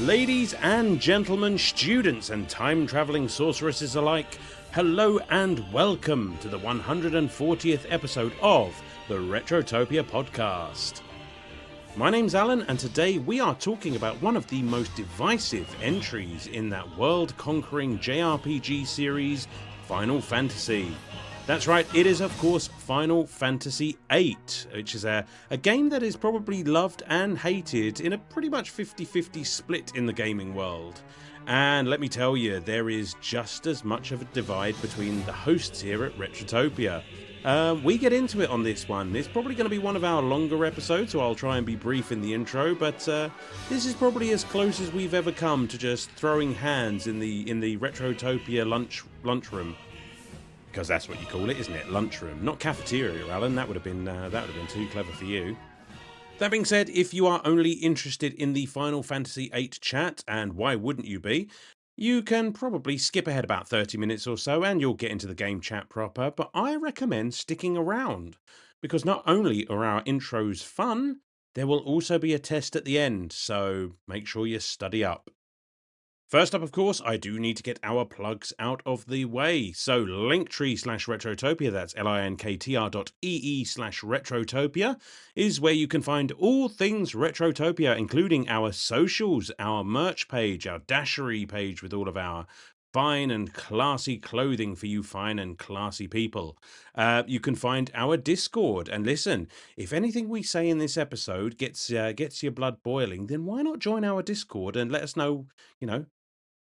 Ladies and gentlemen, students and time-traveling sorceresses alike, hello and welcome to the 140th episode of the Retrotopia podcast. My name's Alan, and today we are talking about one of the most divisive entries in that world-conquering JRPG series, Final Fantasy. That's right, it is of course Final Fantasy VIII, which is a game that is probably loved and hated in a pretty much 50-50 split in the gaming world. And let me tell you, there is just as much of a divide between the hosts here at Retrotopia. We get into it on this one. It's probably going to be one of our longer episodes, so I'll try and be brief in the intro, but this is probably as close as we've ever come to just throwing hands in the Retrotopia lunchroom. Because that's what you call it, isn't it? Lunchroom. Not cafeteria, Alan. That would have been too clever for you. That being said, if you are only interested in the Final Fantasy VIII chat, and why wouldn't you be, you can probably skip ahead about 30 minutes or so and you'll get into the game chat proper, but I recommend sticking around, because not only are our intros fun, there will also be a test at the end, so make sure you study up. First up, of course, I do need to get our plugs out of the way. So linktree/Retrotopia, that's linktr.ee/Retrotopia, is where you can find all things Retrotopia, including our socials, our merch page, our dashery page with all of our fine and classy clothing for you fine and classy people. You can find our Discord, and listen, if anything we say in this episode gets your blood boiling, then why not join our Discord and let us know,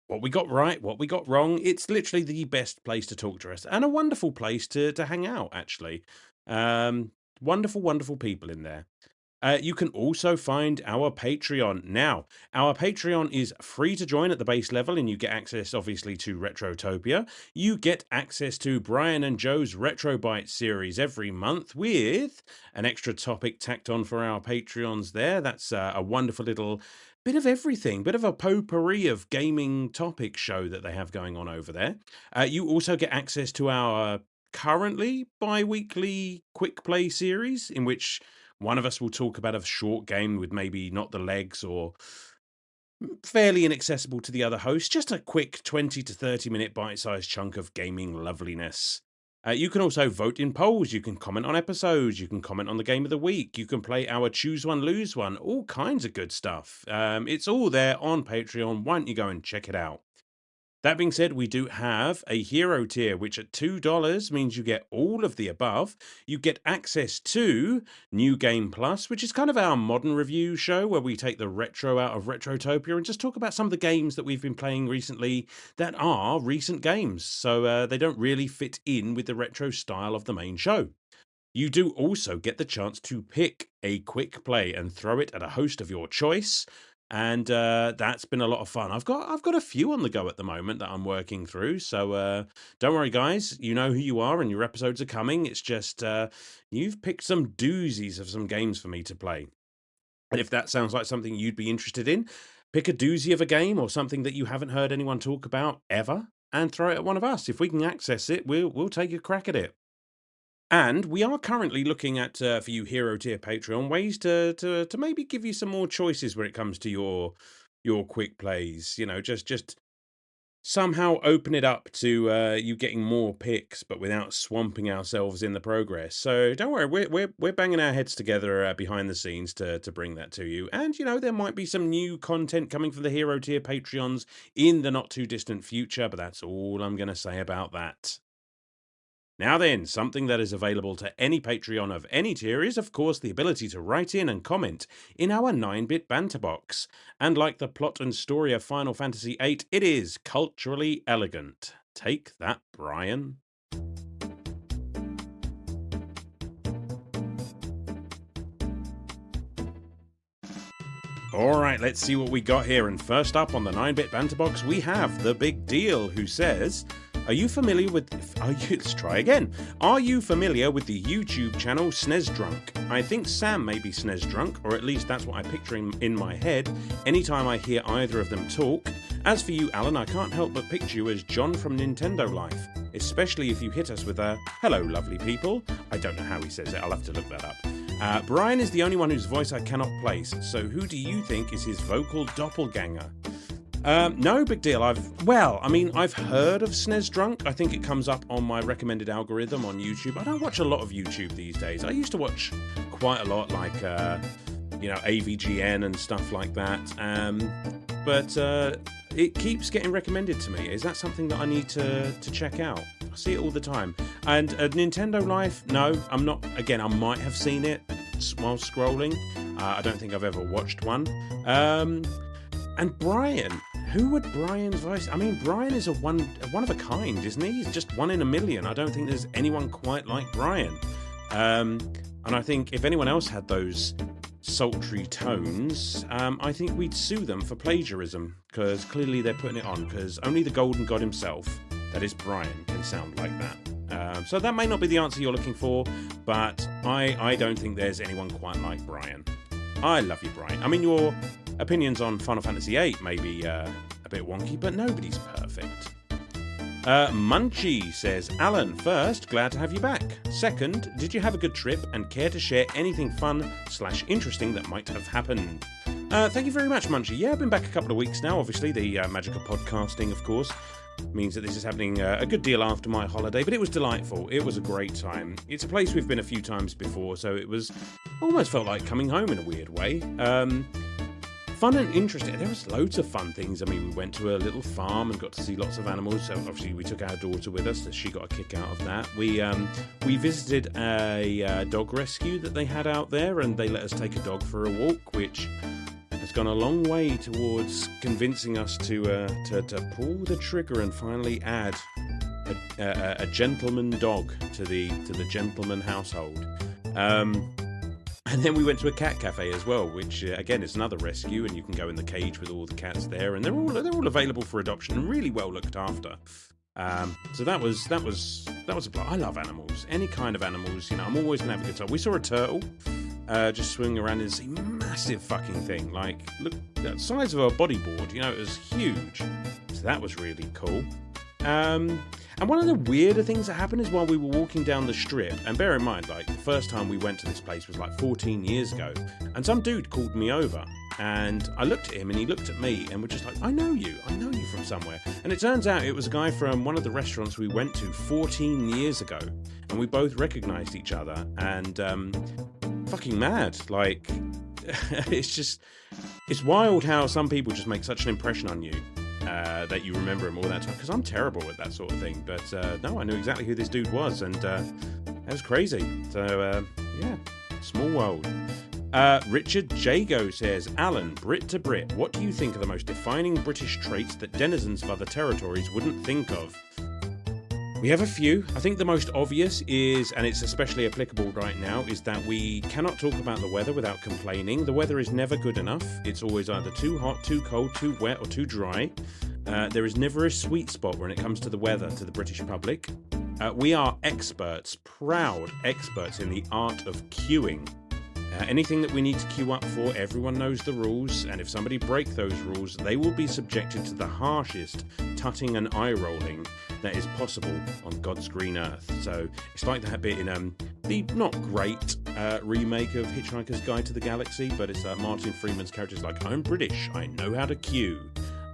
what we got right, what we got wrong. It's literally the best place to talk to us, and a wonderful place to hang out, actually. Wonderful people in there. You can also find our Patreon. Now, our Patreon is free to join at the base level, and you get access, obviously, to Retrotopia. You get access to Brian and Joe's Retro Bites series every month with an extra topic tacked on for our Patreons there. That's a wonderful little bit of everything, bit of a potpourri of gaming topic show that they have going on over there. You also get access to our currently bi-weekly quick play series, in which one of us will talk about a short game with maybe not the legs or fairly inaccessible to the other host, just a quick 20 to 30 minute bite-sized chunk of gaming loveliness. You can also vote in polls, you can comment on episodes, you can comment on the game of the week, you can play our choose one, lose one, all kinds of good stuff. It's all there on Patreon. Why don't you go and check it out? That being said, we do have a hero tier, which at $2 means you get all of the above. You get access to New Game Plus, which is kind of our modern review show where we take the retro out of Retrotopia and just talk about some of the games that we've been playing recently that are recent games. So they don't really fit in with the retro style of the main show. You do also get the chance to pick a quick play and throw it at a host of your choice. And that's been a lot of fun. I've got a few on the go at the moment that I'm working through. So don't worry, guys. You know who you are and your episodes are coming. It's just you've picked some doozies of some games for me to play. And if that sounds like something you'd be interested in, pick a doozy of a game or something that you haven't heard anyone talk about ever and throw it at one of us. If we can access it, we'll take a crack at it. And we are currently looking at, for you Hero Tier Patreon, ways to maybe give you some more choices when it comes to your quick plays. Just somehow open it up to you getting more picks, but without swamping ourselves in the progress. So don't worry, we're banging our heads together behind the scenes to bring that to you. And there might be some new content coming from the Hero Tier Patreons in the not too distant future, but that's all I'm going to say about that. Now then, something that is available to any Patreon of any tier is, of course, the ability to write in and comment in our 9-bit banter box. And like the plot and story of Final Fantasy VIII, it is culturally elegant. Take that, Brian. Alright, let's see what we got here. And first up on the 9-bit banter box, we have The Big Deal, who says, let's try again. Are you familiar with the YouTube channel SNES Drunk? I think Sam may be SNES Drunk, or at least that's what I picture in my head anytime I hear either of them talk. As for you, Alan, I can't help but picture you as John from Nintendo Life, especially if you hit us with a, hello lovely people. I don't know how he says it, I'll have to look that up. Brian is the only one whose voice I cannot place, so who do you think is his vocal doppelganger? No big deal. I've heard of SNES Drunk. I think it comes up on my recommended algorithm on YouTube. I don't watch a lot of YouTube these days. I used to watch quite a lot, like AVGN and stuff like that. But it keeps getting recommended to me. Is that something that I need to check out? I see it all the time. And Nintendo Life, no, I'm not. Again, I might have seen it while scrolling. I don't think I've ever watched one. And Brian, who would Brian's voice? I mean, Brian is a one of a kind, isn't he? He's just one in a million. I don't think there's anyone quite like Brian. And I think if anyone else had those sultry tones, I think we'd sue them for plagiarism, because clearly they're putting it on, because only the Golden God himself, that is Brian, can sound like that. So that may not be the answer you're looking for, but I don't think there's anyone quite like Brian. I love you, Brian. I mean, your opinions on Final Fantasy VIII may be a bit wonky, but nobody's perfect. Munchie says, Alan, first, glad to have you back. Second, did you have a good trip and care to share anything fun/interesting that might have happened? Thank you very much, Munchie. Yeah, I've been back a couple of weeks now. Obviously, the magic of podcasting, of course, means that this is happening a good deal after my holiday, but it was delightful. It was a great time. It's a place we've been a few times before, so it was almost felt like coming home in a weird way. Fun and interesting. There was loads of fun things. I mean, we went to a little farm and got to see lots of animals. So obviously, we took our daughter with us, so she got a kick out of that. We visited a dog rescue that they had out there, and they let us take a dog for a walk, which has gone a long way towards convincing us to pull the trigger and finally add a gentleman dog to the gentleman household. And then we went to a cat cafe as well, which again is another rescue, and you can go in the cage with all the cats there, and they're all available for adoption and really well looked after. So that was a blast. I love animals, any kind of animals. You know, I'm always gonna have a good time. We saw a turtle just swinging around in this massive fucking thing, like look the size of a bodyboard. You know, it was huge. So that was really cool. And one of the weirder things that happened is while we were walking down the strip, and bear in mind, like, the first time we went to this place was like 14 years ago, and some dude called me over, and I looked at him, and he looked at me, and we're just like, I know you from somewhere. And it turns out it was a guy from one of the restaurants we went to 14 years ago, and we both recognised each other, and fucking mad. Like, it's wild how some people just make such an impression on you. That you remember him all that time, because I'm terrible at that sort of thing, but no, I knew exactly who this dude was, and that was crazy. So yeah, small world. Richard Jago says, Alan, Brit to Brit, what do you think are the most defining British traits that denizens of other territories wouldn't think of? We have a few. I think the most obvious is, and it's especially applicable right now, is that we cannot talk about the weather without complaining. The weather is never good enough. It's always either too hot, too cold, too wet, or too dry. There is never a sweet spot when it comes to the weather to the British public. We are experts, proud experts in the art of queuing. Anything that we need to queue up for, everyone knows the rules, and if somebody breaks those rules, they will be subjected to the harshest tutting and eye-rolling that is possible on God's green earth. So it's like that bit in the not great remake of Hitchhiker's Guide to the Galaxy, but it's Martin Freeman's character's like, I'm British, I know how to queue.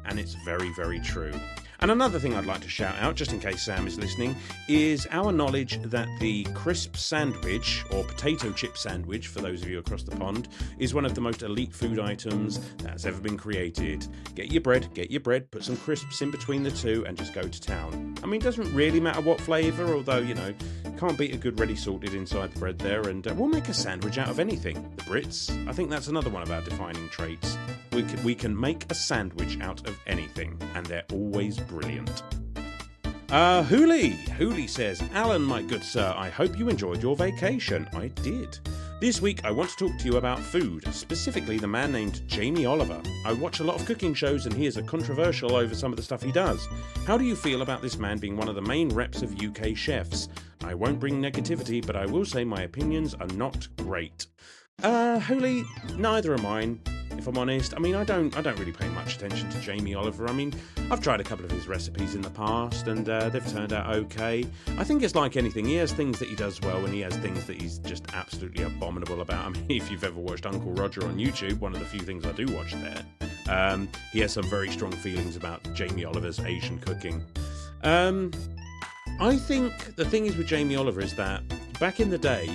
And it's very, very true. And another thing I'd like to shout out, just in case Sam is listening, is our knowledge that the crisp sandwich, or potato chip sandwich, for those of you across the pond, is one of the most elite food items that's ever been created. Get your bread, put some crisps in between the two, and just go to town. I mean, it doesn't really matter what flavour, although, you know, can't beat a good ready salted inside the bread there, and we'll make a sandwich out of anything. The Brits, I think that's another one of our defining traits. We can make a sandwich out of anything, and they're always brilliant. Hooli says, Alan, my good sir, I hope you enjoyed your vacation. I did. This week I want to talk to you about food, specifically the man named Jamie Oliver. I watch a lot of cooking shows and he is a controversial over some of the stuff he does. How do you feel about this man being one of the main reps of UK chefs? I won't bring negativity, but I will say my opinions are not great. Hooli, neither are mine. If I'm honest, I mean, I don't really pay much attention to Jamie Oliver. I mean, I've tried a couple of his recipes in the past, and they've turned out okay. I think it's like anything. He has things that he does well, and he has things that he's just absolutely abominable about. I mean, if you've ever watched Uncle Roger on YouTube, one of the few things I do watch there, He has some very strong feelings about Jamie Oliver's Asian cooking. I think the thing is with Jamie Oliver is that back in the day,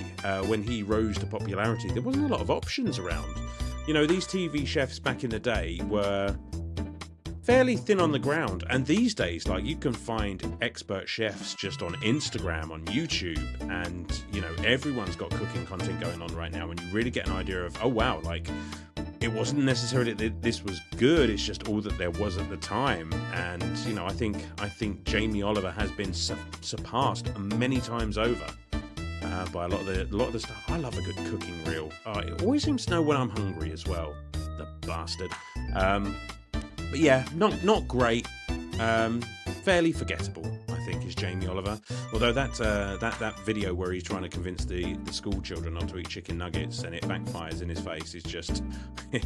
when he rose to popularity, there wasn't a lot of options around. You know, these TV chefs back in the day were fairly thin on the ground, and these days, like, you can find expert chefs just on Instagram, on YouTube, and, you know, everyone's got cooking content going on right now, and you really get an idea of, oh wow, like, it wasn't necessarily that this was good, it's just all that there was at the time. And, you know, I think Jamie Oliver has been surpassed many times over by a lot of the stuff. I love a good cooking reel. It always seems to know when I'm hungry as well, the bastard. But yeah, not great. Fairly forgettable, I think, is Jamie Oliver. Although that video where he's trying to convince the school children not to eat chicken nuggets and it backfires in his face is just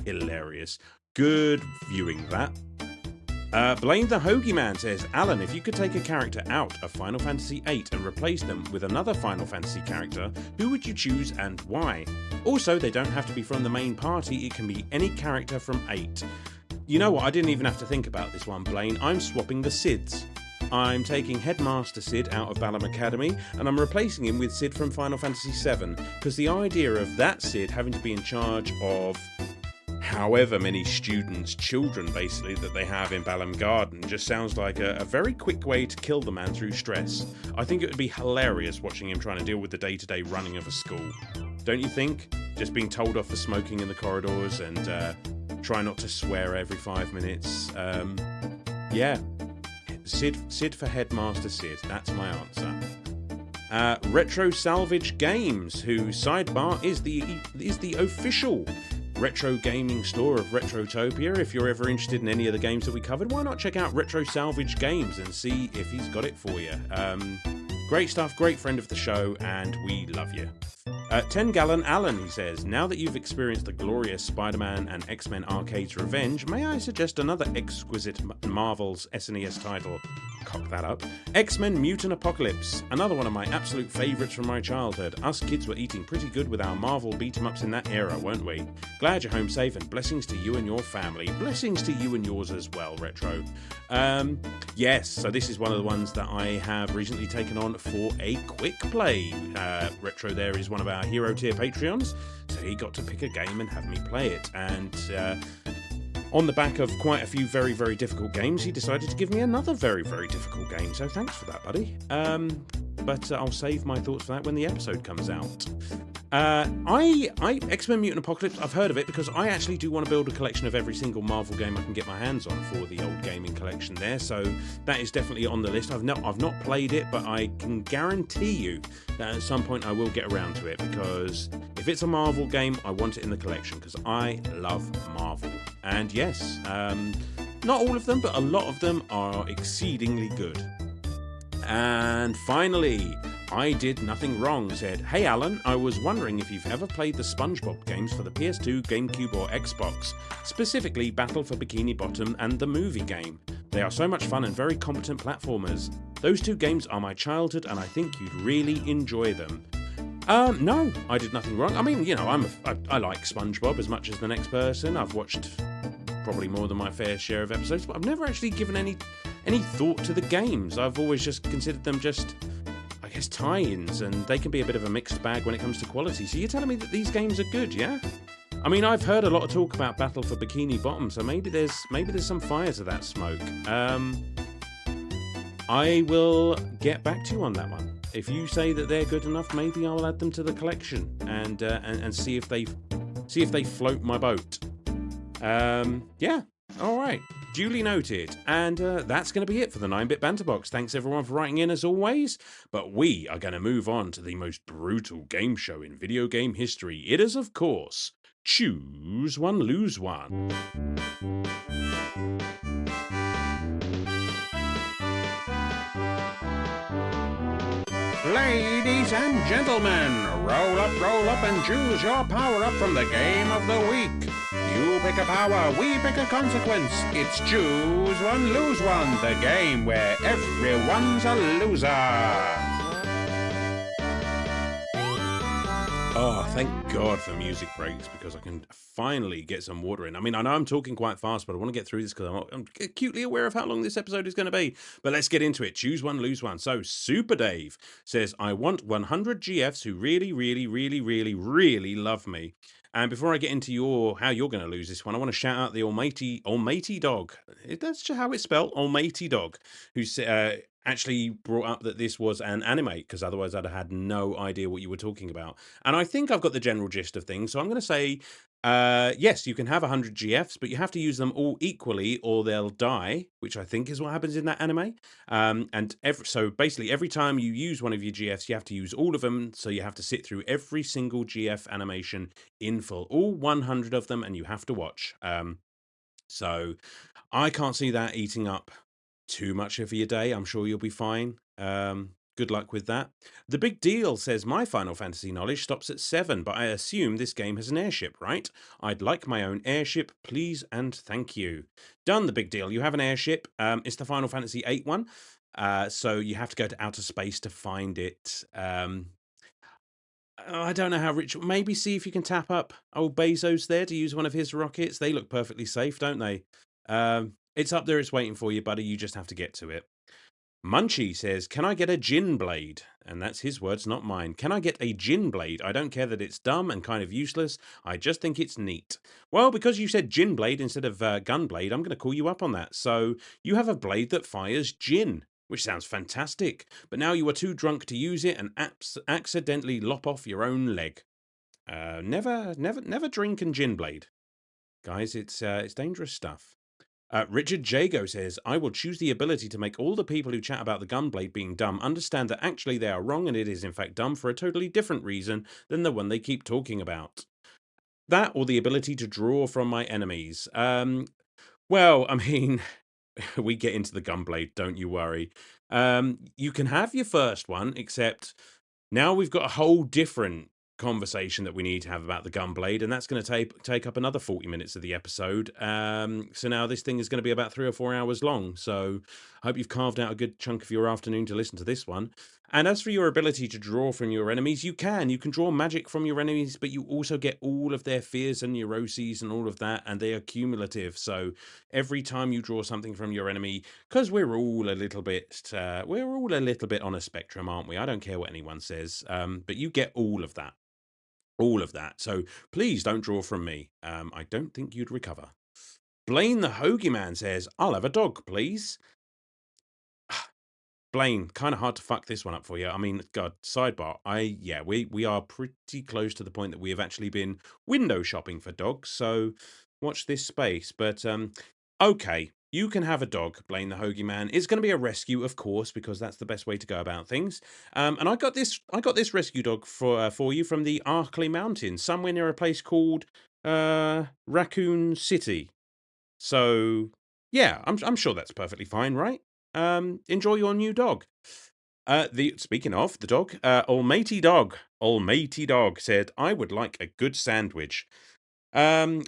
hilarious. Good viewing, that. Blaine the Hoagie Man says, Alan, if you could take a character out of Final Fantasy VIII and replace them with another Final Fantasy character, who would you choose and why? Also, they don't have to be from the main party, it can be any character from 8. You know what, I didn't even have to think about this one, Blaine. I'm swapping the Cids. I'm taking Headmaster Cid out of Balamb Academy, and I'm replacing him with Cid from Final Fantasy VII, because the idea of that Cid having to be in charge of however many students, children basically, that they have in Balamb Garden just sounds like a very quick way to kill the man through stress. I think it would be hilarious watching him trying to deal with the day-to-day running of a school. Don't you think? Just being told off for smoking in the corridors and try not to swear every 5 minutes. Yeah. Cid for Headmaster Cid. That's my answer. Retro Salvage Games, whose sidebar is the official retro gaming store of Retrotopia. If you're ever interested in any of the games that we covered, why not check out Retro Salvage Games and see if he's got it for you. Great stuff, great friend of the show, and we love you. 10 Gallon Alan, he says, now that you've experienced the glorious Spider-Man and X-Men Arcade's Revenge, may I suggest another exquisite Marvel's SNES title? Cock that up. X-Men Mutant Apocalypse, another one of my absolute favourites from my childhood. Us kids were eating pretty good with our Marvel beat-em-ups in that era, weren't we? Glad you're home safe, and blessings to you and your family. Blessings to you and yours as well, Retro. Yes, so this is one of the ones that I have recently taken on for a quick play. Retro there is one of our hero tier Patreons, so he got to pick a game and have me play it, and on the back of quite a few very, very difficult games, he decided to give me another very, very difficult game, so thanks for that, buddy. But I'll save my thoughts for that when the episode comes out. X-Men Mutant Apocalypse, I've heard of it because I actually do want to build a collection of every single Marvel game I can get my hands on for the old gaming collection there, so that is definitely on the list. I've not played it, but I can guarantee you that at some point I will get around to it, because if it's a Marvel game, I want it in the collection, because I love Marvel. And yes, not all of them, but a lot of them are exceedingly good. And finally, I Did Nothing Wrong said, hey Alan, I was wondering if you've ever played the SpongeBob games for the PS2, GameCube or Xbox, specifically Battle for Bikini Bottom and the movie game. They are so much fun and very competent platformers. Those two games are my childhood and I think you'd really enjoy them. No, I did nothing wrong. I mean, you know, I like SpongeBob as much as the next person. I've watched probably more than my fair share of episodes, but I've never actually given any thought to the games. I've always just considered them just, I guess, tie-ins, and they can be a bit of a mixed bag when it comes to quality. So you're telling me that these games are good, yeah? I mean, I've heard a lot of talk about Battle for Bikini Bottom, so maybe there's some fire to that smoke. I will get back to you on that one. If you say that they're good enough, maybe I'll add them to the collection and see if they float my boat. Yeah, all right. Duly noted. And that's going to be it for the 9-Bit Banter Box. Thanks everyone for writing in as always. But we are going to move on to the most brutal game show in video game history. It is, of course, Choose One, Lose One. Ladies and gentlemen, roll up and choose your power-up from the game of the week. You pick a power, we pick a consequence. It's Choose One, Lose One, the game where everyone's a loser. Oh, thank God for music breaks because I can finally get some water in. I mean, I know I'm talking quite fast, but I want to get through this because I'm acutely aware of how long this episode is going to be. But let's get into it. Choose one, lose one. So, Super Dave says, I want 100 GFs who really, really, really, really, really love me. And before I get into how you're going to lose this one, I want to shout out the Almighty Dog. That's how it's spelled, Almighty Dog, who actually brought up that this was an anime because otherwise I'd have had no idea what you were talking about. And I think I've got the general gist of things. So I'm going to say, yes, you can have 100 GFs, but you have to use them all equally or they'll die, which I think is what happens in that anime. So basically, every time you use one of your GFs, you have to use all of them. So you have to sit through every single GF animation in full, all 100 of them, and you have to watch. So I can't see that eating up too much of your day. I'm sure you'll be fine. Good luck with that. The Big Deal says my Final Fantasy knowledge stops at 7, but I assume this game has an airship, right? I'd like my own airship, please and thank you. Done, The Big Deal. You have an airship. It's the Final Fantasy VIII one. So you have to go to outer space to find it. I don't know how rich. Maybe see if you can tap up old Bezos there to use one of his rockets. They look perfectly safe, don't they? It's up there. It's waiting for you, buddy. You just have to get to it. Munchie says, can I get a gin blade? And that's his words, not mine. Can I get a gin blade? I don't care that it's dumb and kind of useless. I just think it's neat. Well, because you said gin blade instead of gun blade, I'm going to call you up on that. So you have a blade that fires gin, which sounds fantastic. But now you are too drunk to use it and accidentally lop off your own leg. Never drink and gin blade. Guys, it's dangerous stuff. Richard Jago says, I will choose the ability to make all the people who chat about the gunblade being dumb understand that actually they are wrong and it is in fact dumb for a totally different reason than the one they keep talking about. That or the ability to draw from my enemies. Well, I mean, we get into the gunblade, don't you worry. You can have your first one, except now we've got a whole different conversation that we need to have about the gunblade, and that's going to take up another 40 minutes of the episode. So now this thing is going to be about 3 or 4 hours long. So I hope you've carved out a good chunk of your afternoon to listen to this one. And as for your ability to draw from your enemies, you can draw magic from your enemies, but you also get all of their fears and neuroses and all of that, and they are cumulative. So every time you draw something from your enemy, because we're all a little bit on a spectrum, aren't we? I don't care what anyone says, but you get all of that. All of that. So please don't draw from me. I don't think you'd recover. Blaine the Hoagie Man says, I'll have a dog, please. Blaine, kind of hard to fuck this one up for you. I mean, God, sidebar. We are pretty close to the point that we have actually been window shopping for dogs. So watch this space. But okay, you can have a dog, Blaine the Hoagie Man. It's going to be a rescue, of course, because that's the best way to go about things. And I got this rescue dog for you from the Arkley Mountains, somewhere near a place called Raccoon City. So yeah, I'm sure that's perfectly fine, right? Enjoy your new dog. Speaking of the dog, Almighty Dog said, I would like a good sandwich. Well,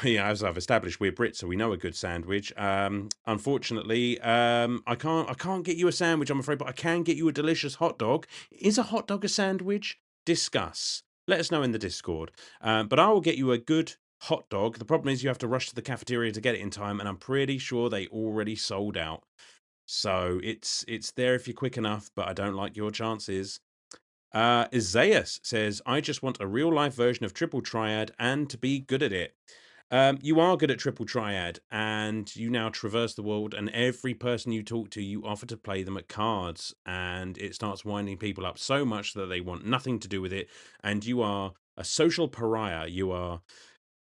yeah, as I've established, we're Brits, so we know a good sandwich. Unfortunately, I can't get you a sandwich, I'm afraid, but I can get you a delicious hot dog. Is a hot dog a sandwich? Discuss. Let us know in the Discord. But I will get you a good hot dog. The problem is you have to rush to the cafeteria to get it in time, and I'm pretty sure they already sold out. So it's there if you're quick enough, but I don't like your chances. Isaias says, I just want a real life version of Triple Triad and to be good at it. You are good at Triple Triad, and you now traverse the world, and every person you talk to, you offer to play them at cards, and it starts winding people up so much that they want nothing to do with it, and you are a social pariah. You are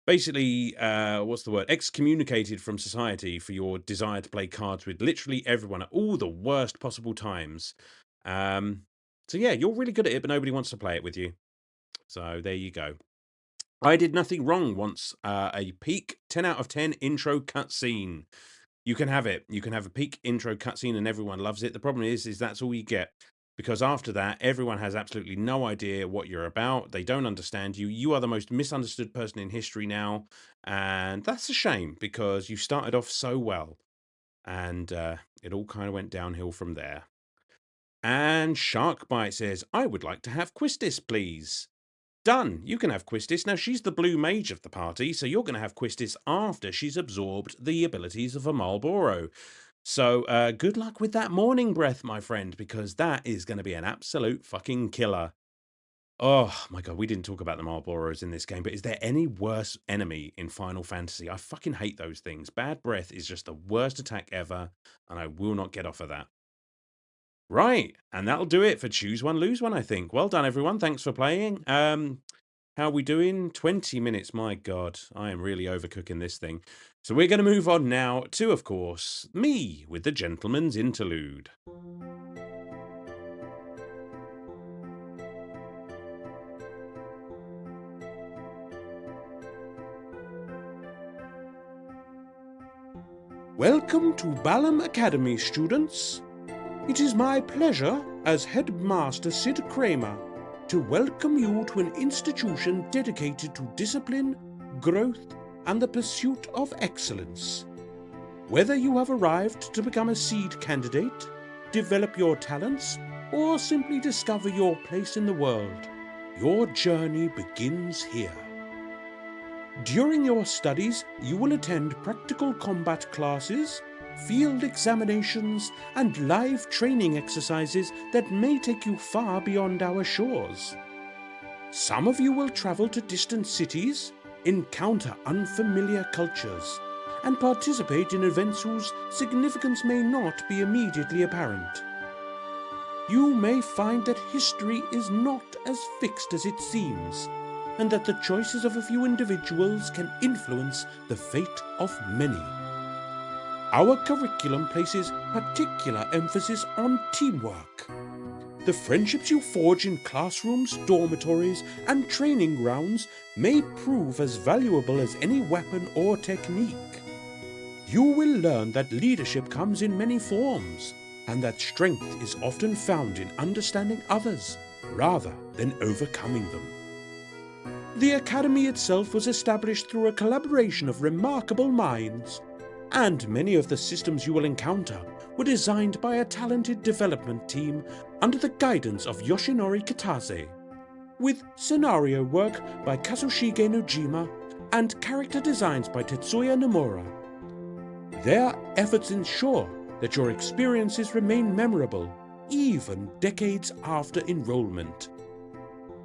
basically, what's the word? Excommunicated from society for your desire to play cards with literally everyone at all the worst possible times. Um, so yeah, you're really good at it, but nobody wants to play it with you. So there you go. I did nothing wrong once. A peak 10 out of 10 intro cutscene. You can have it. You can have a peak intro cutscene and everyone loves it. The problem is that's all you get. Because after that, everyone has absolutely no idea what you're about. They don't understand you. You are the most misunderstood person in history now. And that's a shame because you started off so well. And it all kind of went downhill from there. And Sharkbite says, I would like to have Quistis, please. Done. You can have Quistis. Now, she's the blue mage of the party, so you're going to have Quistis after she's absorbed the abilities of a Marlboro. So, good luck with that morning breath, my friend, because that is going to be an absolute fucking killer. Oh my god, we didn't talk about the Marlboros in this game, but is there any worse enemy in Final Fantasy? I fucking hate those things. Bad breath is just the worst attack ever, and I will not get off of that. Right, and that'll do it for Choose One, Lose One, I think. Well done, everyone. Thanks for playing. How are we doing? 20 minutes. My god, I am really overcooking this thing. So we're going to move on now to, of course, me with the Gentleman's Interlude. Welcome to Balamb Academy, students. It is my pleasure, as Headmaster Sid Kramer, to welcome you to an institution dedicated to discipline, growth, and the pursuit of excellence. Whether you have arrived to become a seed candidate, develop your talents, or simply discover your place in the world, your journey begins here. During your studies, you will attend practical combat classes, field examinations, and live training exercises that may take you far beyond our shores. Some of you will travel to distant cities, encounter unfamiliar cultures, and participate in events whose significance may not be immediately apparent. You may find that history is not as fixed as it seems, and that the choices of a few individuals can influence the fate of many. Our curriculum places particular emphasis on teamwork. The friendships you forge in classrooms, dormitories, and training grounds may prove as valuable as any weapon or technique. You will learn that leadership comes in many forms, and that strength is often found in understanding others rather than overcoming them. The Academy itself was established through a collaboration of remarkable minds, and many of the systems you will encounter were designed by a talented development team under the guidance of Yoshinori Kitase, with scenario work by Kazushige Nojima and character designs by Tetsuya Nomura. Their efforts ensure that your experiences remain memorable, even decades after enrollment.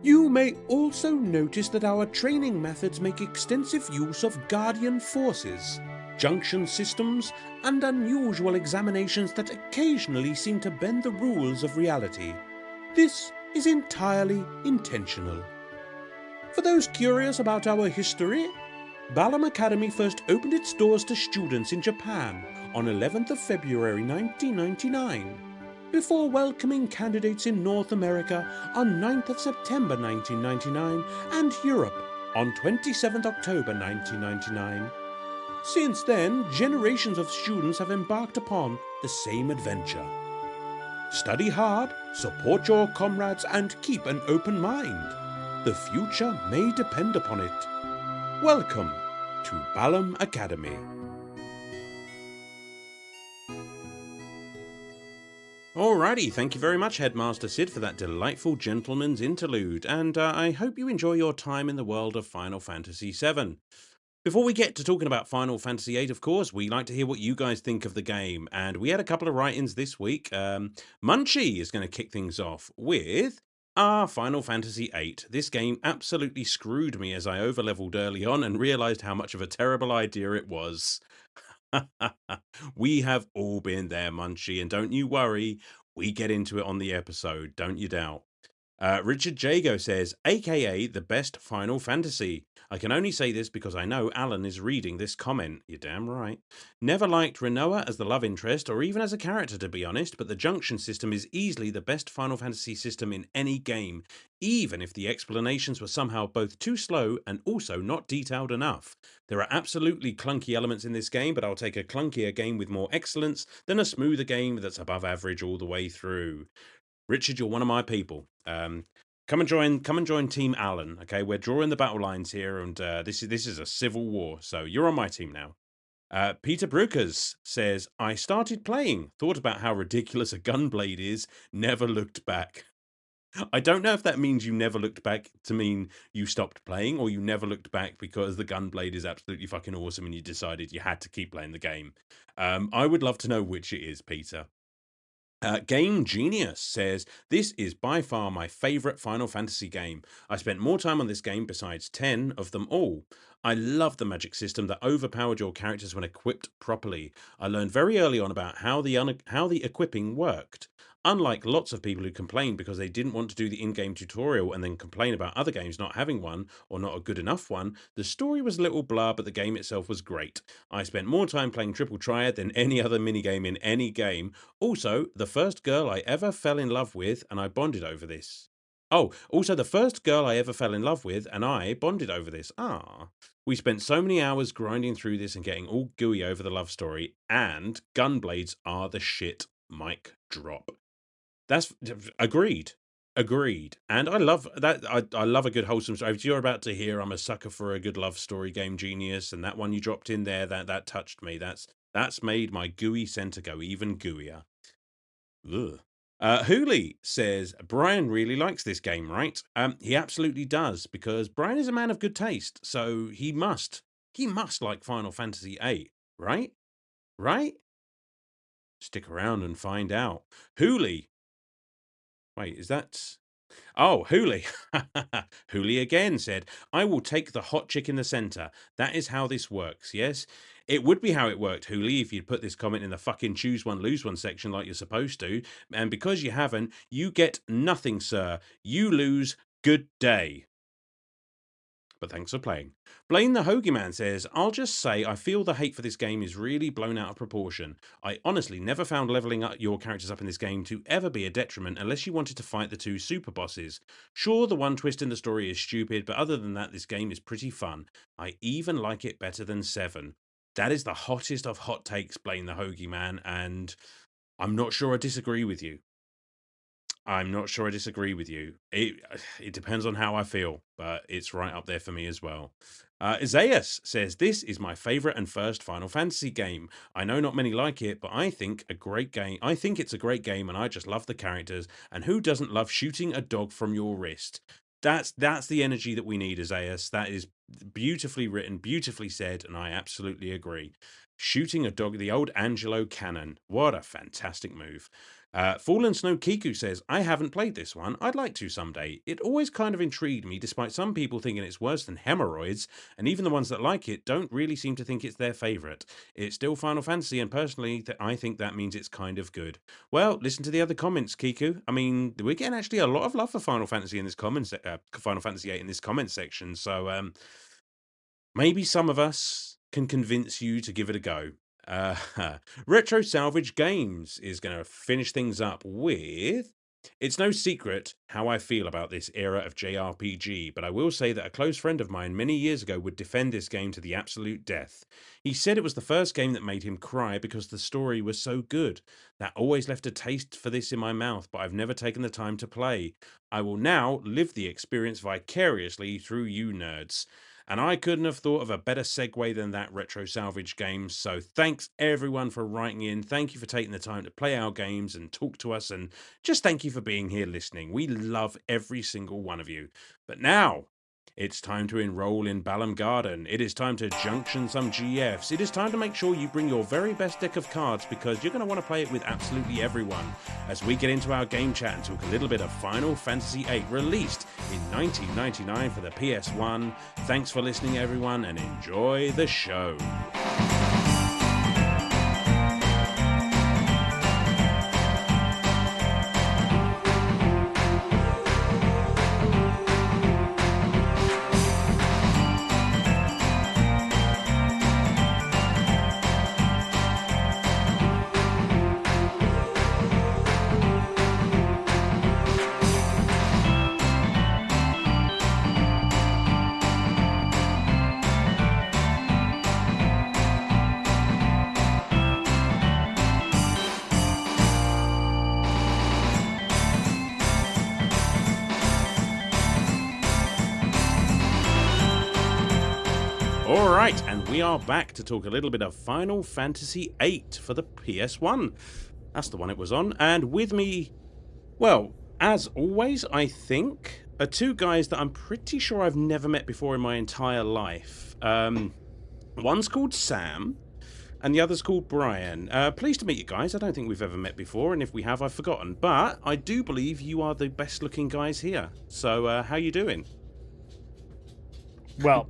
You may also notice that our training methods make extensive use of guardian forces, junction systems, and unusual examinations that occasionally seem to bend the rules of reality. This is entirely intentional. For those curious about our history, Balamb Academy first opened its doors to students in Japan on 11th of February 1999. Before welcoming candidates in North America on 9th of September 1999 and Europe on 27th October 1999. Since then, generations of students have embarked upon the same adventure. Study hard, support your comrades, and keep an open mind. The future may depend upon it. Welcome to Balamb Academy. Alrighty, thank you very much, Headmaster Sid, for that delightful gentleman's interlude, and I hope you enjoy your time in the world of Final Fantasy VII. Before we get to talking about Final Fantasy VIII, of course, we like to hear what you guys think of the game, and we had a couple of write-ins this week. Munchie is going to kick things off with Final Fantasy VIII. This game absolutely screwed me as I overleveled early on and realised how much of a terrible idea it was. We have all been there, Munchie, and don't you worry, we get into it on the episode, don't you doubt. Richard Jago says, aka the best Final Fantasy. I can only say this because I know Alan is reading this comment. You're damn right. Never liked Rinoa as the love interest or even as a character, to be honest, but the Junction system is easily the best Final Fantasy system in any game, even if the explanations were somehow both too slow and also not detailed enough. There are absolutely clunky elements in this game, but I'll take a clunkier game with more excellence than a smoother game that's above average all the way through. Richard, you're one of my people. Come and join Team Alan. Okay, we're drawing the battle lines here, and this is a civil war. So you're on my team now. Peter Brukers says, I started playing, thought about how ridiculous a gunblade is, never looked back. I don't know if that means you never looked back to mean you stopped playing, or you never looked back because the gunblade is absolutely fucking awesome and you decided you had to keep playing the game. I would love to know which it is, Peter. Game Genius says, "This is by far my favorite Final Fantasy game. I spent more time on this game besides 10 of them all. I love the magic system that overpowered your characters when equipped properly. I learned very early on about how the equipping worked. Unlike lots of people who complain because they didn't want to do the in-game tutorial and then complain about other games not having one or not a good enough one, the story was a little blah, but the game itself was great. I spent more time playing Triple Triad than any other minigame in any game. Also, the first girl I ever fell in love with, and I bonded over this. Oh, also the first girl I ever fell in love with, and I bonded over this. Ah. We spent so many hours grinding through this and getting all gooey over the love story, and gunblades are the shit. Mic drop. That's agreed. Agreed. And I love that. I love a good wholesome story. If you're about to hear, I'm a sucker for a good love story, Game Genius, and that one you dropped in there, that touched me. That's made my gooey center go even gooier. Ugh. Hooley says Brian really likes this game, right? He absolutely does, because Brian is a man of good taste, so he must like Final Fantasy VIII, right? Right? Stick around and find out. Hooley, wait, is that? Oh, Hooley. Hooley again said, "I will take the hot chick in the center. That is how this works, yes? It would be how it worked, Hooley, if you'd put this comment in the fucking choose one, lose one section like you're supposed to. And because you haven't, you get nothing, sir. You lose. Good day." But thanks for playing. Blaine the Hoagie Man says, "I'll just say I feel the hate for this game is really blown out of proportion. I honestly never found leveling up your characters up in this game to ever be a detriment unless you wanted to fight the two super bosses. Sure, the one twist in the story is stupid, but other than that, this game is pretty fun. I even like it better than 7. That is the hottest of hot takes, Blaine the Hoagie Man, and I'm not sure I disagree with you. I'm not sure I disagree with you. It depends on how I feel, but it's right up there for me as well. Isaias says, "This is my favorite and first Final Fantasy game. I know not many like it, but I think a great game. I think it's a great game, and I just love the characters. And who doesn't love shooting a dog from your wrist?" That's the energy that we need, Isaias. That is beautifully written, beautifully said, and I absolutely agree. Shooting a dog, the old Angelo cannon. What a fantastic move. Fallen Snow Kiku says, "I haven't played this one. I'd like to someday. It always kind of intrigued me, despite some people thinking it's worse than hemorrhoids, and even the ones that like it don't really seem to think it's their favorite. It's still Final Fantasy, and personally, I think that means it's kind of good." Well, listen to the other comments, Kiku. I mean, we're getting actually a lot of love for Final Fantasy in this Final Fantasy VIII in this comment section, so maybe some of us can convince you to give it a go. Uh, Retro Salvage Games is going to finish things up with, "It's no secret how I feel about this era of JRPG, but I will say that a close friend of mine many years ago would defend this game to the absolute death. He said it was the first game that made him cry because the story was so good. That always left a taste for this in my mouth, but I've never taken the time to play. I will now live the experience vicariously through you nerds." And I couldn't have thought of a better segue than that, Retro Salvage Games. So thanks everyone for writing in. Thank you for taking the time to play our games and talk to us. And just thank you for being here listening. We love every single one of you. But now it's time to enroll in Balamb Garden. It is time to junction some GFs. It is time to make sure you bring your very best deck of cards, because you're going to want to play it with absolutely everyone, as we get into our game chat and talk a little bit of Final Fantasy VIII, released in 1999 for the PS1. Thanks for listening, everyone, and enjoy the show. Alright, and we are back to talk a little bit of Final Fantasy VIII for the PS1. That's the one it was on. And with me, well, as always, I think, are two guys that I'm pretty sure I've never met before in my entire life. One's called Sam, and the other's called Brian. Pleased to meet you guys. I don't think we've ever met before, and if we have, I've forgotten. But I do believe you are the best-looking guys here. So, how you doing? Well,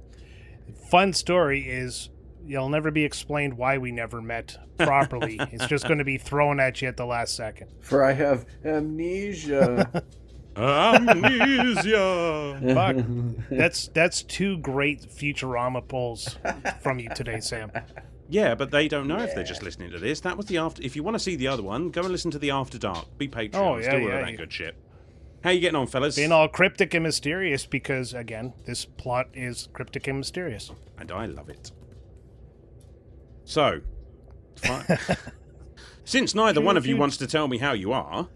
fun story is you'll never be explained why we never met properly. It's just going to be thrown at you at the last second. For I have amnesia. Amnesia. Fuck. That's two great Futurama pulls from you today, Sam. Yeah, but they don't know if they're just listening to this. That was the after. If you want to see the other one, go and listen to the After Dark. Be Patreon. Do all of that good shit. How you getting on, fellas? Being all cryptic and mysterious because, again, this plot is cryptic and mysterious. And I love it. So, since neither one of you wants to tell me how you are,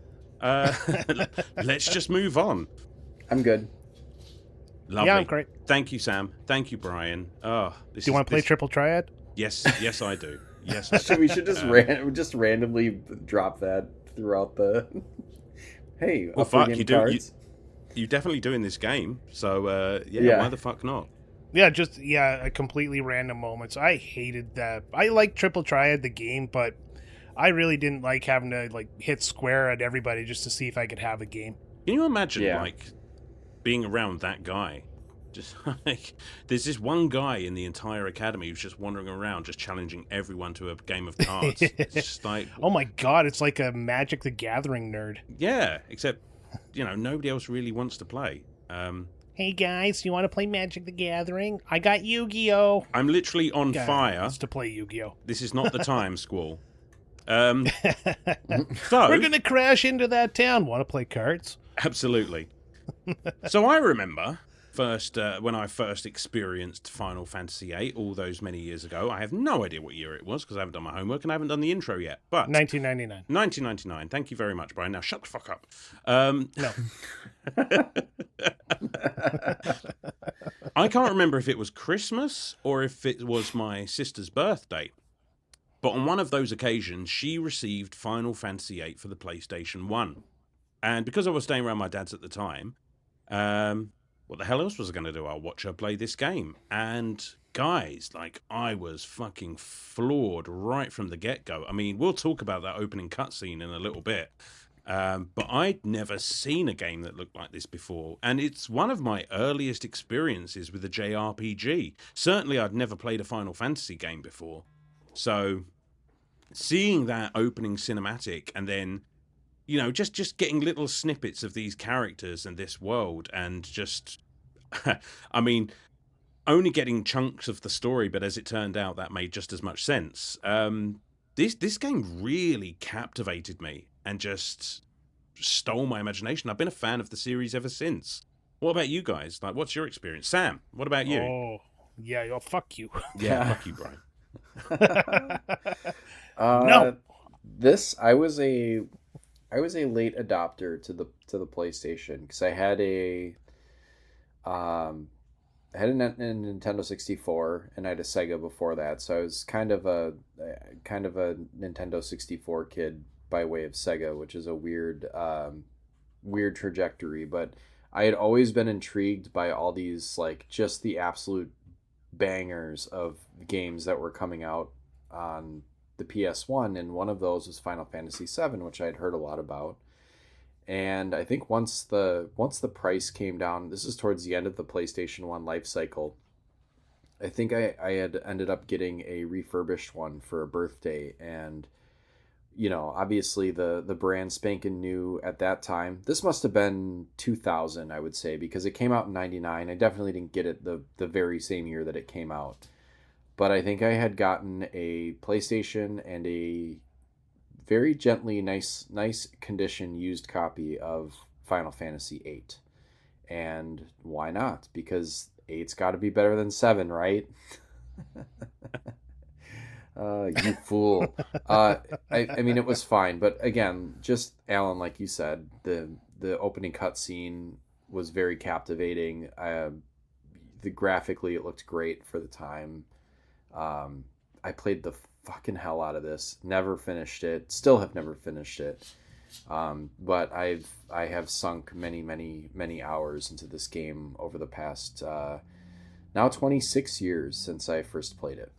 let's just move on. I'm good. Lovely. Yeah, I'm great. Thank you, Sam. Thank you, Brian. Oh, do you want to play Triple Triad? Yes, I do. Yes, I do. So we should just randomly drop that throughout the. Hey, well, fuck you do. You definitely doing this game, so yeah. Why the fuck not? Yeah, just completely random moments. I hated that. I like Triple Triad the game, but I really didn't like having to hit square at everybody just to see if I could have a game. Can you imagine being around that guy? Just there's this one guy in the entire academy who's just wandering around, just challenging everyone to a game of cards. It's just like, oh my god, it's like a Magic the Gathering nerd. Yeah, except nobody else really wants to play. Hey guys, you want to play Magic the Gathering? I got Yu-Gi-Oh! I'm literally on fire to play Yu-Gi-Oh! This is not the time, Squall. So we're gonna crash into that town. Want to play cards? Absolutely. So I remember when I first experienced Final Fantasy VIII all those many years ago. I have no idea what year it was because I haven't done my homework and I haven't done the intro yet. But 1999. 1999. Thank you very much, Brian. Now shut the fuck up. No. I can't remember if it was Christmas or if it was my sister's birthday. But on one of those occasions, she received Final Fantasy VIII for the PlayStation 1. And because I was staying around my dad's at the time, what the hell else was I going to do? I'll watch her play this game. And guys, I was fucking floored right from the get-go. I mean, we'll talk about that opening cutscene in a little bit. But I'd never seen a game that looked like this before. And it's one of my earliest experiences with a JRPG. Certainly, I'd never played a Final Fantasy game before. So, seeing that opening cinematic and then, just getting little snippets of these characters and this world and just, I mean, only getting chunks of the story, but as it turned out, that made just as much sense. This game really captivated me and just stole my imagination. I've been a fan of the series ever since. What about you guys? What's your experience? Sam, what about you? Oh, yeah, fuck you. Yeah, fuck you, Brian. No. I was a late adopter to the PlayStation because I had a Nintendo 64 and I had a Sega before that, so I was kind of a Nintendo 64 kid by way of Sega, which is a weird trajectory. But I had always been intrigued by all these just the absolute bangers of games that were coming out on the PS1, and one of those was Final Fantasy VII, which I'd heard a lot about. And I think once the price came down, this is towards the end of the PlayStation 1 life cycle, I think I had ended up getting a refurbished one for a birthday. And obviously the brand spanking new at that time. This must have been 2000, I would say, because it came out in 99. I definitely didn't get it the very same year that it came out. But I think I had gotten a PlayStation and a very gently nice condition used copy of Final Fantasy VIII. And why not? Because 8's got to be better than 7, right? You fool. I mean, it was fine. But again, just Alan, like you said, the opening cutscene was very captivating. Graphically, it looked great for the time. I played the fucking hell out of this. Never finished it. Still have never finished it. But I have sunk many hours into this game over the past now 26 years since I first played it.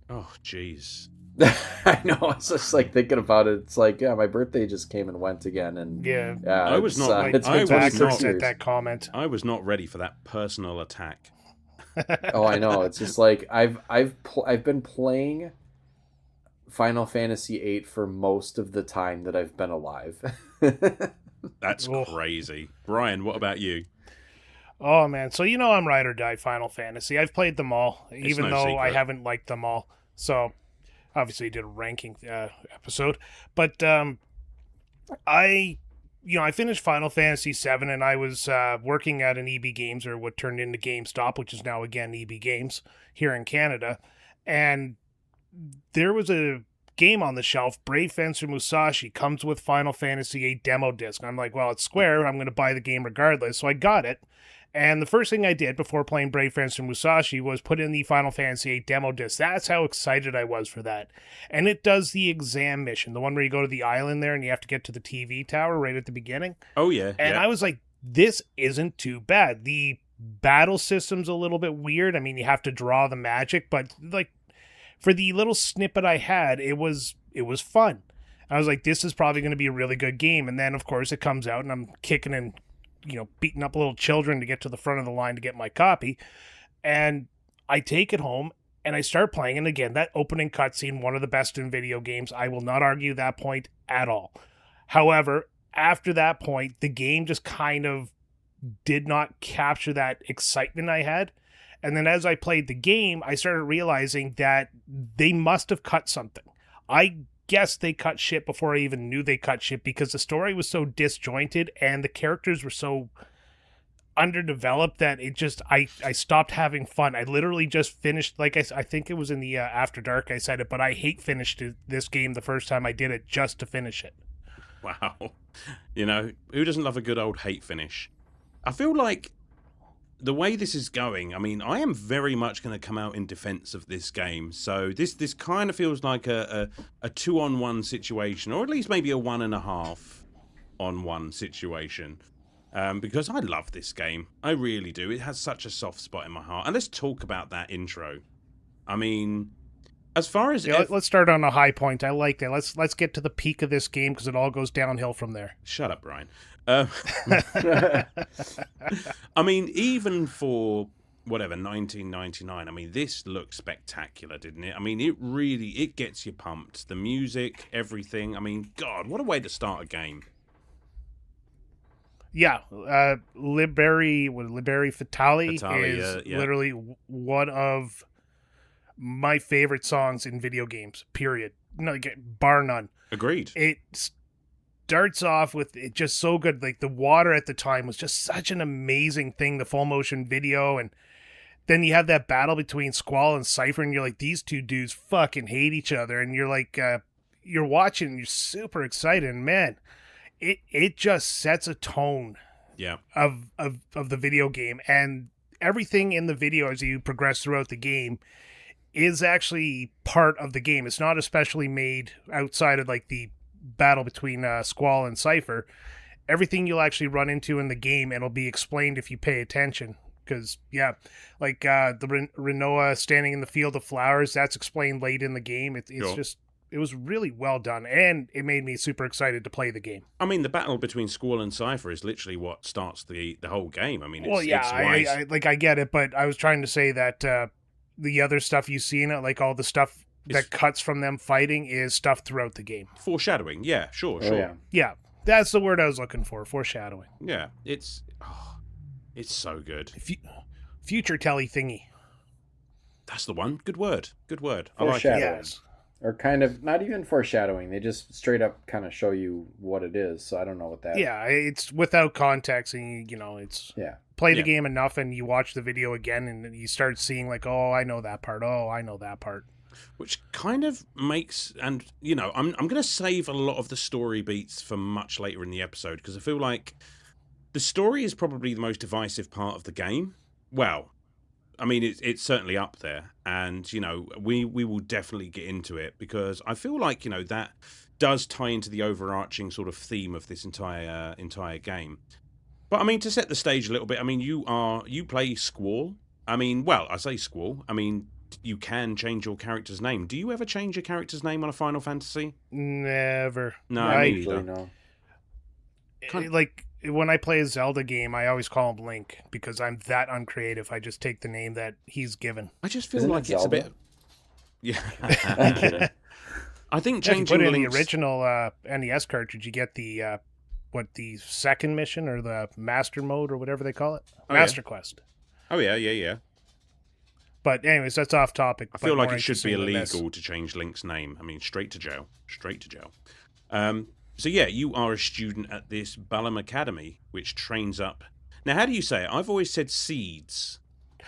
Oh, jeez. I know. It's just like thinking about it. It's like, yeah, my birthday just came and went again, and Yeah, I was not. It's I been was 26 not. years. That comment. I was not ready for that personal attack. Oh, I know. It's just like I've been playing Final Fantasy VIII for most of the time that I've been alive. That's crazy. Brian, what about you? Oh man, so I'm ride or die Final Fantasy. I've played them all, even no though secret. I haven't liked them all. So obviously did a ranking episode, but I I finished Final Fantasy VII, and I was working at an EB Games, or what turned into GameStop, which is now again EB Games here in Canada, and there was a game on the shelf, Brave Fencer Musashi, comes with Final Fantasy VIII demo disc. I'm like, well, it's Square, I'm going to buy the game regardless, so I got it. And the first thing I did before playing Brave Fencer Musashi was put in the Final Fantasy VIII demo disc. That's how excited I was for that. And it does the exam mission, the one where you go to the island there and you have to get to the TV tower right at the beginning. Oh, yeah. And yeah. I was like, this isn't too bad. The battle system's a little bit weird. I mean, you have to draw the magic, but like for the little snippet I had, it was fun. I was like, this is probably going to be a really good game. And then, of course, it comes out and I'm kicking and beating up little children to get to the front of the line to get my copy. And I take it home and I start playing. And again, that opening cutscene, one of the best in video games. I will not argue that point at all. However, after that point, the game just kind of did not capture that excitement I had. And then as I played the game, I started realizing that they must have cut something. I guess they cut shit before I even knew they cut shit, because the story was so disjointed and the characters were so underdeveloped that it just I stopped having fun. I literally just finished, like I think it was in the After Dark I said it, but I finished this game the first time I did it just to finish it. Wow. Who doesn't love a good old hate finish? I feel like the way this is going, I mean, I am very much going to come out in defense of this game. So this kind of feels like a 2-on-1 situation, or at least maybe a 1.5-on-1 situation. Because I love this game. I really do. It has such a soft spot in my heart. And let's talk about that intro. I mean, as far as... let's start on a high point. I like that. Let's get to the peak of this game, because it all goes downhill from there. Shut up, Brian. I mean, even for whatever 1999, I mean, this looked spectacular, didn't it? I mean, it gets you pumped. The music, everything. I mean, God, what a way to start a game. Yeah, Liberi Fatali is yeah. literally one of my favorite songs in video games, period. No, bar none. Agreed. It starts off with it just so good. Like, the water at the time was just such an amazing thing, the full motion video. And then you have that battle between Squall and Cypher, and you're like, these two dudes fucking hate each other. And you're like, you're watching and you're super excited. And man, it just sets a tone of the video game. And everything in the video as you progress throughout the game is actually part of the game. It's not especially made outside of like the battle between Squall and Cypher. Everything you'll actually run into in the game, and it'll be explained if you pay attention. Because, yeah, like the Rinoa standing in the field of flowers, that's explained late in the game. It's just, it was really well done, and it made me super excited to play the game. I mean, the battle between Squall and Cypher is literally what starts the whole game. I mean, it's, well, yeah, it's I get it, but I was trying to say that the other stuff you see in it, like all the stuff that cuts from them fighting, is stuff throughout the game. Foreshadowing, yeah, sure. Yeah, that's the word I was looking for, foreshadowing. Yeah, it's so good. Future telly thingy. That's the one. Good word. I like it. Yes. Or kind of, not even foreshadowing. They just straight up kind of show you what it is. So I don't know what that... Yeah, it's without context, and it's... Yeah. Play the game enough, and you watch the video again, and you start seeing like, oh, I know that part. Oh, I know that part. Which kind of makes, and I'm going to save a lot of the story beats for much later in the episode, because I feel like the story is probably the most divisive part of the game. Well, I mean, it's certainly up there, and we will definitely get into it, because I feel like that does tie into the overarching sort of theme of this entire game. But I mean, to set the stage a little bit, I mean, you play Squall. I mean, well, I say Squall. I mean, you can change your character's name. Do you ever change your character's name on a Final Fantasy? Never. No, me Usually neither. no. Like when I play a Zelda game, I always call him Link because I'm that uncreative. I just take the name that he's given. I just feel Isn't like it it's a Zelda? bit. Yeah. I'm kidding. I think Yeah, if you changing put it in the Link's... original NES cartridge, you get the the second mission or the master mode or whatever they call it, Oh, yeah. Master Quest. Oh yeah. But anyways, that's off topic. I feel but like more it should be interesting than this. illegal to change Link's name. I mean, straight to jail. So yeah, you are a student at this Balamb Academy, which trains up. Now, how do you say it? I've always said seeds.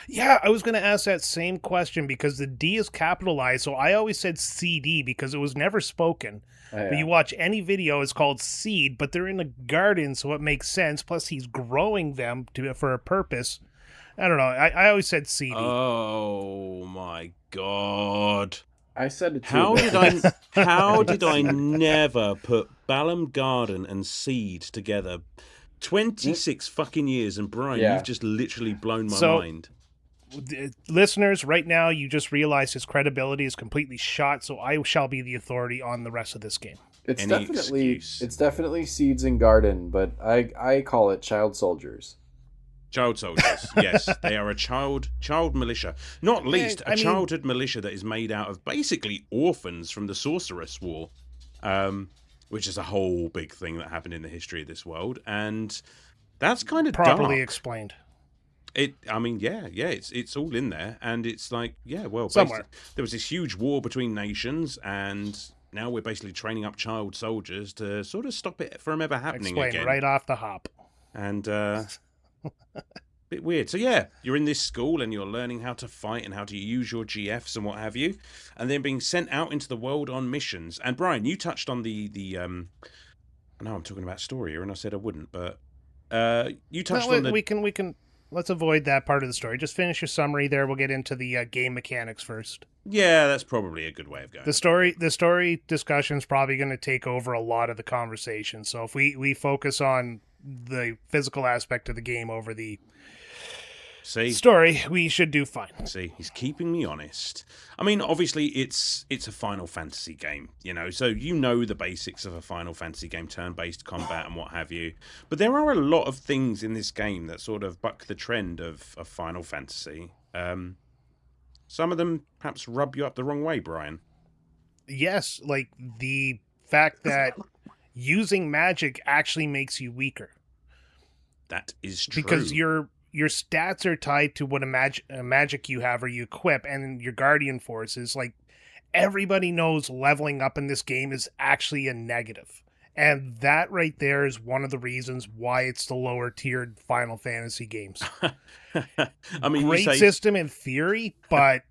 Yeah, I was going to ask that same question because the D is capitalized, so I always said CD because it was never spoken. Oh, But yeah. you watch any video, it's called seed, but they're in a garden, so it makes sense. Plus, he's growing them for a purpose. I don't know. I always said CD. Oh my god! I said it too. How but did I? How did I never put Balamb Garden and Seed together? 26 fucking years, and Brian, Yeah. you've just literally blown my So- mind. Listeners, right now, you just realize his credibility is completely shot, so I shall be the authority on the rest of this game. It's Any definitely excuse. it's definitely Seeds and Garden, but I call it Child Soldiers. Child soldiers, yes, they are a child militia. Not least I a mean- childhood militia that is made out of basically orphans from the Sorceress War, which is a whole big thing that happened in the history of this world, and that's kind of Properly dark. explained. I mean, yeah, it's all in there, and it's like, yeah, well, Somewhere. there was this huge war between nations, and now we're basically training up child soldiers to sort of stop it from ever happening Explain again. right off the hop. And bit weird. So yeah, you're in this school and you're learning how to fight and how to use your GFs and what have you, and then being sent out into the world on missions. And Brian, you touched on the I know I'm talking about story here, and I said I wouldn't, but you touched on the we can let's avoid that part of the story. Just finish your summary there. We'll get into the game mechanics first. yeah, that's probably a good way of going. The story discussion is probably going to take over a lot of the conversation. So if we focus on the physical aspect of the game over the See, story, we should do fine. See, he's keeping me honest. I mean, obviously, it's a Final Fantasy game, you know, so you know the basics of a Final Fantasy game, turn-based combat and what have you. But there are a lot of things in this game that sort of buck the trend of Final Fantasy. Some of them perhaps rub you up the wrong way, Brian. Yes, like the fact that using magic actually makes you weaker That is true. because your stats are tied to what magic you have or you equip, and your guardian forces. Like everybody knows, leveling up in this game is actually a negative, and that right there is one of the reasons why it's the lower tiered Final Fantasy games. I mean, Great you say system in theory, but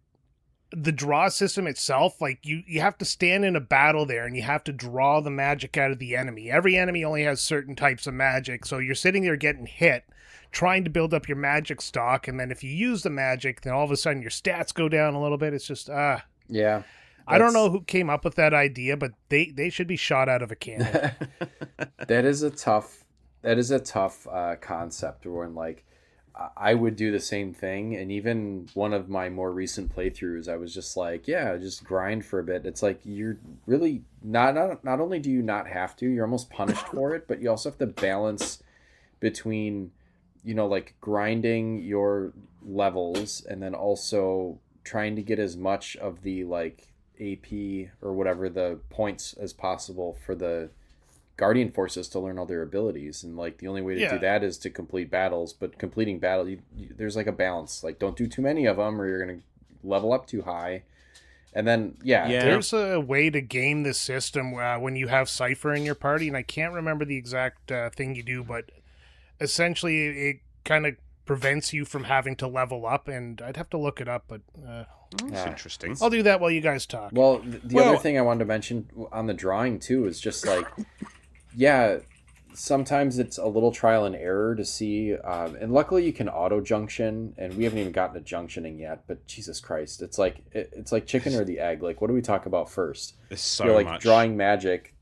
the draw system itself, like you have to stand in a battle there and you have to draw the magic out of the enemy. Every enemy only has certain types of magic, so you're sitting there getting hit, trying to build up your magic stock, and then if you use the magic, then all of a sudden your stats go down a little bit. It's just Yeah. I don't know who came up with that idea, but they should be shot out of a cannon. That is a tough concept when like I would do the same thing, and even one of my more recent playthroughs I was just like, yeah, just grind for a bit. It's like you're really not only do you not have to, you're almost punished for it, but you also have to balance between, you know, like grinding your levels and then also trying to get as much of the like AP or whatever the points as possible for the guardian forces to learn all their abilities. And like the only way to do that is to complete battles, but completing battle there's like a balance, like don't do too many of them or you're gonna level up too high. And then There's a way to game this system when you have Cypher in your party, and I can't remember the exact thing you do, but essentially it kind of prevents you from having to level up, and I'd have to look it up, but that's interesting. I'll do that while you guys talk. well the other thing I wanted to mention on the drawing too is just like sometimes it's a little trial and error to see, and luckily you can auto junction, and we haven't even gotten to junctioning yet, but Jesus Christ, it's like chicken or the egg. Like, what do we talk about first? There's so You're like much. drawing magic,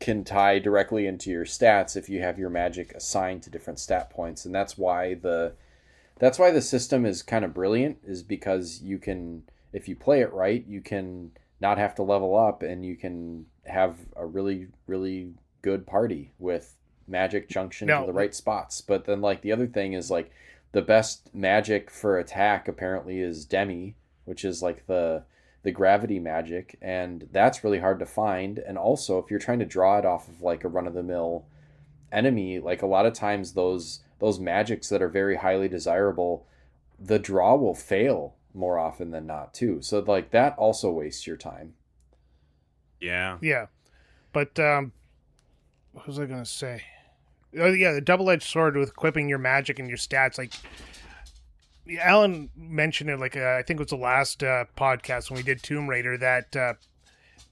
can tie directly into your stats if you have your magic assigned to different stat points, and that's why the system is kind of brilliant, is because you can, if you play it right, you can not have to level up, and you can have a really, really good party with magic junction to the right spots. But then, like, the other thing is, like, the best magic for attack apparently is Demi, which is like the gravity magic, and that's really hard to find. And also, if you're trying to draw it off of like a run-of-the-mill enemy, like, a lot of times those magics that are very highly desirable, the draw will fail more often than not too. So like that also wastes your time. Yeah. Yeah. But what was I gonna say? Oh yeah, the double-edged sword with equipping your magic and your stats. Like Alan mentioned it, like I think it was the last podcast when we did Tomb Raider, that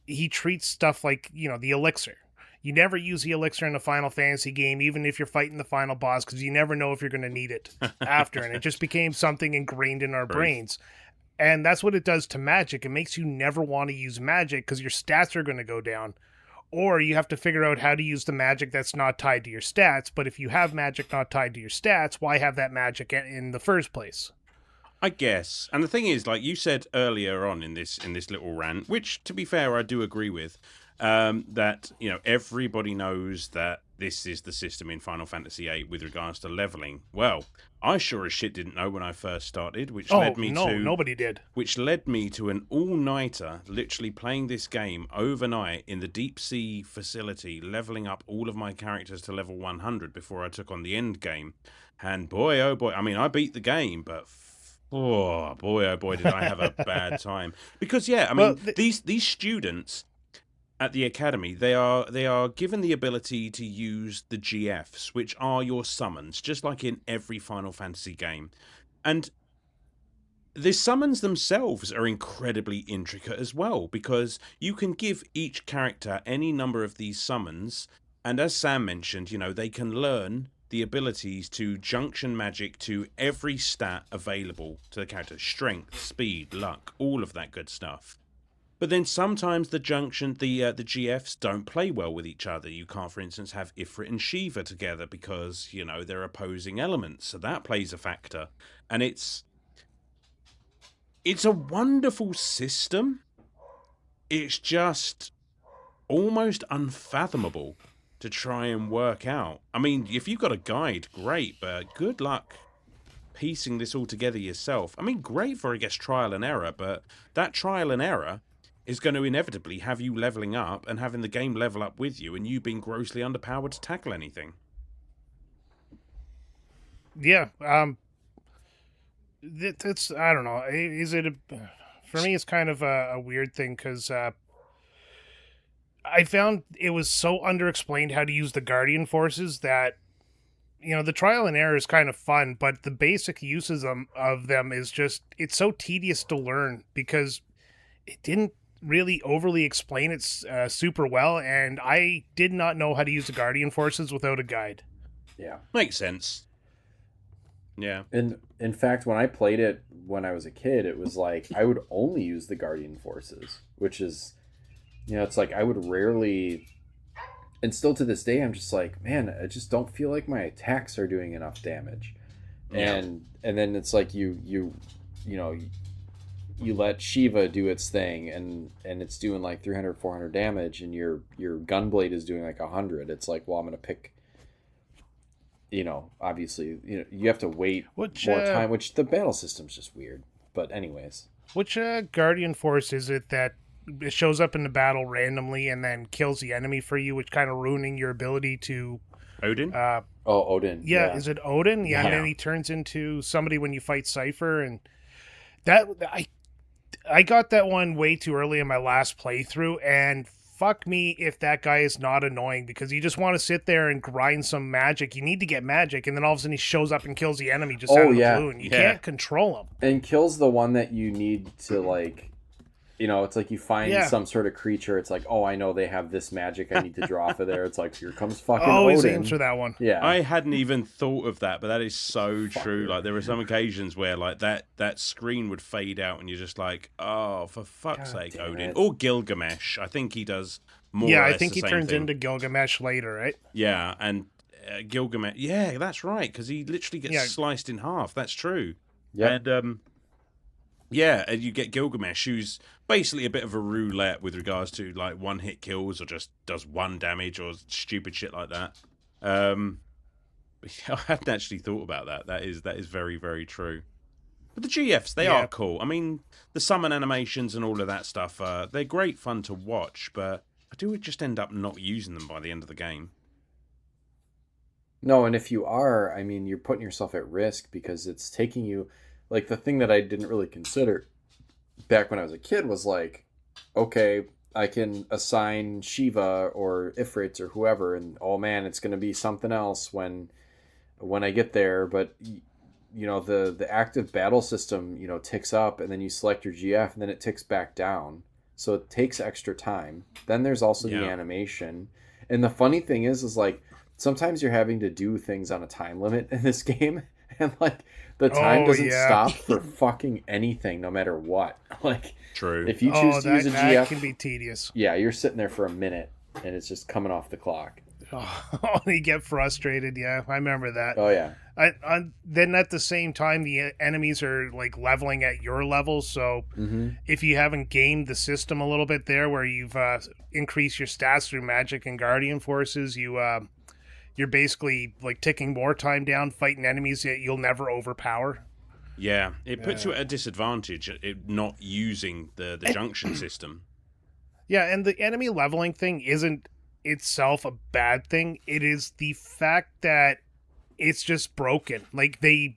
he treats stuff like, you know, the elixir. You never use the elixir in a Final Fantasy game, even if you're fighting the final boss, because you never know if you're going to need it after. And it just became something ingrained in our brains. And that's what it does to magic. It makes you never want to use magic because your stats are going to go down. Or you have to figure out how to use the magic that's not tied to your stats. But if you have magic not tied to your stats, why have that magic in the first place? I guess. And the thing is, like you said earlier on in this little rant, which, to be fair, I do agree with, that, you know, everybody knows that this is the system in Final Fantasy VIII with regards to leveling. Well, I sure as shit didn't know when I first started, nobody did. Which led me to an all-nighter, literally playing this game overnight in the deep sea facility, leveling up all of my characters to level 100 before I took on the end game. And boy, oh boy, I mean, I beat the game, but oh boy, did I have a bad time. Because yeah, I mean, these students at the academy, they are given the ability to use the GFs, which are your summons, just like in every Final Fantasy game. And the summons themselves are incredibly intricate as well, because you can give each character any number of these summons, and as Sam mentioned, you know, they can learn the abilities to junction magic to every stat available to the character: strength, speed, luck, all of that good stuff. But then sometimes the GFs don't play well with each other. You can't, for instance, have Ifrit and Shiva together because, you know, they're opposing elements. So that plays a factor. And it's a wonderful system. It's just almost unfathomable to try and work out. I mean, if you've got a guide, great, but good luck piecing this all together yourself. I mean, great for, I guess, trial and error, but that trial and error is going to inevitably have you leveling up and having the game level up with you, and you being grossly underpowered to tackle anything. Yeah, it's, I don't know. Is it for me? It's kind of a weird thing because I found it was so underexplained how to use the Guardian Forces that, you know, the trial and error is kind of fun, but the basic uses of them is just, it's so tedious to learn because it didn't really overly explain it super well, and I did not know how to use the Guardian Forces without a guide. Yeah. Makes sense. Yeah. And in fact, when I played it when I was a kid, it was like I would only use the Guardian Forces, which is, you know, it's like I would rarely, and still to this day, I'm just like, man, I just don't feel like my attacks are doing enough damage. Yeah. And then it's like you know, you let Shiva do its thing, and it's doing like 300, 400 damage, and your Gunblade is doing like 100. It's like, well, I'm going to pick, you know, obviously, you know, you have to wait more time, which the battle system's just weird. But anyways. Which Guardian Force is it that it shows up in the battle randomly and then kills the enemy for you, which kind of ruining your ability to... Odin? Odin. Yeah, is it Odin? Yeah, and then he turns into somebody when you fight Cypher, and that... I got that one way too early in my last playthrough, and fuck me if that guy is not annoying, because you just want to sit there and grind some magic. You need to get magic, and then all of a sudden he shows up and kills the enemy just out of the blue, and you can't control him. And kills the one that you need to, like, You know, it's like you find Yeah. some sort of creature. It's like, oh, I know they have this magic I need to draw off of there. It's like, here comes fucking Always Odin. aims for that one. Yeah. I hadn't even thought of that, but that is so true. Fucker. Like there were some occasions where like that screen would fade out, and you're just like, oh, for fuck's God sake, damn Odin it. or Gilgamesh. I think he does more. Yeah, or I less think the he same turns thing. into Gilgamesh later, right? Yeah, and Gilgamesh. Yeah, that's right, because he literally gets sliced in half. That's true. Yeah. And yeah, and you get Gilgamesh, who's basically a bit of a roulette with regards to like one hit kills or just does one damage or stupid shit like that. I hadn't actually thought about that. That is very, very true. But the GFs, they are cool. I mean, the summon animations and all of that stuff, they're great fun to watch, but I do just end up not using them by the end of the game. No, and if you are, I mean, you're putting yourself at risk because it's taking you, like, the thing that I didn't really consider back when I was a kid was like, okay, I can assign Shiva or Ifrit or whoever, and oh man, it's going to be something else when I get there. But you know, the active battle system, you know, ticks up, and then you select your GF, and then it ticks back down. So it takes extra time. Then there's also the animation, and the funny thing is like sometimes you're having to do things on a time limit in this game, and like the time doesn't stop for fucking anything, no matter what. Like, true. If you choose to use a GF, that can be tedious. Yeah, you're sitting there for a minute, and it's just coming off the clock. Oh, you get frustrated. Yeah, I remember that. Oh yeah. Then at the same time, the enemies are like leveling at your level. So if you haven't gamed the system a little bit there, where you've increased your stats through magic and guardian forces, you're basically like ticking more time down fighting enemies that you'll never overpower. Yeah, it puts you at a disadvantage not using the junction system. Yeah, and the enemy leveling thing isn't itself a bad thing. It is the fact that it's just broken. Like the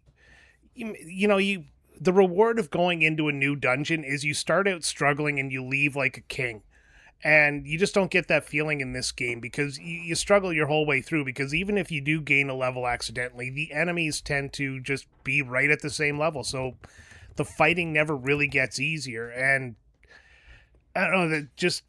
reward of going into a new dungeon is you start out struggling and you leave like a king. And you just don't get that feeling in this game because you struggle your whole way through, because even if you do gain a level accidentally, the enemies tend to just be right at the same level. So the fighting never really gets easier. And I don't know, that just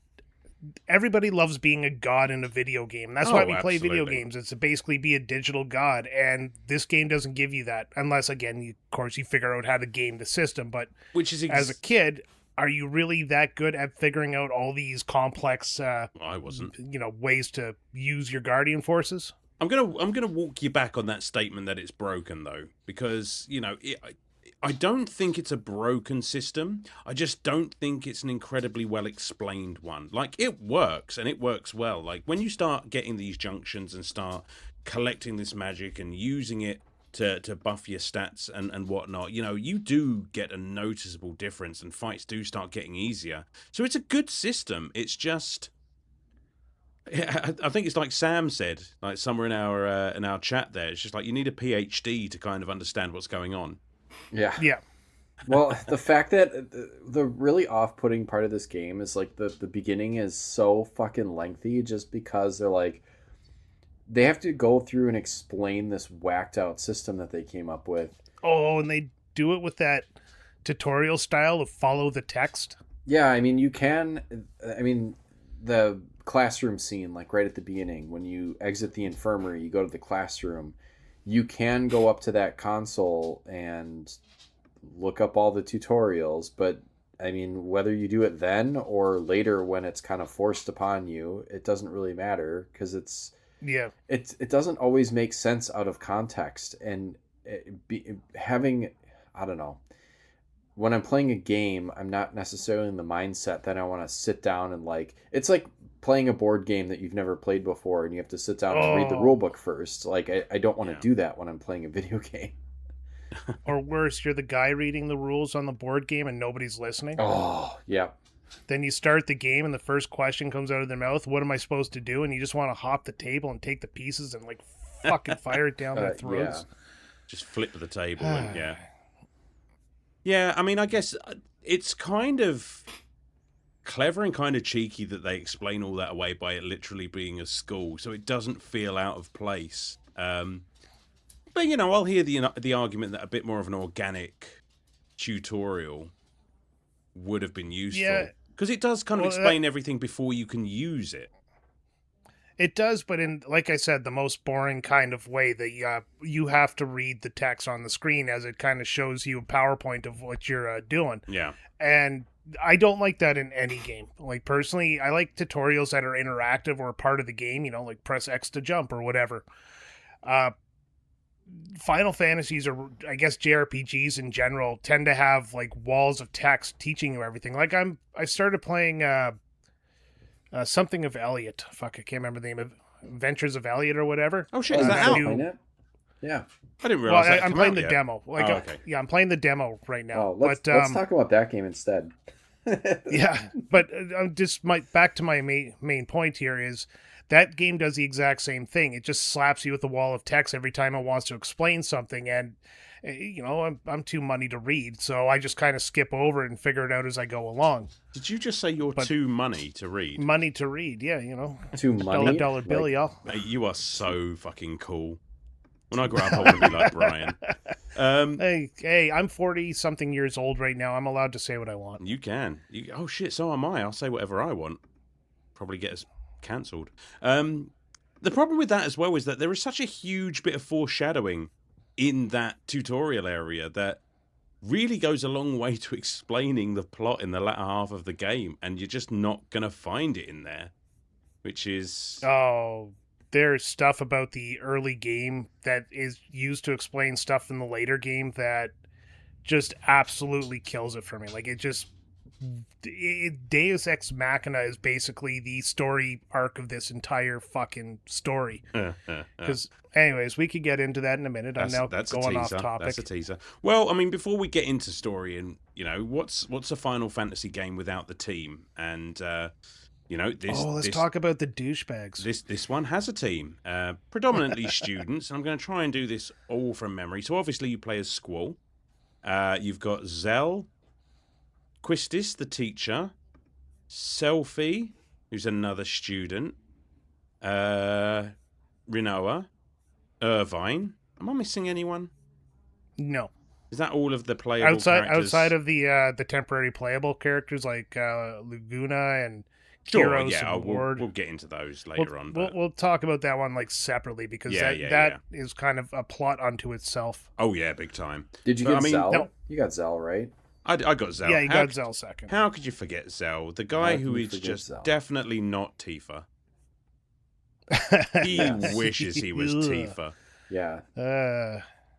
everybody loves being a god in a video game. That's why we play video games. It's to basically be a digital god. And this game doesn't give you that unless, again, of course, you figure out how to game the system. But which is as a kid, are you really that good at figuring out all these complex I wasn't. Ways to use your guardian forces? I'm gonna walk you back on that statement that it's broken, though, because I don't think it's a broken system. I just don't think it's an incredibly well explained one. Like, it works, and it works well. Like, when you start getting these junctions and start collecting this magic and using it to buff your stats and whatnot, you do get a noticeable difference, and fights do start getting easier. So it's a good system. It's just, I think it's like Sam said, like somewhere in our chat there. It's just like you need a PhD to kind of understand what's going on. Yeah. Yeah. Well, the fact that the really off-putting part of this game is like the beginning is so fucking lengthy, just because they're like, they have to go through and explain this whacked out system that they came up with. Oh, and they do it with that tutorial style of follow the text. Yeah, I mean, the classroom scene, like right at the beginning, when you exit the infirmary, you go to the classroom, you can go up to that console and look up all the tutorials, but I mean, whether you do it then or later when it's kind of forced upon you, it doesn't really matter, because it doesn't always make sense out of context. And I don't know, when I'm playing a game, I'm not necessarily in the mindset that I want to sit down and it's like playing a board game that you've never played before and you have to sit down and read the rule book first. Like, I don't want to do that when I'm playing a video game. Or worse, you're the guy reading the rules on the board game and nobody's listening. Oh, yeah. Then you start the game and the first question comes out of their mouth, what am I supposed to do? And you just want to hop the table and take the pieces and fucking fire it down their throats. Yeah. Just flip the table and yeah. Yeah, I mean, I guess it's kind of clever and kind of cheeky that they explain all that away by it literally being a school, so it doesn't feel out of place. But I'll hear the argument that a bit more of an organic tutorial would have been useful. Yeah, Because it does kind of explain everything before you can use it. It does, but in, like I said, the most boring kind of way that you have to read the text on the screen as it kind of shows you a PowerPoint of what you're doing. Yeah. And I don't like that in any game. Like, personally, I like tutorials that are interactive or part of the game, like press X to jump or whatever. Final Fantasies, or I guess JRPGs in general, tend to have like walls of text teaching you everything. Like I started playing something of Elliot. Fuck, I can't remember the name of Adventures of Elliot or whatever. Oh shit, is that out? Yeah. I didn't realize that. I'm playing the demo. Like, okay. Yeah, I'm playing the demo right now. Oh, let's talk about that game instead. Yeah, but back to my main point here is that game does the exact same thing. It just slaps you with a wall of text every time it wants to explain something, and I'm too money to read, so I just kind of skip over it and figure it out as I go along. Did you just say you're too money to read? Money to read, yeah, Too money. Dollar bill, y'all. Mate, you are so fucking cool. When I grow up, I want to be like Brian. Hey, I'm 40-something years old right now. I'm allowed to say what I want. You can. Oh shit, so am I. I'll say whatever I want. Probably get us cancelled. The problem with that as well is that there is such a huge bit of foreshadowing in that tutorial area that really goes a long way to explaining the plot in the latter half of the game, and you're just not going to find it in there, which is... Oh, there's stuff about the early game that is used to explain stuff in the later game that just absolutely kills it for me. Like, Deus Ex Machina is basically the story arc of this entire fucking story. Because, anyways, we could get into that in a minute. I'm now going off topic. That's a teaser. Well, I mean, before we get into story and, what's a Final Fantasy game without the team? And, let's talk about the douchebags. This one has a team, predominantly students. And I'm going to try and do this all from memory. So, obviously, you play as Squall. You've got Zell, Quistis, the teacher, Selphie, who's another student, Rinoa, Irvine. Am I missing anyone? No. Is that all of the playable characters? Outside of the temporary playable characters like Laguna and Kiros and Ward. We'll get into those later on. We'll talk about that one like separately because that is kind of a plot unto itself. Oh yeah, big time. Did you get Zell? No. You got Zell, right? I got Zell. Yeah, you got Zell second. How could you forget Zell? The guy who is just definitely not Tifa. He wishes he was Tifa. Yeah.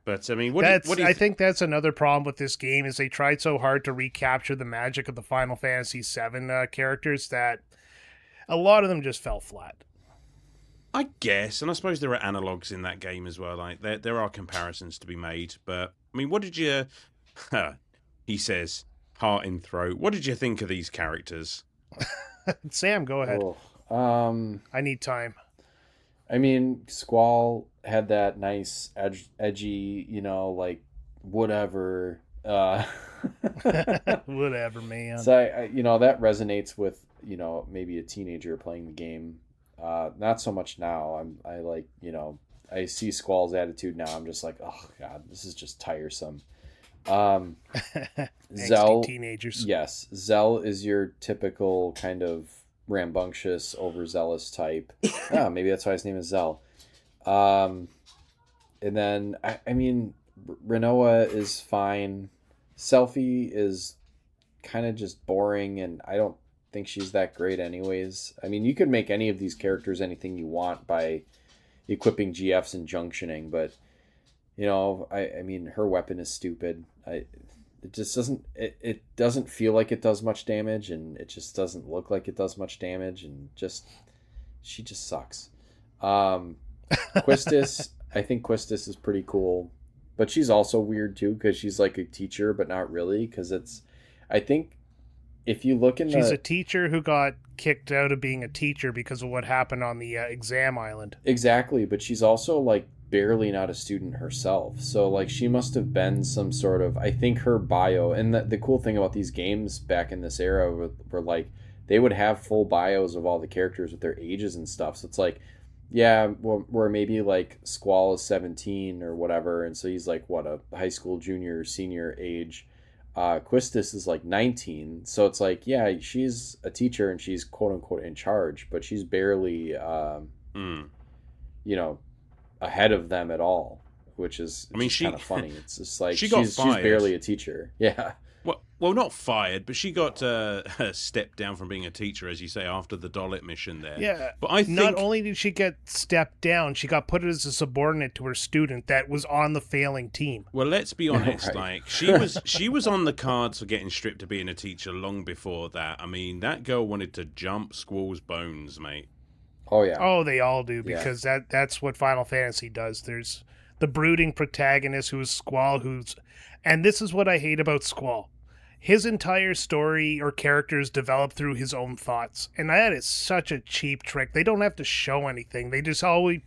But I mean, I think that's another problem with this game is they tried so hard to recapture the magic of the Final Fantasy VII characters that a lot of them just fell flat. I guess, and I suppose there are analogs in that game as well. Like there are comparisons to be made. But I mean, what did you? He says, heart in throat. What did you think of these characters? Sam, go ahead. Oh, I need time. I mean, Squall had that nice edgy, like whatever. Whatever, man. So I that resonates with maybe a teenager playing the game. Not so much now. I see Squall's attitude now. I'm just like, oh god, this is just tiresome. Zell, teenagers. Yes, Zell is your typical kind of rambunctious, overzealous type. Maybe that's why his name is Zell. And then I mean, Rinoa is fine. Selphie is kind of just boring, and I don't think she's that great anyways. I mean, you could make any of these characters anything you want by equipping GFs and junctioning, but I mean, her weapon is stupid. It just doesn't. It doesn't feel like it does much damage, and it just doesn't look like it does much damage, and she just sucks. Quistis, I think Quistis is pretty cool, but she's also weird too because she's like a teacher, but not really. Because I think if you look in she's a teacher who got kicked out of being a teacher because of what happened on the exam island. Exactly, but she's also like barely not a student herself, so like she must have been some sort of, I think her bio, and the cool thing about these games back in this era were like they would have full bios of all the characters with their ages and stuff, so it's like where maybe like Squall is 17 or whatever, and so he's like what, a high school junior or senior age, Quistis is like 19, so it's like, yeah, she's a teacher and she's quote unquote in charge, but she's barely, Mm. you know, ahead of them at all, which is I mean, just kind of funny. It's just like she got she's fired. barely a teacher. Yeah. Well, not fired, but she got stepped down from being a teacher, as you say, after the Dollet mission there. Yeah, but I think not only did she get stepped down, she got put as a subordinate to her student that was on the failing team. Well, let's be honest. Right. Like she was on the cards for getting stripped of being a teacher long before that. I mean, that girl wanted to jump Squall's bones, mate. Oh yeah. Oh, they all do, Yeah. because that's what Final Fantasy does. There's the brooding protagonist who's Squall, and this is what I hate about Squall. His entire story or characters develop through his own thoughts, and that is such a cheap trick. They don't have to show anything. They just always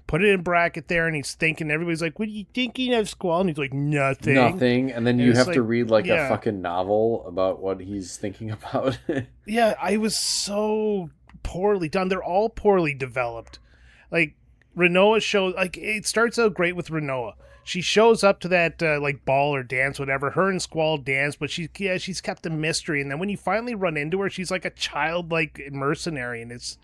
put it in bracket there, and he's thinking. Everybody's like, "What are you thinking of, Squall?" And he's like, "Nothing." Nothing, and then And you it's have to like, read like yeah. a fucking novel about what he's thinking about. Yeah, I was so poorly done. They're all poorly developed. Like Rinoa shows, like it starts out great with Rinoa. She shows up to that like ball or dance, whatever. Her and Squall dance, but she's kept the mystery. And then when you finally run into her, she's like a childlike mercenary, and it's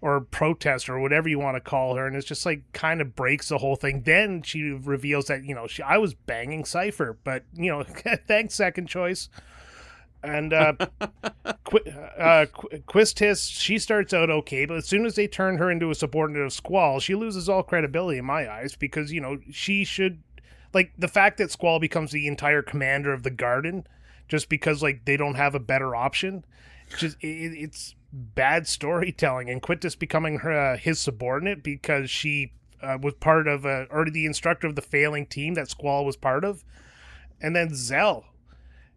or protester or whatever you want to call her, and it's just like kind of breaks the whole thing. Then she reveals that I was banging Cypher, but thanks second choice. And Quistis, she starts out okay, but as soon as they turn her into a subordinate of Squall, she loses all credibility in my eyes, because she should, like, the fact that Squall becomes the entire commander of the garden just because like they don't have a better option, it's bad storytelling. And Quistis becoming his subordinate because she was part of or the instructor of the failing team that Squall was part of. And then Zell,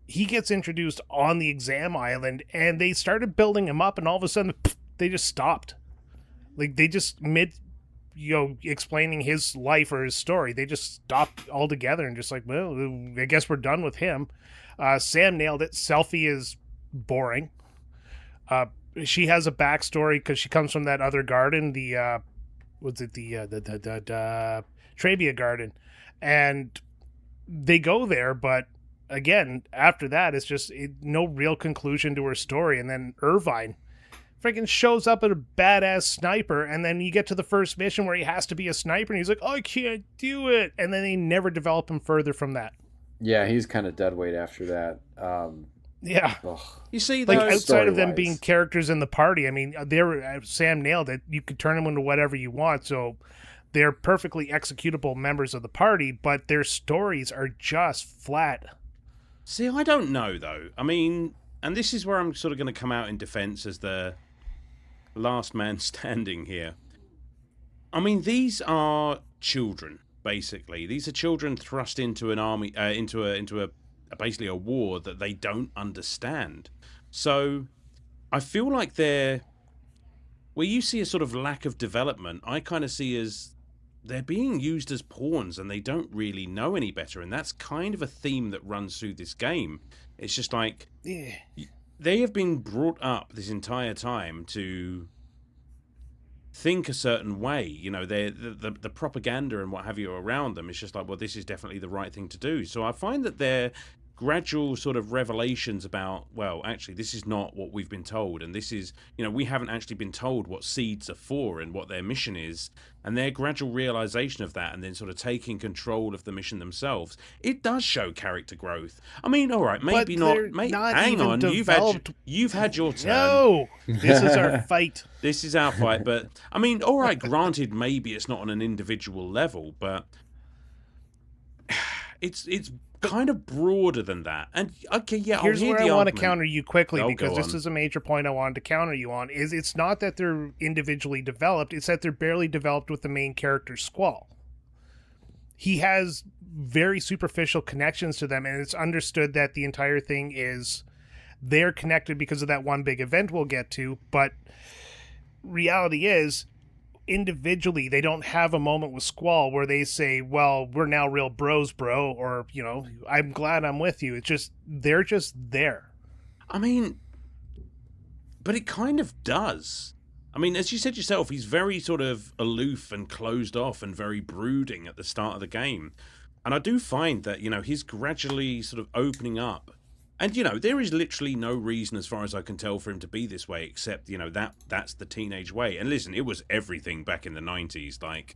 he gets introduced on the exam island, and they started building him up, and all of a sudden they just stopped. Like, they just explaining his life or his story, they just stopped altogether and just like, well, I guess we're done with him. Sam nailed it. Selphie is boring. She has a backstory because she comes from that other garden, the Trabia Garden, and they go there, but again, after that, it's just no real conclusion to her story. And then Irvine freaking shows up at a badass sniper, and then you get to the first mission where he has to be a sniper, and he's like, I can't do it. And then they never develop him further from that. Yeah, he's kind of dead weight after that. Yeah. Ugh. You see, Like, though, outside of them story-wise. being characters in the party, I mean, Sam nailed it. You could turn them into whatever you want, so they're perfectly executable members of the party, but their stories are just flat. see, I don't know though. I mean, and this is where I'm sort of going to come out in defense as the last man standing here. I mean, these are children, basically. These are children thrust into an army, into a basically a war that they don't understand. So I feel like where you see a sort of lack of development, I kind of see as they're being used as pawns and they don't really know any better. And that's kind of a theme that runs through this game. It's just like Yeah. they have been brought up this entire time to think a certain way. The propaganda and what have you around them. It's just like, well, this is definitely the right thing to do. So I find that they're gradual sort of revelations about, well, actually, this is not what we've been told, and this is, we haven't actually been told what seeds are for and what their mission is, and their gradual realization of that, and then sort of taking control of the mission themselves. It does show character growth. I mean, all right, maybe not. they're not Hang even on, developed. you've had your turn. No, this is our fight. This is our fight, but I mean, all right, granted, maybe it's not on an individual level, but it's kind of broader than that. And okay, yeah, Here's I'll hear where the I want to argument. counter you quickly, Oh, because go this on. is a major point I wanted to counter you on. Is it's not that they're individually developed; it's that they're barely developed with the main character Squall. He has very superficial connections to them, and it's understood that the entire thing is they're connected because of that one big event we'll get to. But reality is, individually, they don't have a moment with Squall where they say, well, we're now real bros, bro, or, I'm glad I'm with you. It's just, they're just there. I mean, but it kind of does. I mean, as you said yourself, he's very sort of aloof and closed off and very brooding at the start of the game. And I do find that, he's gradually sort of opening up. And, there is literally no reason, as far as I can tell, for him to be this way, except, that's the teenage way. And listen, it was everything back in the 90s. Like,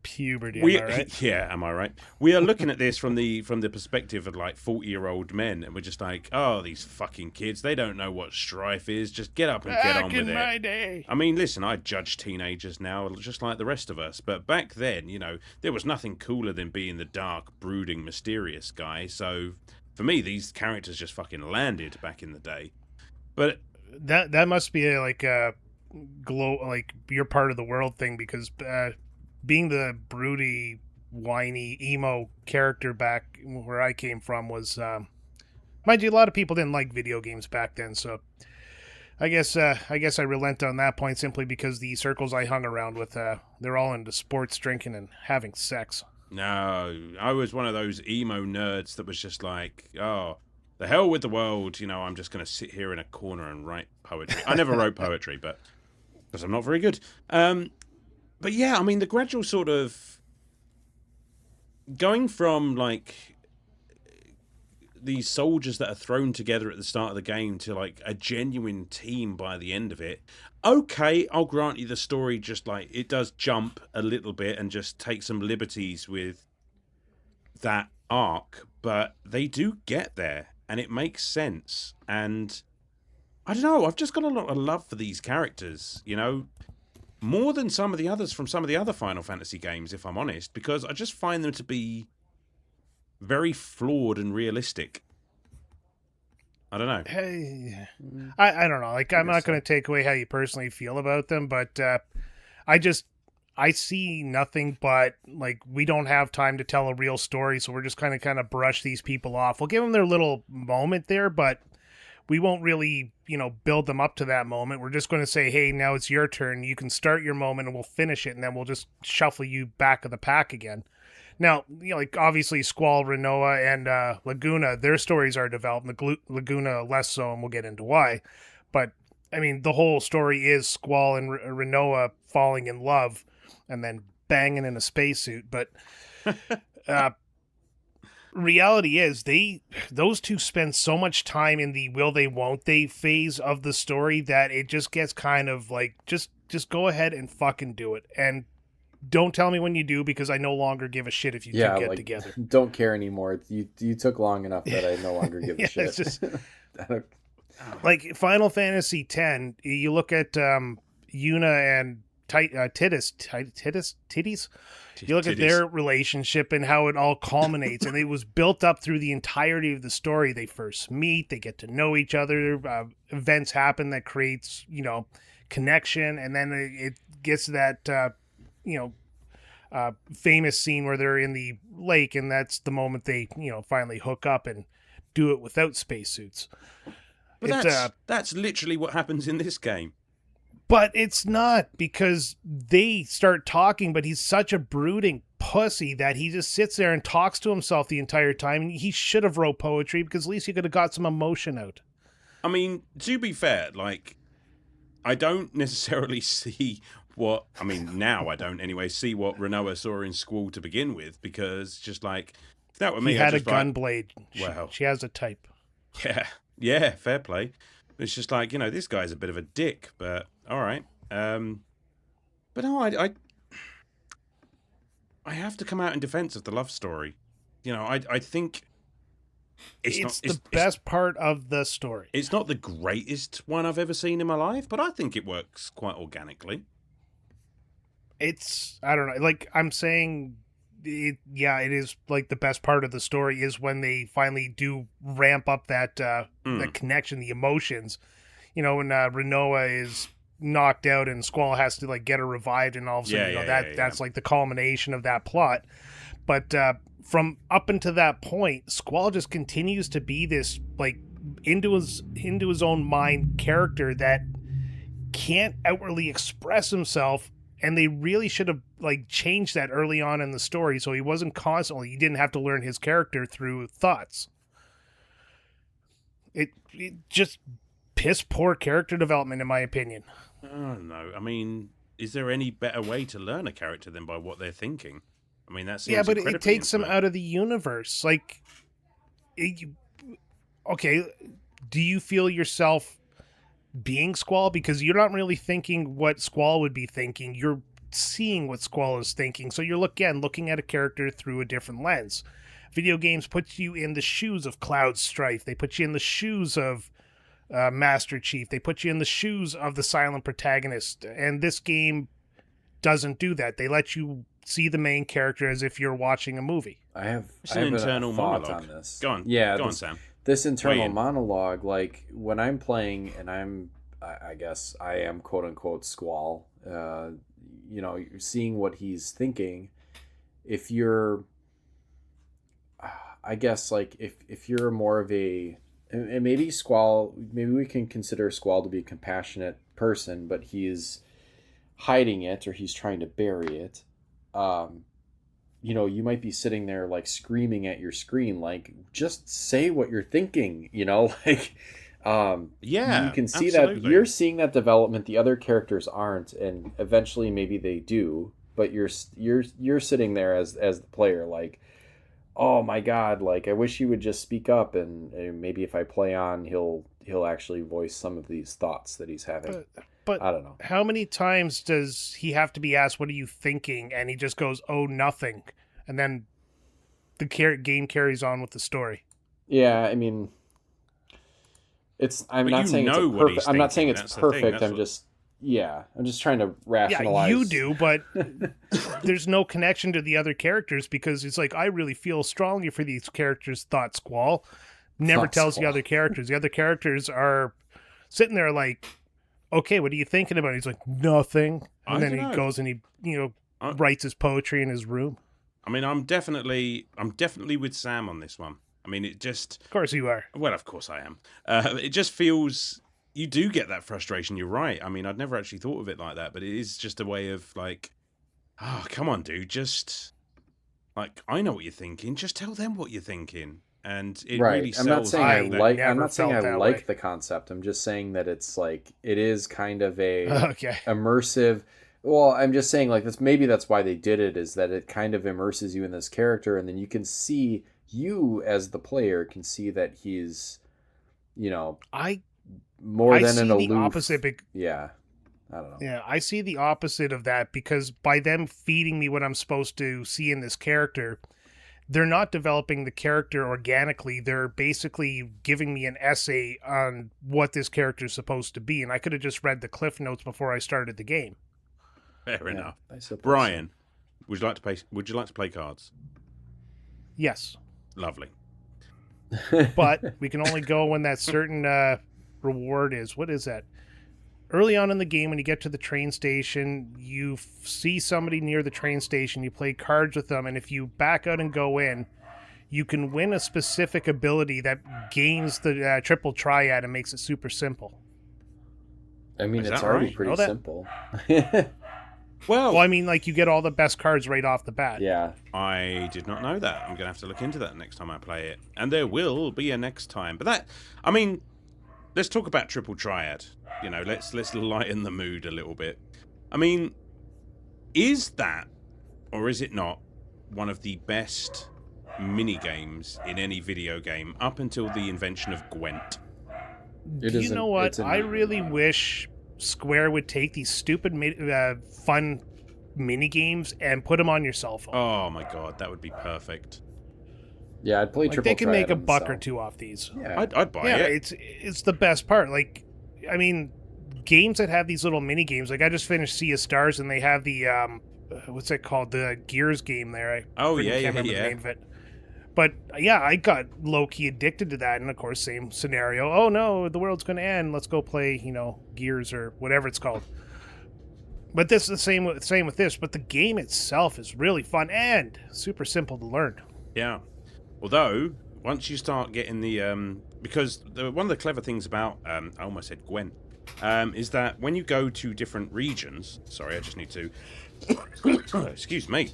Puberty, am I right? yeah, am I right? We are looking at this from the perspective of like 40-year-old men, and we're just like, oh, these fucking kids, they don't know what strife is. Just get up and get on with it. Back in my day. I mean, listen, I judge teenagers now just like the rest of us, but back then, there was nothing cooler than being the dark, brooding, mysterious guy. So for me, these characters just fucking landed back in the day. But that must be like a like your part of the world thing, because being the broody, whiny, emo character back where I came from was, mind you, a lot of people didn't like video games back then. So I guess I relent on that point simply because the circles I hung around with, they're all into sports, drinking, and having sex. No, I was one of those emo nerds that was just like, oh, the hell with the world. I'm just going to sit here in a corner and write poetry. I never wrote poetry, but because I'm not very good. But yeah, I mean, the gradual sort of going from like these soldiers that are thrown together at the start of the game to like a genuine team by the end of it. Okay, I'll grant you the story just like it does jump a little bit and just take some liberties with that arc, but they do get there and it makes sense. And I don't know, I've just got a lot of love for these characters, more than some of the others from some of the other Final Fantasy games, if I'm honest, because I just find them to be very flawed and realistic. I don't know. Hey, I don't know. Like, I'm not going to take away how you personally feel about them, but I see nothing but, like, we don't have time to tell a real story, so we're just kind of brush these people off. We'll give them their little moment there, but we won't really, build them up to that moment. We're just going to say, hey, now it's your turn. You can start your moment and we'll finish it, and then we'll just shuffle you back of the pack again. Now, like, obviously Squall, Rinoa, and Laguna, their stories are developed. Laguna less so, and we'll get into why. But, I mean, the whole story is Squall and Rinoa falling in love and then banging in a spacesuit. But reality is those two spend so much time in the will they won't they phase of the story that it just gets kind of like just go ahead and fucking do it, and don't tell me when you do, because I no longer give a shit if you two get together. Don't care anymore. You took long enough that I no longer give a shit. It's just, like Final Fantasy X, you look at Yuna and Titties. You look at their relationship and how it all culminates, and it was built up through the entirety of the story. They first meet, they get to know each other, events happen that creates, connection, and then it gets to that, famous scene where they're in the lake, and that's the moment they, finally hook up and do it without spacesuits. But that's literally what happens in this game. But it's not, because they start talking, but he's such a brooding pussy that he just sits there and talks to himself the entire time. And he should have wrote poetry, because at least he could have got some emotion out. I mean, to be fair, like, I don't necessarily see now I don't anyway see what Rinoa saw in Squall to begin with, because just like, if that were me, he had a gun blade. Wow. She has a type. Yeah, fair play. It's just like, this guy's a bit of a dick, but all right. But no, I have to come out in defense of the love story. I think it's the best part of the story. It's not the greatest one I've ever seen in my life, but I think it works quite organically. I don't know, like I'm saying, it is like the best part of the story is when they finally do ramp up that that connection, the emotions. When Rinoa is knocked out and Squall has to like get her revived, and all of a sudden that's like the culmination of that plot. But from up until that point, Squall just continues to be this like into his own mind character that can't outwardly express himself. And they really should have like changed that early on in the story, so he didn't have to learn his character through thoughts. It just piss poor character development, in my opinion. I don't know. I mean, is there any better way to learn a character than by what they're thinking? I mean, that Yeah, seems but it incredibly takes them intimate. out of the universe. Like, okay, do you feel yourself being Squall? Because you're not really thinking what Squall would be thinking. You're seeing what Squall is thinking. So you're looking at a character through a different lens. Video games put you in the shoes of Cloud Strife. They put you in the shoes of Master Chief. They put you in the shoes of the silent protagonist. And this game doesn't do that. They let you see the main character as if you're watching a movie. It's I an have internal a thought monologue. on this. Go on. Yeah, Go on, Sam. this Weigh internal in. monologue, like when I'm playing and I guess I am quote unquote Squall. You know, you're seeing what he's thinking. If you're, I guess, like if you're more of a, and maybe Squall, maybe we can consider Squall to be a compassionate person, but he's hiding it or he's trying to bury it. You know, you might be sitting there like screaming at your screen, like, just say what you're thinking, you know, like, Yeah, you can see absolutely. that you're seeing that development. The other characters aren't, and eventually maybe they do, but you're sitting there as the player, like, oh my God, like, I wish he would just speak up, and maybe if I play on, he'll actually voice some of these thoughts that he's having. But I don't know. how many times does he have to be asked, what are you thinking? And he just goes, oh, nothing. And then the game carries on with the story. Yeah, I mean, I'm But not you saying it's know a what he's perfect. I'm not saying thinking. it's That's the thing. perfect. That's I'm what- just, yeah, I'm just trying to Yeah, rationalize. you do, but there's no connection to the other characters because it's like, I really feel strongly for these characters, thought Squall. Never Thought tells the Squall. other characters. The other characters are sitting there like, okay, what are you thinking about? He's like, nothing. I And then don't he know. goes and he, I- writes his poetry in his room. I mean, I'm definitely with Sam on this one. I mean, it just, Of course you are. well, of course I am. It just feels, you do get that frustration. You're right. I mean, I'd never actually thought of it like that, but it is just a way of like, oh, come on, dude, just like, I know what you're thinking. Just tell them what you're thinking, and it Right. really I'm not sells. saying I I that- like. I'm never not saying felt I that like way. the concept. I'm just saying that it's like it is kind of a Okay. immersive. Well, I'm just saying like that's maybe that's why they did it, is that it kind of immerses you in this character, and then you can see, you as the player can see that he's, you know, I more than see an the aloof. opposite. Yeah, I don't know. Yeah, I see the opposite of that because by them feeding me what I'm supposed to see in this character, they're not developing the character organically. They're basically giving me an essay on what this character is supposed to be, and I could have just read the cliff notes before I started the game. Fair Yeah, enough. I suppose Brian, would you like to play? Would you like to play cards? Yes, Lovely. so. but we can only go when that certain reward is. What is that? Early on in the game, when you get to the train station, you see somebody near the train station, you play cards with them, and if you back out and go in, you can win a specific ability that gains the triple triad and makes it super simple. I mean, Is it's that already right? pretty Know that? simple. Well, Well, I mean, like, you get all the best cards right off the bat. Yeah. I did not know that. I'm going to have to look into that next time I play it. And there will be a next time. But that, I mean, let's talk about Triple Triad. You know, let's lighten the mood a little bit. I mean, is that, or is it not, one of the best mini games in any video game up until the invention of Gwent? It Do you isn't- know what? it's a I neat really one. wish Square would take these stupid, fun mini games and put them on your cell phone. Oh my god, that would be perfect. Yeah, I'd play Like, triple. they can Triad make a on the buck cell. or two off these. Yeah. I'd buy Yeah, it. it's the best part. Like, I mean, games that have these little mini games. Like, I just finished Sea of Stars, and they have the what's it called? The Gears game there. I Oh, can't yeah, remember yeah. the name of it. But yeah, I got low key addicted to that, and of course, same scenario. Oh no, the world's going to end. Let's go play, Gears or whatever it's called. But this is the same with this. But the game itself is really fun and super simple to learn. Yeah. Although, once you start getting the because one of the clever things about I almost said Gwent, is that when you go to different regions, sorry, I just need to excuse me.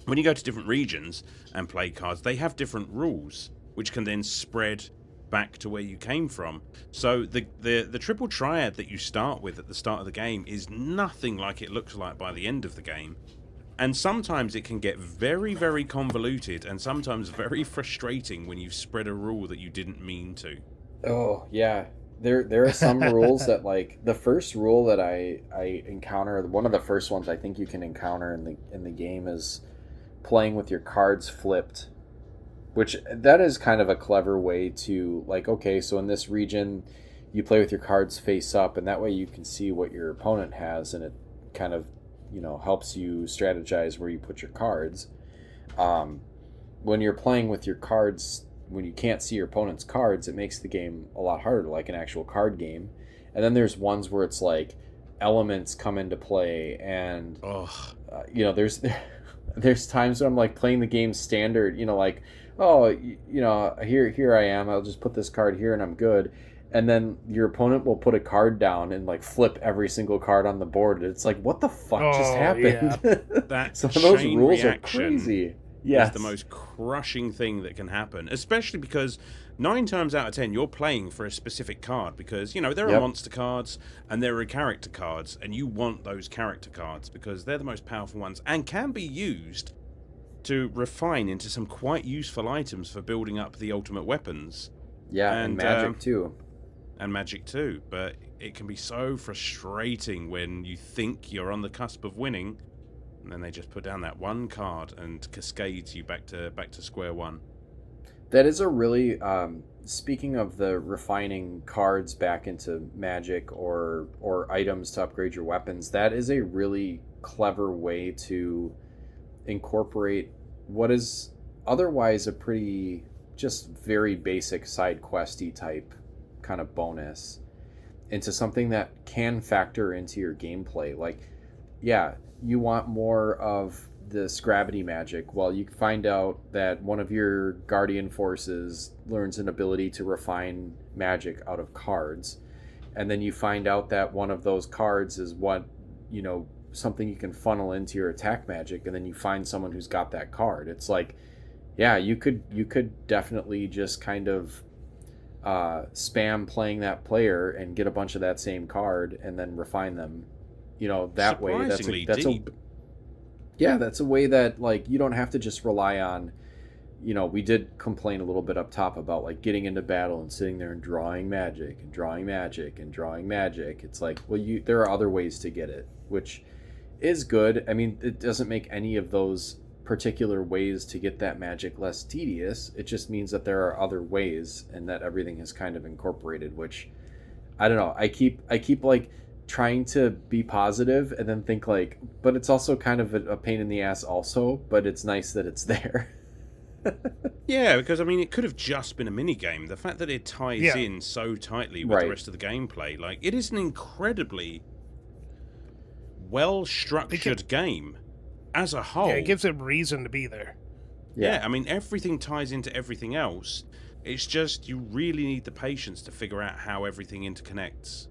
When you go to different regions and play cards, they have different rules, which can then spread back to where you came from. So the triple triad that you start with at the start of the game is nothing like it looks like by the end of the game. And sometimes it can get very, very convoluted and sometimes very frustrating when you've spread a rule that you didn't mean to. Oh yeah, there are some rules that like the first rule that I encounter. One of the first ones I think you can encounter in the game is playing with your cards flipped, which that is kind of a clever way to like. Okay, so in this region, you play with your cards face up, and that way you can see what your opponent has, and it kind of helps you strategize where you put your cards. Um, when you're playing with your cards, when you can't see your opponent's cards, it makes the game a lot harder, like an actual card game. And then there's ones where it's like elements come into play, and Oh, there's times when I'm like playing the game standard, like, oh, here I am, I'll just put this card here and I'm good. And then your opponent will put a card down and like flip every single card on the board. It's like, what the fuck just Oh, happened? that Some of those chain rules are reaction crazy. is the Yes. most crushing thing that can happen, especially because 9 times out of 10 you're playing for a specific card because there are Yep. monster cards and there are character cards, and you want those character cards because they're the most powerful ones and can be used to refine into some quite useful items for building up the ultimate weapons Yeah, and magic too. and magic too. But it can be so frustrating when you think you're on the cusp of winning and then they just put down that one card and cascades you back to square one. That is a really speaking of the refining cards back into magic or items to upgrade your weapons, that is a really clever way to incorporate what is otherwise a pretty just very basic side questy type kind of bonus into something that can factor into your gameplay. Like, yeah, you want more of this gravity magic. Well, you find out that one of your guardian forces learns an ability to refine magic out of cards, and then you find out that one of those cards is what something you can funnel into your attack magic, and then you find someone who's got that card. It's like, yeah, you could definitely just kind of spam playing that player and get a bunch of that same card and then refine them that way. Surprisingly That's deep. that's a way that like you don't have to just rely on, we did complain a little bit up top about like getting into battle and sitting there and drawing magic and drawing magic and drawing magic. It's like, well, there are other ways to get it, which is good. I mean, it doesn't make any of those particular ways to get that magic less tedious. It just means that there are other ways and that everything is kind of incorporated, which I don't know. I keep like trying to be positive and then think like, but it's also kind of a pain in the ass also, but it's nice that it's there. Yeah, because I mean, it could have just been a mini game. The fact that it ties Yeah. in so tightly with Right. the rest of the gameplay, like it is an incredibly well-structured game as a whole. Yeah, it gives it reason to be there. Yeah, I mean, everything ties into everything else. It's just you really need the patience to figure out how everything interconnects.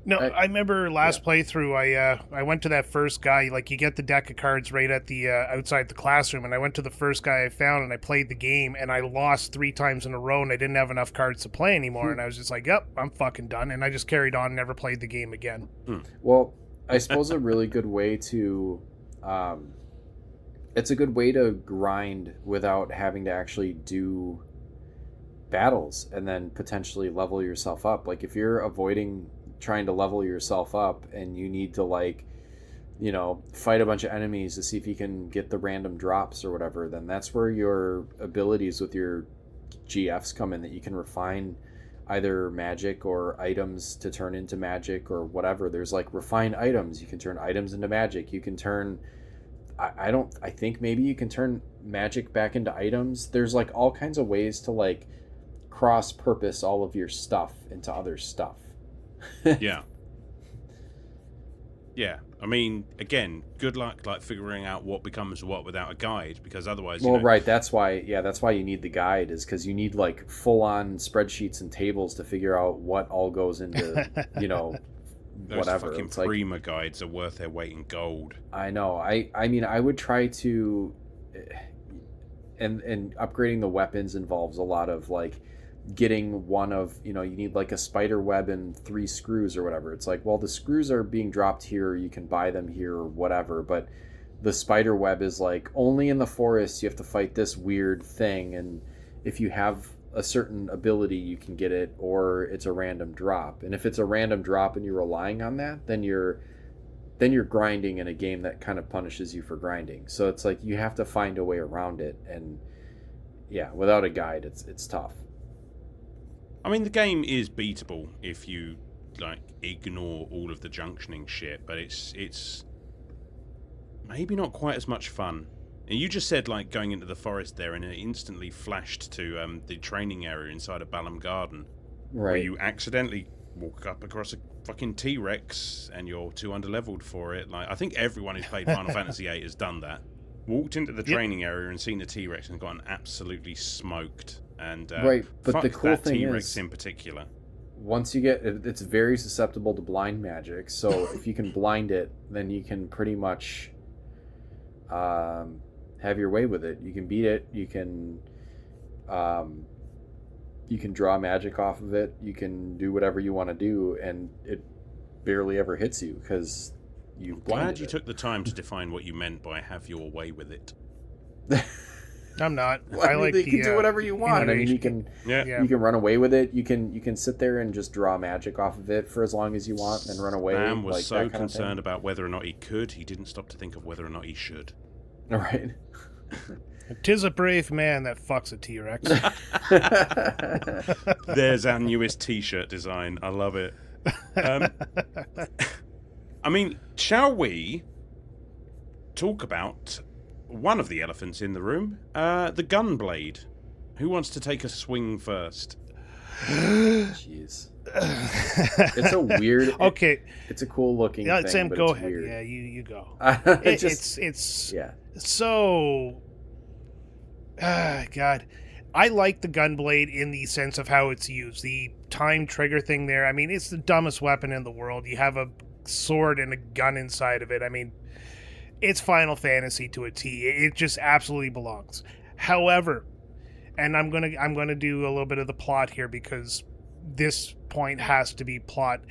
No, I remember last playthrough, I went to that first guy, like you get the deck of cards right at the outside the classroom, and I went to the first guy I found and I played the game and I lost 3 times in a row and I didn't have enough cards to play anymore, and I was just like, yep, I'm fucking done, and I just carried on and never played the game again. Well, I suppose a really good way to it's a good way to grind without having to actually do battles and then potentially level yourself up. Like if you're avoiding trying to level yourself up and you need to like fight a bunch of enemies to see if you can get the random drops or whatever, then that's where your abilities with your GFs come in, that you can refine either magic or items to turn into magic or whatever. There's like refined items, you can turn items into magic, you can turn I think maybe you can turn magic back into items. There's like all kinds of ways to like cross purpose all of your stuff into other stuff. Yeah. Yeah. I mean, again, good luck like figuring out what becomes what without a guide, because otherwise, Right, that's why you need the guide, is because you need like full on spreadsheets and tables to figure out what all goes into those whatever. fucking It's like, Prima guides are worth their weight in gold. I know. I mean, I would try to, and upgrading the weapons involves a lot of like getting one of, you need like a spider web and 3 screws or whatever. It's like, well, the screws are being dropped here, you can buy them here or whatever, but the spider web is like only in the forest you have to fight this weird thing, and if you have a certain ability you can get it, or it's a random drop. And if it's a random drop and you're relying on that, then you're grinding in a game that kind of punishes you for grinding. So it's like you have to find a way around it, and yeah, without a guide it's tough. I mean, the game is beatable if you like ignore all of the junctioning shit, but it's maybe not quite as much fun. And you just said like going into the forest there, and it instantly flashed to the training area inside of Balamb Garden, Right. where you accidentally walk up across a fucking T-Rex and you're too underleveled for it. Like, I think everyone who's played Final Fantasy VIII has done that. Walked into the training area and seen the T-Rex and gotten absolutely smoked. And Right, but the cool that thing T-Rex is, in particular. once you get it's very susceptible to blind magic. So if you can blind it, then you can pretty much have your way with it. You can beat it. You can draw magic off of it. You can do whatever you want to do, and it barely ever hits you because you. Glad you took the time to define what you meant by "have your way with it." I'm not. Well, I mean, you can do whatever you want. I mean, you can you can run away with it. You can sit there and just draw magic off of it for as long as you want, and then run away. Sam was like so that kind concerned about whether or not he could, he didn't stop to think of whether or not he should. All right. 'Tis a brave man that fucks a T-Rex. There's our newest T-shirt design. I love it. I mean, shall we talk about one of the elephants in the room, the gunblade? Who wants to take a swing first? Jeez. It's a weird. Okay. It's a cool looking. Yeah, thing, Sam, but go it's ahead. weird. Yeah, you go. It's yeah. So, God, I like the gunblade in the sense of how it's used. The time trigger thing there. I mean, it's the dumbest weapon in the world. You have a sword and a gun inside of it. I mean, it's Final Fantasy to a T. It just absolutely belongs. However, and I'm gonna do a little bit of the plot here because this point has to be plot.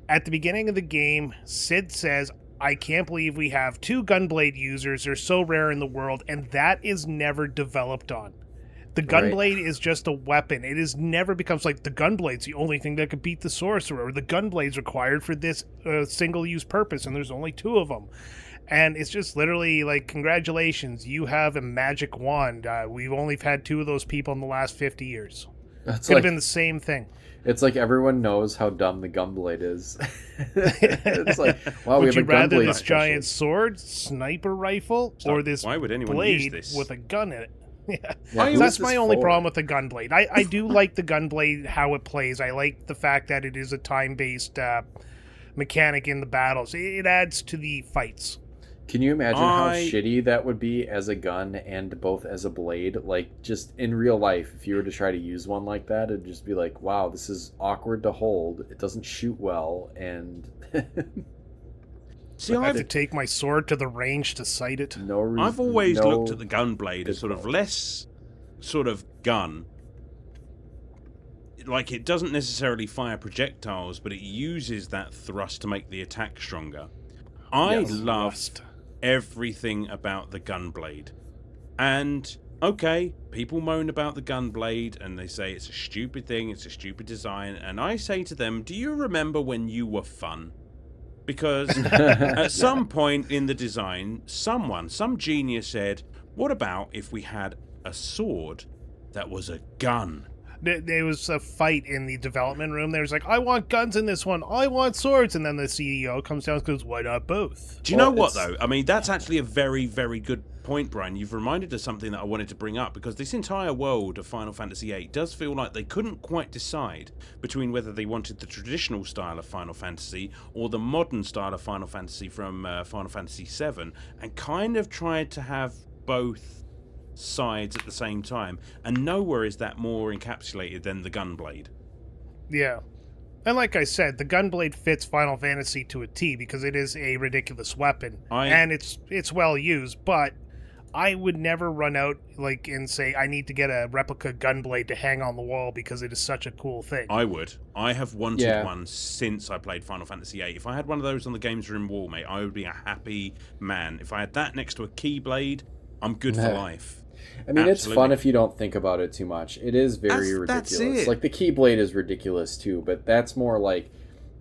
At the beginning of the game, Sid says, "I can't believe we have 2 gunblade users. They're so rare in the world," and that is never developed on. The gunblade is just a weapon. It is never becomes like the gunblade's the only thing that could beat the sorcerer, or the gunblade's required for this single-use purpose, and there's only 2 of them. And it's just literally like, congratulations, you have a magic wand. We've only had 2 of those people in the last 50 years. Could have been the same thing. It's like everyone knows how dumb the gunblade is. It's like, wow, we Would have you a rather gunblade this giant specialist. sword, sniper rifle, So or this why would anyone use blade this? with a gun in it? Yeah. Yeah, who That's is my this only for? problem with the gunblade. I do like the gunblade, how it plays. I like the fact that it is a time-based mechanic in the battles. It adds to the fights. Can you imagine how shitty that would be as a gun and both as a blade? Like, just in real life, if you were to try to use one like that, it'd just be like, wow, this is awkward to hold. It doesn't shoot well, and See, I have to take my sword to the range to sight it. I've always looked at the gunblade as sort of less sort of gun. Like, it doesn't necessarily fire projectiles, but it uses that thrust to make the attack stronger. I loved everything about the gunblade. And, okay, people moan about the gunblade, and they say it's a stupid thing, it's a stupid design, and I say to them, do you remember when you were fun? Because at some point in the design, some genius said, what about if we had a sword that was a gun? There was a fight in the development room. There was like, I want guns in this one. I want swords. And then the CEO comes down and goes, why not both? Do you know what, though? I mean, that's actually a very, very good point, Brian. You've reminded us something that I wanted to bring up, because this entire world of Final Fantasy VIII does feel like they couldn't quite decide between whether they wanted the traditional style of Final Fantasy or the modern style of Final Fantasy from Final Fantasy VII, and kind of tried to have both sides at the same time, and nowhere is that more encapsulated than the gunblade. Yeah. And like I said, the gunblade fits Final Fantasy to a T because it is a ridiculous weapon. And it's well used, but I would never run out like and say I need to get a replica gunblade to hang on the wall because it is such a cool thing. I would. I have wanted Yeah. one since I played Final Fantasy VIII. If I had one of those on the games room wall, mate, I would be a happy man. If I had that next to a keyblade, I'm good for life. I mean, it's Absolutely. fun if you don't think about it too much. It is very That's ridiculous. it. Like the Keyblade is ridiculous too, but that's more like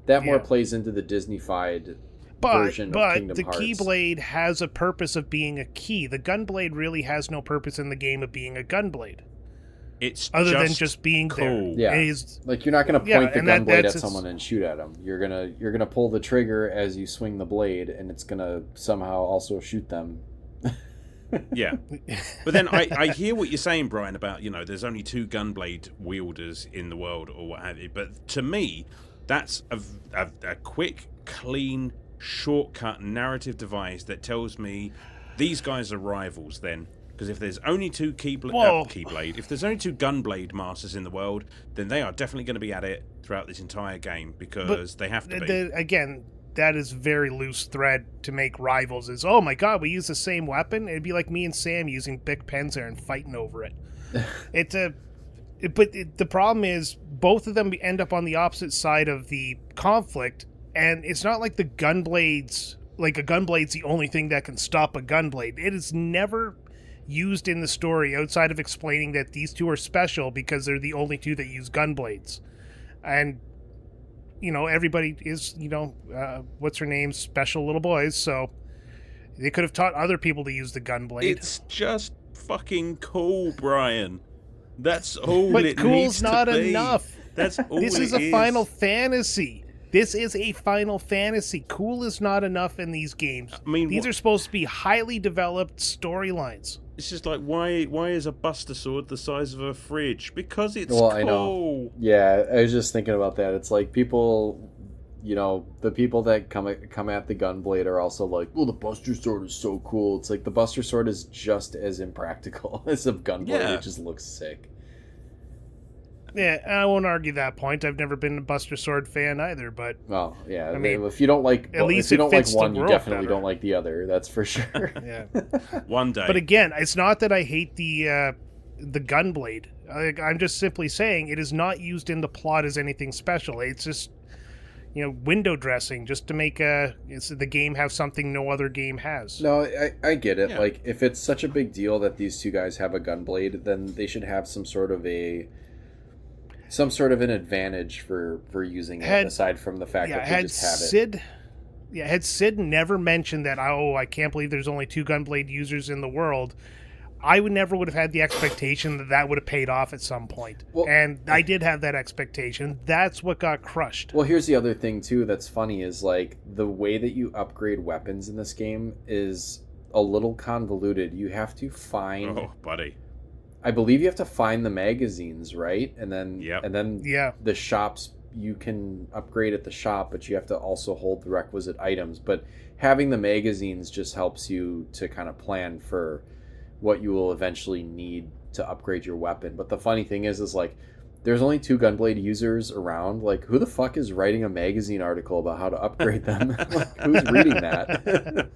that more Yeah. plays into the Disney-fied But version of Kingdom the Hearts. keyblade has a purpose of being a key. The gunblade really has no purpose in the game of being a gunblade, It's other than just being cool. there. Yeah. It is, Like you're not going to Yeah, point the and that- gunblade that's at its- someone and shoot at them. You're gonna pull the trigger as you swing the blade, and it's gonna somehow also shoot them. Yeah. But then I hear what you're saying, Brian, about, there's only 2 gunblade wielders in the world or what have you. But to me, that's a quick, clean, shortcut narrative device that tells me these guys are rivals then. Because if there's only 2 if there's only 2 gunblade masters in the world, then they are definitely going to be at it throughout this entire game because they have to be. again, that is very loose thread to make rivals. Is, oh my god, we use the same weapon. It'd be like me and Sam using Bic Penzer and fighting over it. The problem is both of them end up on the opposite side of the conflict, and it's not like the gunblades. Like a gunblade's the only thing that can stop a gunblade. It is never used in the story outside of explaining that these 2 are special because they're the only 2 that use gunblades, and everybody is, what's her name, special little boys, so they could have taught other people to use the gunblade. It's just fucking cool, Brian. That's all But it cool's needs to not be. enough. That's all This is it a Final Fantasy. This is a Final Fantasy. Cool is not enough in these games. I mean, These are supposed to be highly developed storylines. It's just like, why is a Buster Sword the size of a fridge? Because it's Well, cool. I know. Yeah, I was just thinking about that. It's like people, the people that come at the gunblade are also like, well, the Buster Sword is so cool. It's like the Buster Sword is just as impractical as a gunblade. Yeah. It just looks sick. Yeah, I won't argue that point. I've never been a Buster Sword fan either, but Well, yeah. I mean, if you don't like, at least if you it don't like fits the one, you world definitely better. don't like the other. That's for sure. yeah. One day. But again, it's not that I hate the gunblade. I'm just simply saying it is not used in the plot as anything special. It's just window dressing just to make the game have something no other game has. No, I get it. Yeah. Like, if it's such a big deal that these 2 guys have a gunblade, then they should have some sort of an advantage for using it, aside from the fact that they just have it. Had Sid never mentioned that, I can't believe there's only 2 gunblade users in the world, I would have had the expectation that would have paid off at some point. Well, and I did have that expectation. That's what got crushed. Well, here's the other thing, too, that's funny, is, like, the way that you upgrade weapons in this game is a little convoluted. You have to find... Oh, buddy. I believe you have to find the magazines, right? And then, Yep. Yeah. The shops, you can upgrade at the shop, but you have to also hold the requisite items. But having the magazines just helps you to kind of plan for what you will eventually need to upgrade your weapon. But the funny thing is like, there's only 2 gunblade users around. Like, who the fuck is writing a magazine article about how to upgrade them? Like, who's reading that?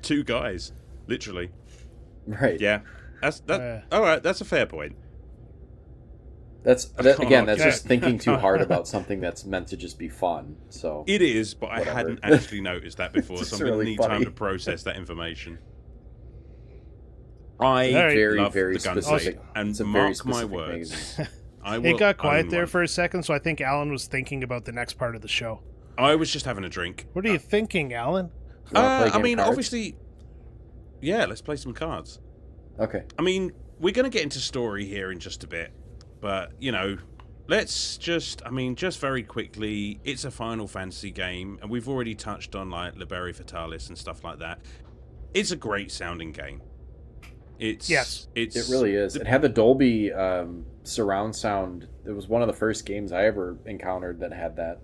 2 guys, literally. Right. Yeah. That's all right. That's a fair point. That's Okay. just thinking too hard about something that's meant to just be fun. So It is, but Whatever. I hadn't actually noticed that before, It's so I'm just going to really need funny. time to process that information. I very, love very the gunblade, specific. and It's a very mark my specific words, magazine. I will It got quiet own there one. for a second, so I think Alan was thinking about the next part of the show. I was just having a drink. What are you thinking, Alan? You wanna play a I game mean, of cards? obviously, yeah. Let's play some cards. Okay. I mean, we're going to get into story here in just a bit, but let's just very quickly. It's a Final Fantasy game, and we've already touched on like Liberi Fatalis and stuff like that. It's a great sounding game. It's It really is. It had the Dolby surround sound. It was one of the first games I ever encountered that had that.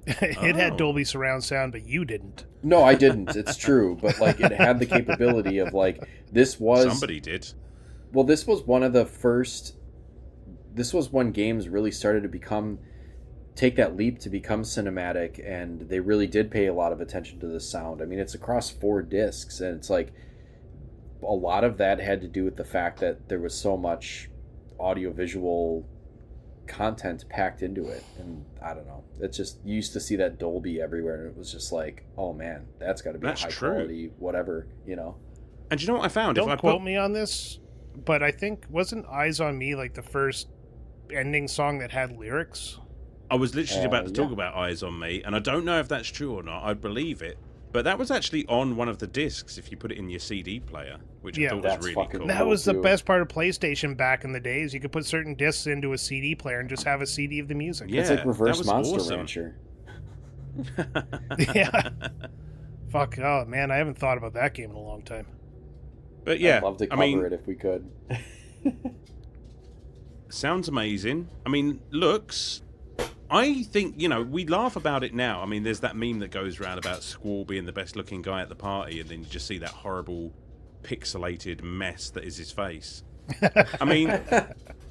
It had Oh. Dolby surround sound, but you didn't. No, I didn't. It's true, but like it had the capability of like this was somebody did. Well, this was one of the first. This was when games really started to take that leap to become cinematic, and they really did pay a lot of attention to the sound. I mean, it's across 4 discs, and it's like a lot of that had to do with the fact that there was so much audiovisual content packed into it, and I don't know, it's just, you used to see that Dolby everywhere, and it was just like, oh man, that's got to be a high quality whatever, you know. And you know what I found? Don't quote me on this, but I think, wasn't Eyes on Me like the first ending song that had lyrics? I was literally about to talk about Eyes on Me, and I don't know if that's true or not. I believe it, but that was actually on one of the discs if you put it in your CD player, which I thought was really cool. That was the best part of PlayStation back in the days. You could put certain discs into a CD player and just have a CD of the music. Yeah, it's like reverse Monster Rancher. Yeah. Fuck, oh man, I haven't thought about that game in a long time. But yeah, I'd love to cover it if we could. Sounds amazing. I mean, looks... I think, you know, we laugh about it now. I mean, there's that meme that goes around about Squall being the best looking guy at the party, and then you just see that horrible pixelated mess that is his face. I mean,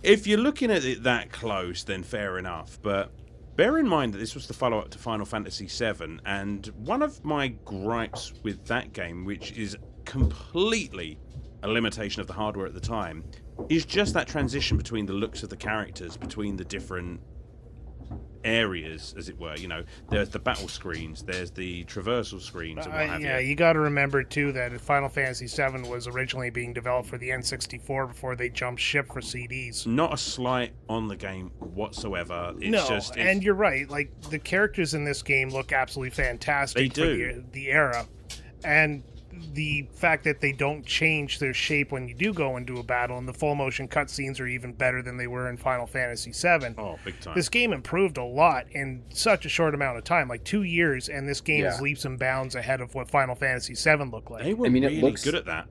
if you're looking at it that close, then fair enough. But bear in mind that this was the follow-up to Final Fantasy VII, and one of my gripes with that game, which is completely a limitation of the hardware at the time, is just that transition between the looks of the characters, between the different areas, as it were. You know, there's the battle screens, there's the traversal screens, and what have you. Yeah, you got to remember too that Final Fantasy VII was originally being developed for the N64 before they jumped ship for CDs. Not a slight on the game whatsoever. It's and you're right. Like, the characters in this game look absolutely fantastic. They do. For the era, and the fact that they don't change their shape when you do go into a battle, and the full motion cutscenes are even better than they were in Final Fantasy VII. Oh, big time. This game improved a lot in such a short amount of time, like 2 years, and this game is leaps and bounds ahead of what Final Fantasy VII looked like. They were really good at that.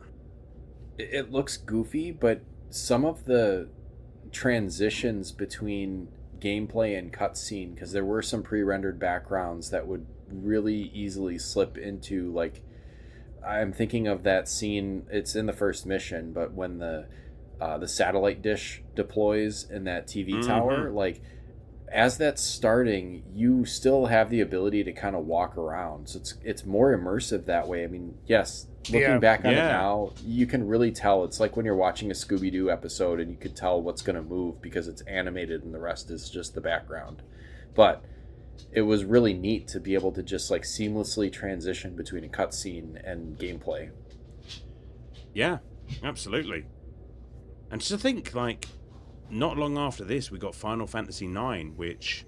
It looks goofy, but some of the transitions between gameplay and cutscene, because there were some pre-rendered backgrounds that would really easily slip into, like, I'm thinking of that scene. It's in the first mission, but when the satellite dish deploys in that TV tower, like, as that's starting, you still have the ability to kind of walk around. So it's more immersive that way. I mean, yes, looking back on it now, you can really tell. It's like when you're watching a Scooby-Doo episode and you could tell what's going to move because it's animated and the rest is just the background. But it was really neat to be able to just, like, seamlessly transition between a cutscene and gameplay. Yeah, absolutely. And to think, like, not long after this, we got Final Fantasy IX, which,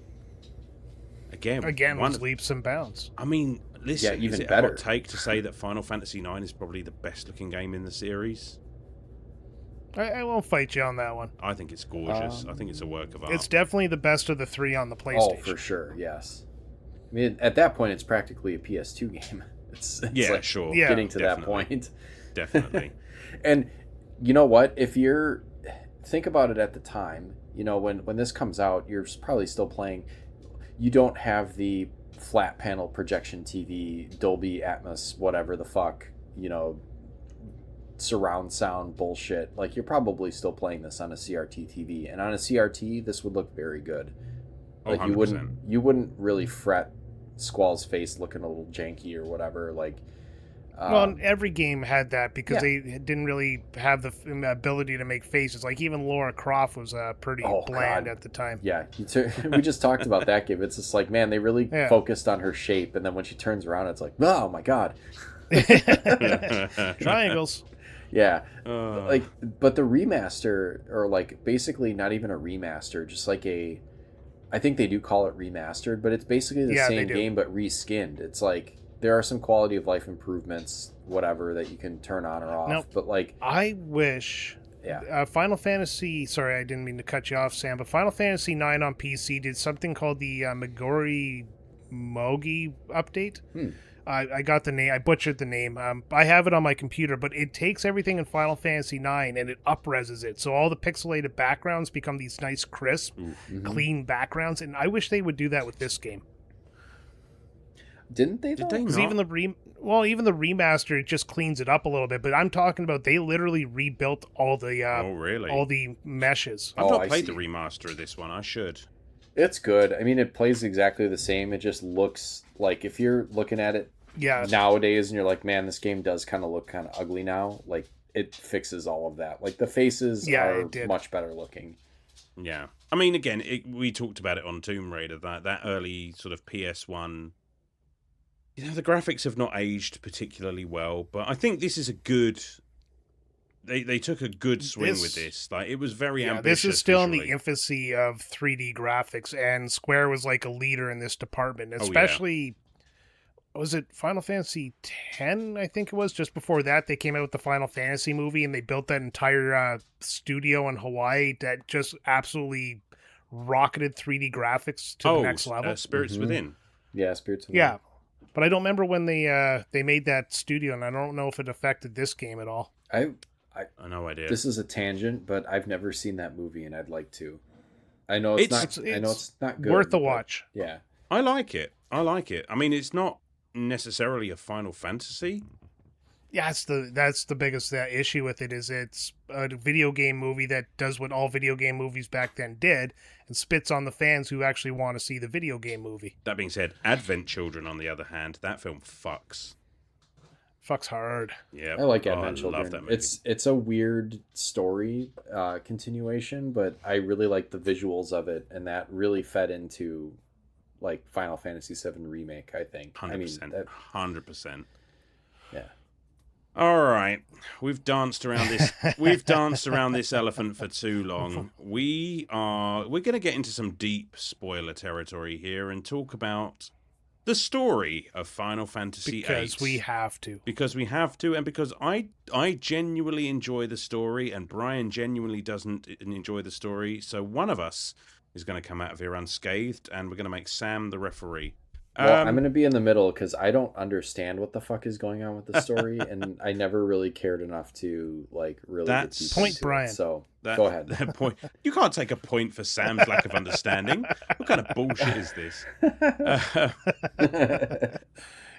again was leaps and bounds. I mean, listen, even is it better. a hot take to say that Final Fantasy IX is probably the best looking game in the series? I won't fight you on that one. I think it's gorgeous. I think it's a work of art. It's definitely the best of the three on the PlayStation. Oh, for sure, yes. I mean, at that point, it's practically a PS2 game. It's like sure. Getting to definitely. that point. Definitely. And you know what? If you're... Think about it at the time. You know, when this comes out, you're probably still playing... You don't have the flat panel projection TV, Dolby Atmos, whatever the fuck, you know, surround sound bullshit. Like, you're probably still playing this on a CRT TV, and on a CRT this would look very good. Like, 100%. you wouldn't really fret Squall's face looking a little janky or whatever. Like, well, every game had that because they didn't really have the ability to make faces. Like, even Lara Croft was pretty bland at the time. Yeah, we just talked about that game. It's just like, man, they really focused on her shape, and then when she turns around, it's like, oh my god. Triangles. Yeah, like, but the remaster, or like basically not even a remaster, just like I think they do call it remastered, but it's basically the same game but reskinned. It's like there are some quality of life improvements, whatever, that you can turn on or off. But like, I wish. Final Fantasy. Sorry, I didn't mean to cut you off, Sam. But Final Fantasy IX on PC did something called the Megori Mogi update. I got the name. I butchered the name. I have it on my computer, but it takes everything in Final Fantasy IX and it up-reses it. So all the pixelated backgrounds become these nice, crisp, clean backgrounds. And I wish they would do that with this game. Didn't they? Did they not? Even the remaster, it just cleans it up a little bit. But I'm talking about they literally rebuilt all the all the meshes. I've not played the remaster of this one. I should. It's good. I mean, it plays exactly the same. It just looks like, if you're looking at it nowadays and you're like, man, this game does kind of look kind of ugly now. Like, it fixes all of that. Like the faces Yeah, are it did. much better looking. Yeah. I mean, again, we talked about it on Tomb Raider, that early sort of PS1. The graphics have not aged particularly well, but I think this is a good. They took a good swing with this. Like, it was very Yeah, ambitious this is still in visually. the infancy of 3D graphics, and Square was like a leader in this department, Oh, yeah. especially. Was it Final Fantasy X? I think it was. Just before that, they came out with the Final Fantasy movie, and they built that entire studio in Hawaii that just absolutely rocketed 3D graphics to the next level. Spirits Within. Yeah, Spirits Within. Yeah, but I don't remember when they made that studio, and I don't know if it affected this game at all. I no idea. This is a tangent, but I've never seen that movie, and I'd like to. I know it's not. I know it's not good. Worth a watch. Yeah, I like it. I mean, it's not necessarily a Final Fantasy. Yeah, that's the biggest issue with it is it's a video game movie that does what all video game movies back then did and spits on the fans who actually want to see the video game movie. That being said, Advent Children, on the other hand, that film fucks. Fucks hard. Yeah, I like Advent Children. Love that movie. It's a weird story continuation, but I really like the visuals of it, and that really fed into like Final Fantasy VII Remake. I think 100%. 100%. Yeah. All right, we've danced around this. We've danced around this elephant for too long. We're going to get into some deep spoiler territory here and talk about the story of Final Fantasy VIII. Because we have to. Because we have to, and because I genuinely enjoy the story, and Brian genuinely doesn't enjoy the story. So one of us is going to come out of here unscathed, and we're going to make Sam the referee. Well, I'm going to be in the middle because I don't understand what the fuck is going on with the story, and I never really cared enough to like really. That's get point, Brian. So go ahead. That point. You can't take a point for Sam's lack of understanding. What kind of bullshit is this?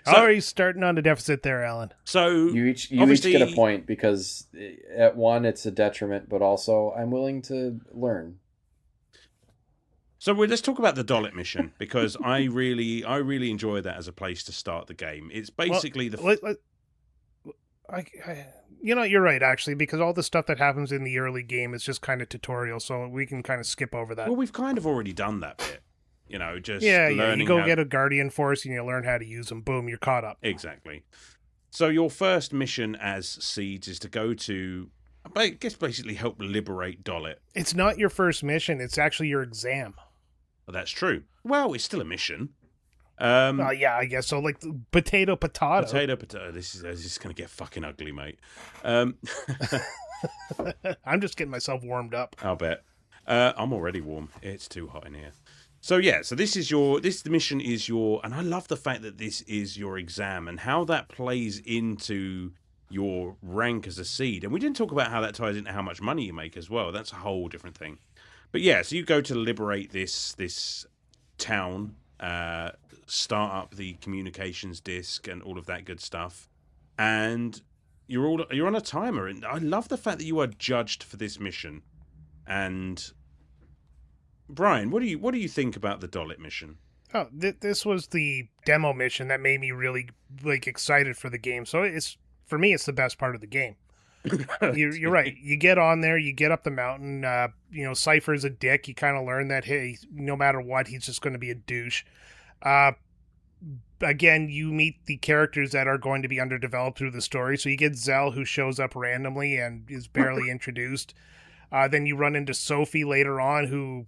Already starting on a deficit there, Alan. So you each get a point because at one it's a detriment, but also I'm willing to learn. So let's talk about the Dollet mission, because I really enjoy that as a place to start the game. It's basically you're right, actually, because all the stuff that happens in the early game is just kind of tutorial, so we can kind of skip over that. Well, we've kind of already done that bit. Just learning. You go get a Guardian Force and you learn how to use them. Boom, you're caught up. Exactly. So your first mission as Seeds is to go to, I guess, basically help liberate Dollet. It's not your first mission. It's actually your exam. Well, that's true. Well, it's still a mission. Yeah, I guess so. Like potato. This is going to get fucking ugly, mate. I'm just getting myself warmed up. I'll bet. I'm already warm. It's too hot in here. So yeah, this mission is your, and I love the fact that this is your exam and how that plays into your rank as a seed. And we didn't talk about how that ties into how much money you make as well. That's a whole different thing. But yeah, so you go to liberate this town, start up the communications disk and all of that good stuff, and you're on a timer. And I love the fact that you are judged for this mission. And Brian, what do you think about the Dollet mission? Oh, this was the demo mission that made me really excited for the game. So for me, it's the best part of the game. You're right. You get on there, you get up the mountain. Cypher's a dick. You kind of learn that, hey, no matter what, he's just going to be a douche. Again, you meet the characters that are going to be underdeveloped through the story. So you get Zell, who shows up randomly and is barely introduced. Then you run into Sophie later on, who,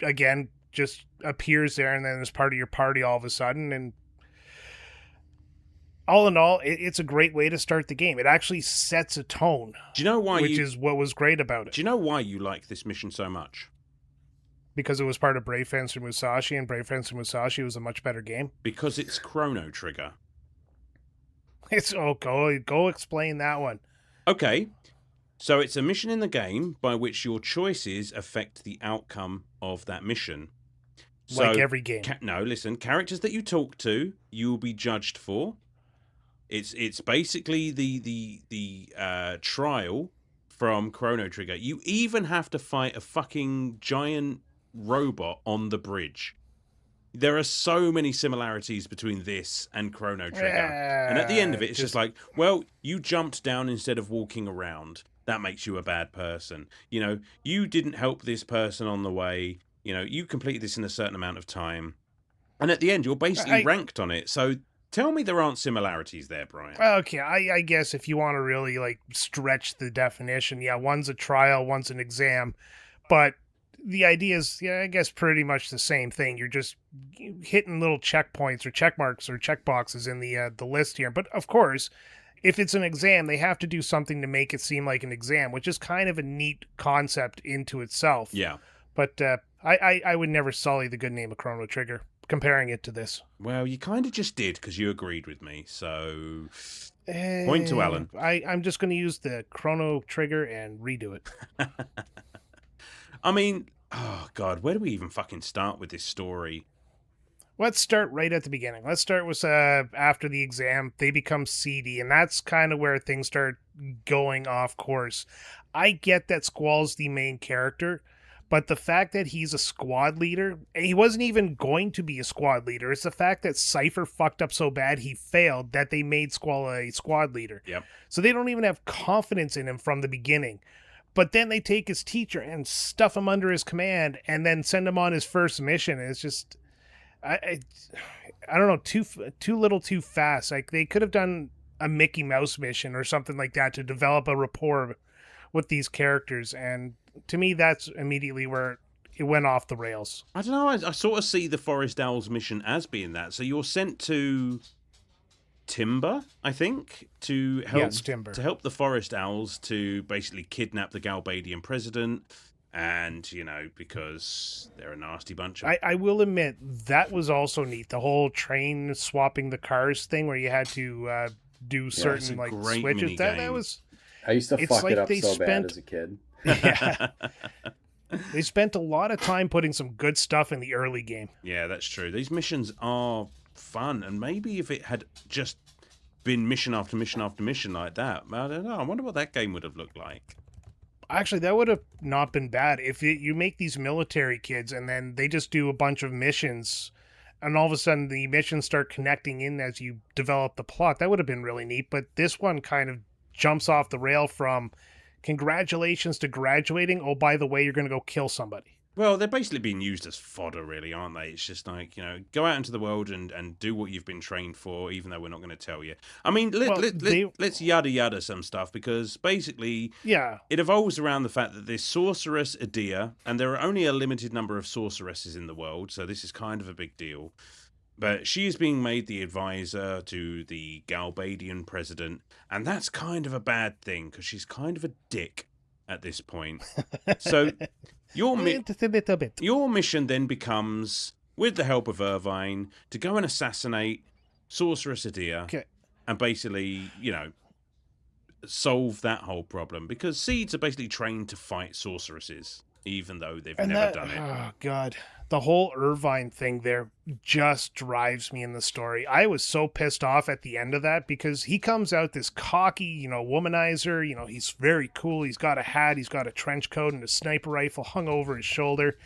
again, just appears there and then is part of your party all of a sudden. And all in all, it's a great way to start the game. It actually sets a tone. Do you know why? Which is what was great about it. Do you know why you like this mission so much? Because it was part of Brave Fencer Musashi, and Brave Fencer Musashi was a much better game. Because it's Chrono Trigger. Go explain that one. Okay. So it's a mission in the game by which your choices affect the outcome of that mission. So, like every game. Listen, characters that you talk to, you will be judged for. It's basically the trial from Chrono Trigger. You even have to fight a fucking giant robot on the bridge. There are so many similarities between this and Chrono Trigger. And at the end of it, it's just like, well, you jumped down instead of walking around. That makes you a bad person. You know, you didn't help this person on the way. You know, you completed this in a certain amount of time. And at the end, you're basically ranked on it. So tell me there aren't similarities there, Brian. Okay, I guess if you want to really like stretch the definition, yeah, one's a trial, one's an exam, but the idea is, yeah, I guess pretty much the same thing. You're just hitting little checkpoints or check marks or check boxes in the list here. But of course, if it's an exam, they have to do something to make it seem like an exam, which is kind of a neat concept into itself. Yeah. But I would never sully the good name of Chrono Trigger comparing it to this. Well, you kind of just did because you agreed with me. So point to Alan. I'm just going to use the Chrono Trigger and redo it. I mean, oh God, where do we even fucking start with this story? Let's start right at the beginning. Let's start with after the exam, they become seedy, and that's kind of where things start going off course. I get that Squall's the main character, but the fact that he's a squad leader, and he wasn't even going to be a squad leader, it's the fact that Cypher fucked up so bad he failed that they made Squall a squad leader. Yep. So they don't even have confidence in him from the beginning. But then they take his teacher and stuff him under his command and then send him on his first mission. It's just, I don't know, too little too fast. Like they could have done a Mickey Mouse mission or something like that to develop a rapport with these characters. And to me, that's immediately where it went off the rails. I don't know. I sort of see the Forest Owls mission as being that. So you're sent to Timber, I think, to help the Forest Owls to basically kidnap the Galbadian president, and you know, because they're a nasty bunch of... I will admit that was also neat, the whole train swapping the cars thing where you had to do certain like switches. That was... I used to fuck like it up so bad as a kid. Yeah. They spent a lot of time putting some good stuff in the early game. Yeah, that's true. These missions are fun, and maybe if it had just been mission after mission after mission like that, I don't know. I wonder what that game would have looked like. Actually, that would have not been bad. If you make these military kids and then they just do a bunch of missions, and all of a sudden the missions start connecting in as you develop the plot, that would have been really neat. But this one kind of jumps off the rail from congratulations to graduating. Oh, by the way, you're going to go kill somebody. Well, they're basically being used as fodder, really, aren't they? It's just like, you know, go out into the world and do what you've been trained for, even though we're not going to tell you. I mean, let's yada yada some stuff, because basically, yeah, it evolves around the fact that this sorceress Adia, and there are only a limited number of sorceresses in the world, so this is kind of a big deal. But she is being made the advisor to the Galbadian president, and that's kind of a bad thing, because she's kind of a dick at this point. So... Your mission then becomes, with the help of Irvine, to go and assassinate Sorceress Adia, and basically, you know, solve that whole problem. Because seeds are basically trained to fight sorceresses, even though they've never done it. Oh, God. The whole Irvine thing there just drives me in the story. I was so pissed off at the end of that because he comes out this cocky, you know, womanizer. You know, he's very cool. He's got a hat. He's got a trench coat and a sniper rifle hung over his shoulder.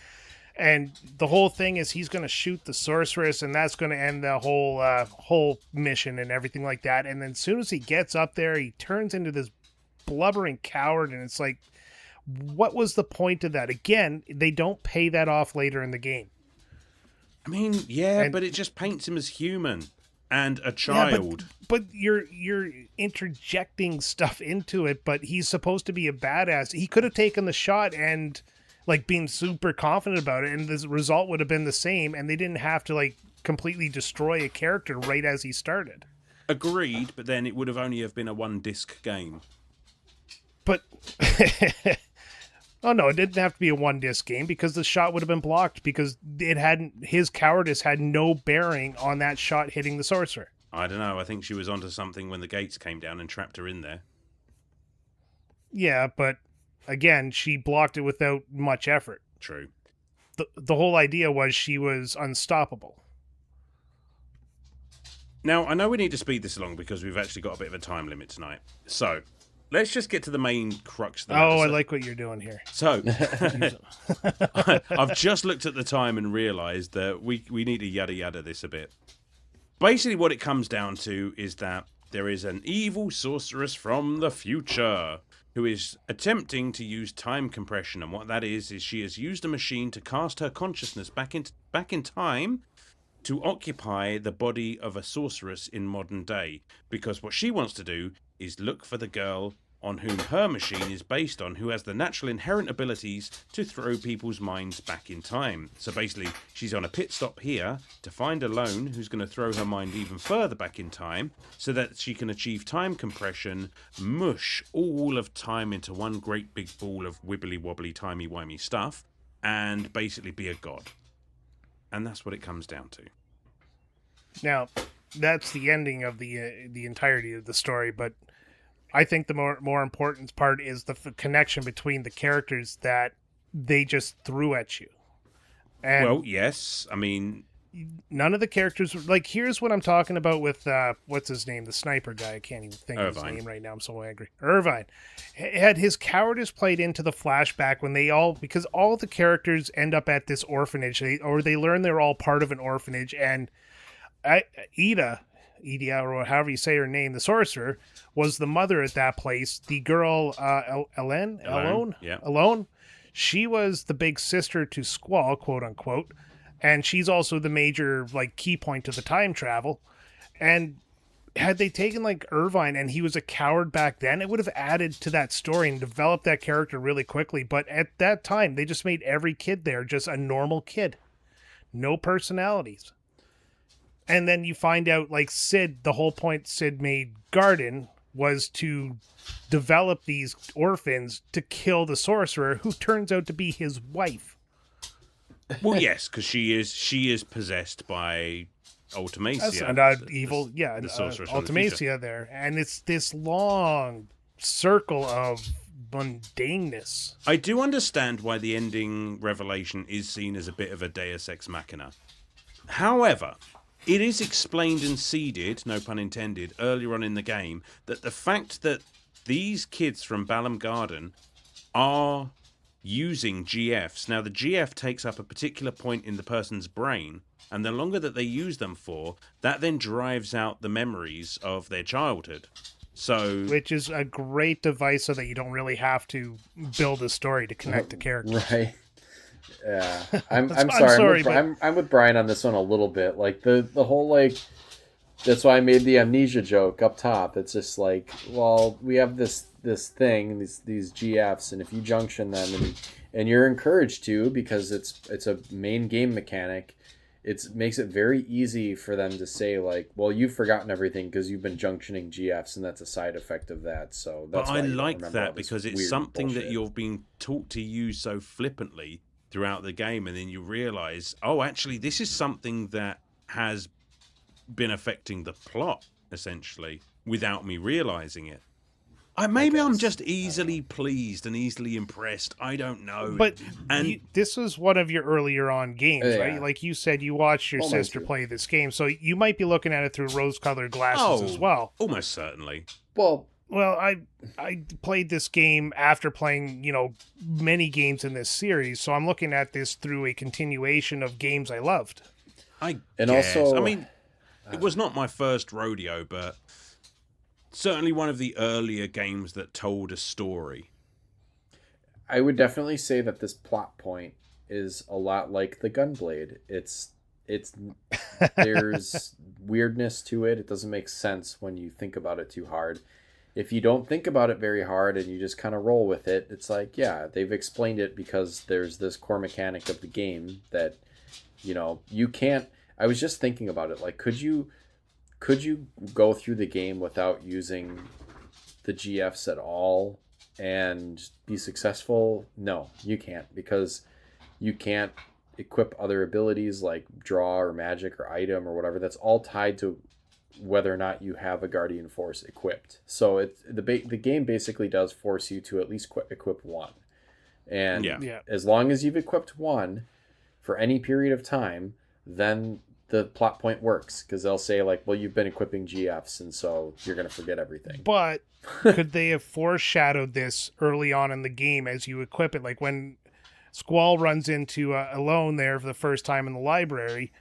And the whole thing is he's going to shoot the sorceress, and that's going to end the whole mission and everything like that. And then as soon as he gets up there, he turns into this blubbering coward, and it's like, what was the point of that? Again, they don't pay that off later in the game. I mean, yeah, but it just paints him as human and a child. Yeah, but you're interjecting stuff into it, but he's supposed to be a badass. He could have taken the shot and like being super confident about it, and the result would have been the same, and they didn't have to like completely destroy a character right as he started. Agreed, but then it would have only have been a one-disc game. But... Oh no, it didn't have to be a one-disc game because the shot would have been blocked because his cowardice had no bearing on that shot hitting the sorcerer. I don't know. I think she was onto something when the gates came down and trapped her in there. Yeah, but again, she blocked it without much effort. True. The whole idea was she was unstoppable. Now, I know we need to speed this along because we've actually got a bit of a time limit tonight. So, let's just get to the main crux of the Oh, matter. I like what you're doing here. So, I've just looked at the time and realised that we need to yada yada this a bit. Basically, what it comes down to is that there is an evil sorceress from the future who is attempting to use time compression, and what that is she has used a machine to cast her consciousness back in time to occupy the body of a sorceress in modern day, because what she wants to do is look for the girl on whom her machine is based on, who has the natural inherent abilities to throw people's minds back in time. So basically, she's on a pit stop here to find a lone who's going to throw her mind even further back in time so that she can achieve time compression, mush all of time into one great big ball of wibbly-wobbly, timey-wimey stuff, and basically be a god. And that's what it comes down to. Now, that's the ending of the entirety of the story, but I think the more important part is the connection between the characters that they just threw at you. And well, yes, I mean, none of the characters, like, here's what I'm talking about with what's his name, the sniper guy. I can't even think of his name right now. I'm so angry. Irvine had his cowardice played into the flashback when because all the characters end up at this orphanage, or they learn they're all part of an orphanage, and Ida, or however you say her name, the sorcerer, was the mother at that place. The girl, Alone, she was the big sister to Squall, quote unquote, and she's also the major, like, key point to the time travel. And had they taken, like, Irvine and he was a coward back then, it would have added to that story and developed that character really quickly. But at that time, they just made every kid there just a normal kid, no personalities. And then you find out, like, Sid, the whole point Sid made Garden was to develop these orphans to kill the sorcerer, who turns out to be his wife. Well, yes, because she is possessed by Ultimacia. And evil, yeah, the sorceress Ultimacia there. And it's this long circle of mundaneness. I do understand why the ending revelation is seen as a bit of a deus ex machina. However, it is explained and seeded, no pun intended, earlier on in the game, that the fact that these kids from Balamb Garden are using GFs. Now, the GF takes up a particular point in the person's brain, and the longer that they use them for, that then drives out the memories of their childhood. So, which is a great device so that you don't really have to build a story to connect the characters. Right. Yeah, I'm sorry. I'm with Brian on this one a little bit. Like the whole, like, that's why I made the amnesia joke up top. It's just like, well, we have this thing, these GFs, and if you junction them, and you're encouraged to, because it's a main game mechanic, it makes it very easy for them to say, like, well, you've forgotten everything because you've been junctioning GFs, and that's a side effect of that. So that's but why I like that, because it's something bullshit that you're being taught to use so flippantly throughout the game, and then you realize, oh, actually, this is something that has been affecting the plot, essentially, without me realizing it. Maybe I'm just easily pleased and easily impressed. I don't know. But this was one of your earlier on games, right? Like you said, you watched your sister play this game, so you might be looking at it through rose-colored glasses as well. Almost certainly. Well, I played this game after playing, many games in this series, so I'm looking at this through a continuation of games I loved. Also, I mean, it was not my first rodeo, but certainly one of the earlier games that told a story. I would definitely say that this plot point is a lot like the Gunblade. It's there's weirdness to it. It doesn't make sense when you think about it too hard. If you don't think about it very hard and you just kind of roll with it, it's like, yeah, they've explained it because there's this core mechanic of the game that, you can't. I was just thinking about it. Like, could you go through the game without using the GFs at all and be successful? No, you can't, because you can't equip other abilities like draw or magic or item or whatever. That's all tied to whether or not you have a Guardian Force equipped. So the game basically does force you to at least equip one. And as long as you've equipped one for any period of time, then the plot point works, because they'll say like, well, you've been equipping GFs, and so you're going to forget everything. But could they have foreshadowed this early on in the game as you equip it? Like when Squall runs into Alone there for the first time in the library,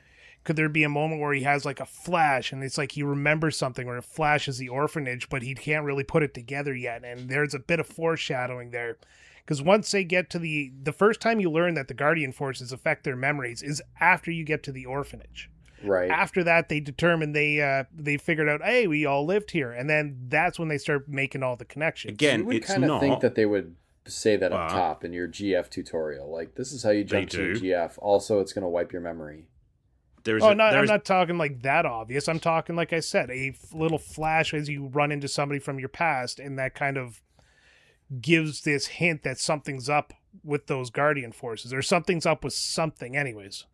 could there be a moment where he has like a flash and it's like he remembers something, or it flashes the orphanage, but he can't really put it together yet? And there's a bit of foreshadowing there. Because once they get to the first time you learn that the Guardian forces affect their memories is after you get to the orphanage. Right. After that, they determine they figured out, hey, we all lived here. And then that's when they start making all the connections. Again, you would it's kind of not think that they would say that up but- top in your GF tutorial. Like, this is how you jump to a do. GF. Also, it's going to wipe your memory. I'm not talking like that obvious. I'm talking, like I said, a little flash as you run into somebody from your past, and that kind of gives this hint that something's up with those Guardian forces, or something's up with something anyways.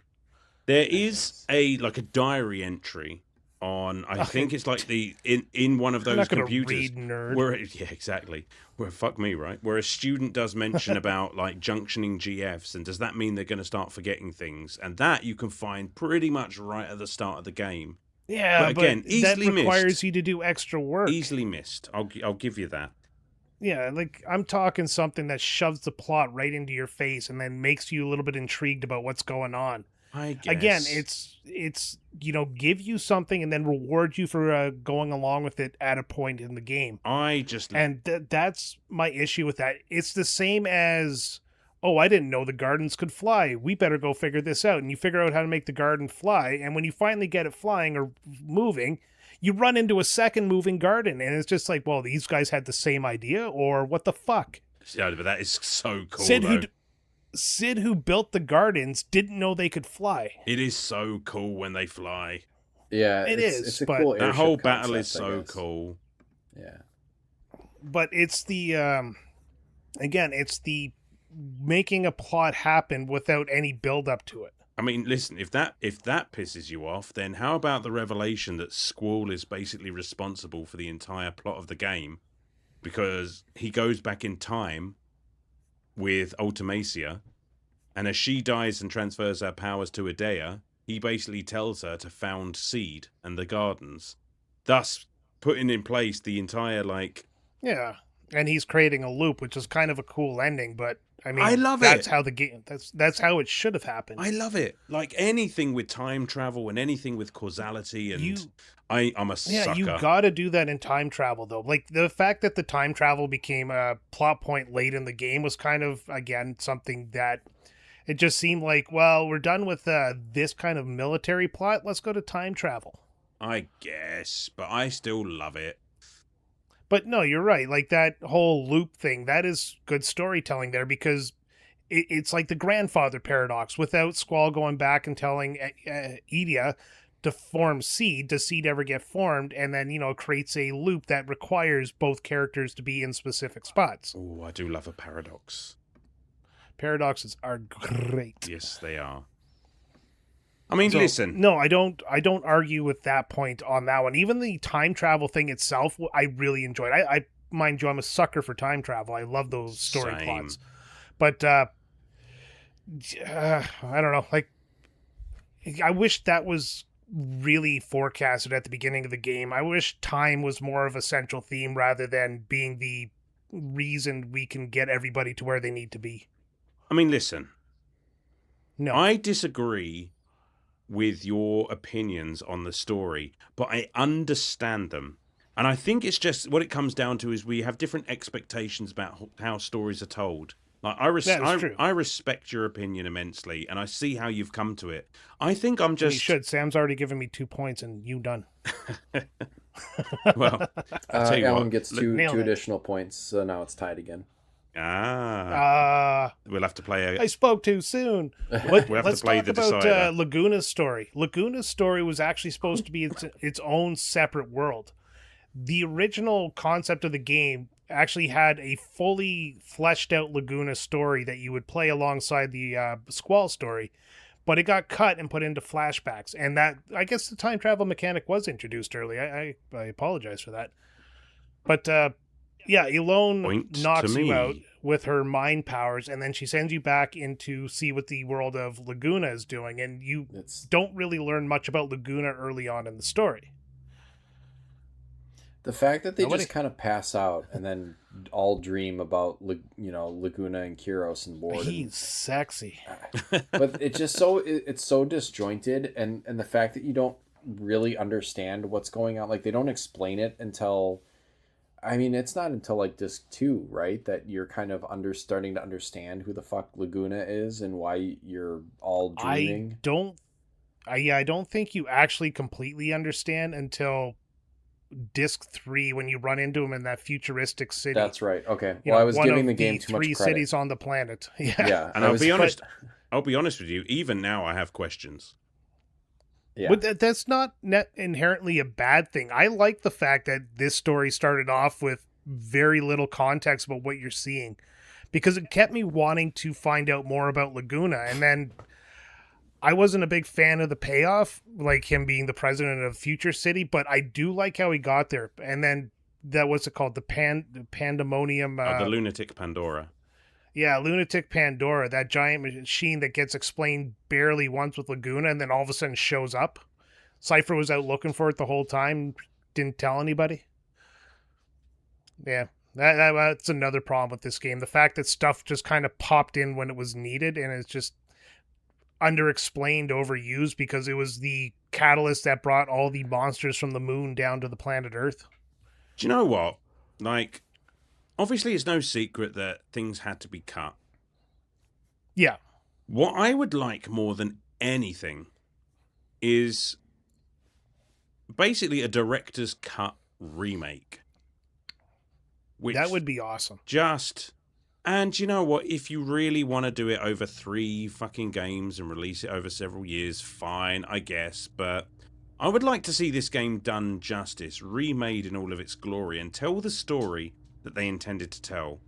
There is a diary entry on, I think it's like in one of those I'm not gonna computers. read, nerd. Yeah, exactly. Where fuck me, right? Where a student does mention about like junctioning GFs, and does that mean they're going to start forgetting things? And that you can find pretty much right at the start of the game. Yeah, But again, that easily requires missed. you to do extra work. Easily missed. I'll give you that. Yeah, like I'm talking something that shoves the plot right into your face and then makes you a little bit intrigued about what's going on. I guess. Again, it's give you something and then reward you for going along with it at a point in the game. And that's my issue with that. It's the same as, oh, I didn't know the gardens could fly. We better go figure this out. And you figure out how to make the garden fly. And when you finally get it flying or moving, you run into a second moving garden. And it's just like, well, these guys had the same idea, or what the fuck? Yeah, but that is so cool. Sid, who built the gardens, didn't know they could fly. It is so cool when they fly. Yeah, it's a cool that airship whole battle concept, is so cool. Yeah. But it's the again, it's the making a plot happen without any build up to it. I mean, listen, if that pisses you off, then how about the revelation that Squall is basically responsible for the entire plot of the game, because he goes back in time with Ultimacia, and as she dies and transfers her powers to Idea, he basically tells her to found Seed and the gardens, thus putting in place the entire Yeah, and he's creating a loop, which is kind of a cool ending. But I mean, I love that's it. how the game. That's how it should have happened. I love it. Like anything with time travel and anything with causality, and I'm a sucker. Yeah, you got to do that in time travel, though. Like the fact that the time travel became a plot point late in the game was kind of, again, something that it just seemed like, well, we're done with this kind of military plot. Let's go to time travel. I guess, but I still love it. But no, you're right. Like that whole loop thing, that is good storytelling there, because it's like the grandfather paradox. Without Squall going back and telling Idea to form Seed, does Seed ever get formed? And then, creates a loop that requires both characters to be in specific spots. Oh, I do love a paradox. Paradoxes are great. Yes, they are. I mean, listen. No, I don't argue with that point on that one. Even the time travel thing itself, I really enjoyed. I mind you, I'm a sucker for time travel. I love those story plots. But I don't know. Like, I wish that was really forecasted at the beginning of the game. I wish time was more of a central theme rather than being the reason we can get everybody to where they need to be. I mean, listen. No, I disagree with your opinions on the story, but I understand them. And I think it's just what it comes down to is we have different expectations about how stories are told. Like I respect your opinion immensely, and I see how you've come to it. I think I'm just... You should. Sam's already given me 2 points, and you done. Well, I'll tell you Alan gets two nailed it. additional points, so now it's tied again. We'll have to play I spoke too soon. We'll have Let's to play talk the about decider. Laguna's story. Laguna's story was actually supposed to be its own separate world. The original concept of the game actually had a fully fleshed out Laguna story that you would play alongside the Squall story, but it got cut and put into flashbacks. And that, I guess the time travel mechanic was introduced early. I apologize for that. But Yeah, Elone Point to knocks you out me. with her mind powers, and then she sends you back in to see what the world of Laguna is doing, and you It's don't really learn much about Laguna early on in the story. the fact that they Nobody. just kind of pass out and then all dream about Laguna and Kyros and Borden. He's sexy. But it's so disjointed, and the fact that you don't really understand what's going on, like they don't explain it until, I mean, it's not until like disc 2, right, that you're kind of starting to understand who the fuck Laguna is and why you're all dreaming. I don't think you actually completely understand until disc 3 when you run into him in that futuristic city. That's right. Okay. Well, I was giving the game too much credit. 3 cities on the planet. Yeah. And I'll be honest with you, even now I have questions. Yeah. But that's not inherently a bad thing. I like the fact that this story started off with very little context about what you're seeing, because it kept me wanting to find out more about Laguna. And then I wasn't a big fan of the payoff, like him being the president of Future City, but I do like how he got there. And then what's it called? The Pandemonium. The Lunatic Pandora. Yeah, Lunatic Pandora, that giant machine that gets explained barely once with Laguna and then all of a sudden shows up. Cypher was out looking for it the whole time, didn't tell anybody. Yeah, that's another problem with this game. The fact that stuff just kind of popped in when it was needed and it's just underexplained, overused, because it was the catalyst that brought all the monsters from the moon down to the planet Earth. Do you know what? Like, obviously it's no secret that things had to be cut. Yeah. What I would like more than anything is basically a director's cut remake. That would be awesome. And you know what? If you really want to do it over 3 fucking games and release it over several years, fine, I guess. But I would like to see this game done justice, remade in all of its glory, and tell the story that they intended to tell.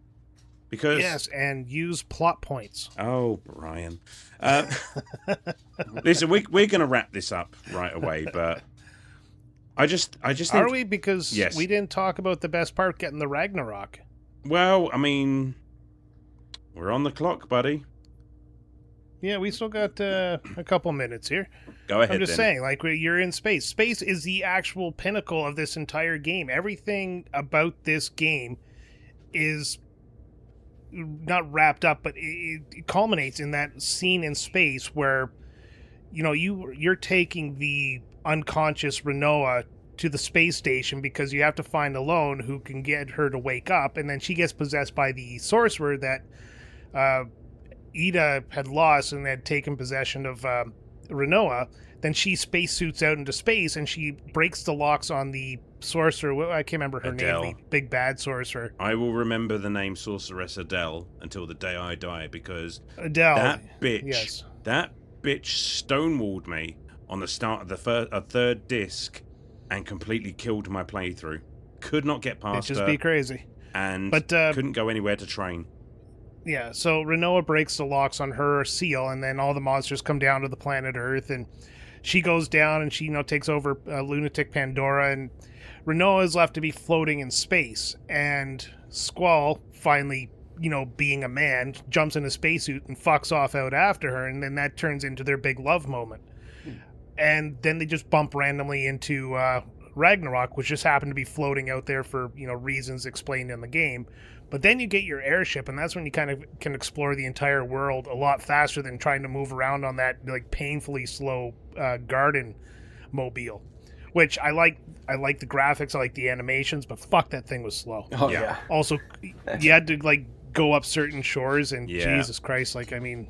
Because yes, and use plot points. Oh, Brian. Listen, we're going to wrap this up right away, but I just think... Are we? Because yes. We didn't talk about the best part, getting the Ragnarok. Well, I mean, we're on the clock, buddy. Yeah, we still got a couple minutes here. Go ahead, I'm just then. saying, like, you're in space. Space is the actual pinnacle of this entire game. Everything about this game is not wrapped up, but it culminates in that scene in space where, you know, you're taking the unconscious Rinoa to the space station because you have to find Elone who can get her to wake up, and then she gets possessed by the sorcerer that Ida had lost and had taken possession of Rinoa. Then she spacesuits out into space and she breaks the locks on the sorcerer. I can't remember her Adele. name. The big bad sorcerer. I will remember the name Sorceress Adele until the day I die, because Adele. That bitch stonewalled me on the start of the third disc and completely killed my playthrough. Could not get past her. Just be crazy. But couldn't go anywhere to train. Yeah, so Rinoa breaks the locks on her seal, and then all the monsters come down to the planet Earth, and she goes down and she, you know, takes over Lunatic Pandora, and Rinoa is left to be floating in space. And Squall, finally, you know, being a man, jumps in a spacesuit and fucks off out after her, and then that turns into their big love moment. And then they just bump randomly into Ragnarok, which just happened to be floating out there for, you know, reasons explained in the game. But then you get your airship, and that's when you kind of can explore the entire world a lot faster than trying to move around on that, like, painfully slow garden mobile. Which I like the graphics, I like the animations, but fuck, that thing was slow. Oh yeah. Also, you had to, like, go up certain shores, and Jesus Christ, like, I mean,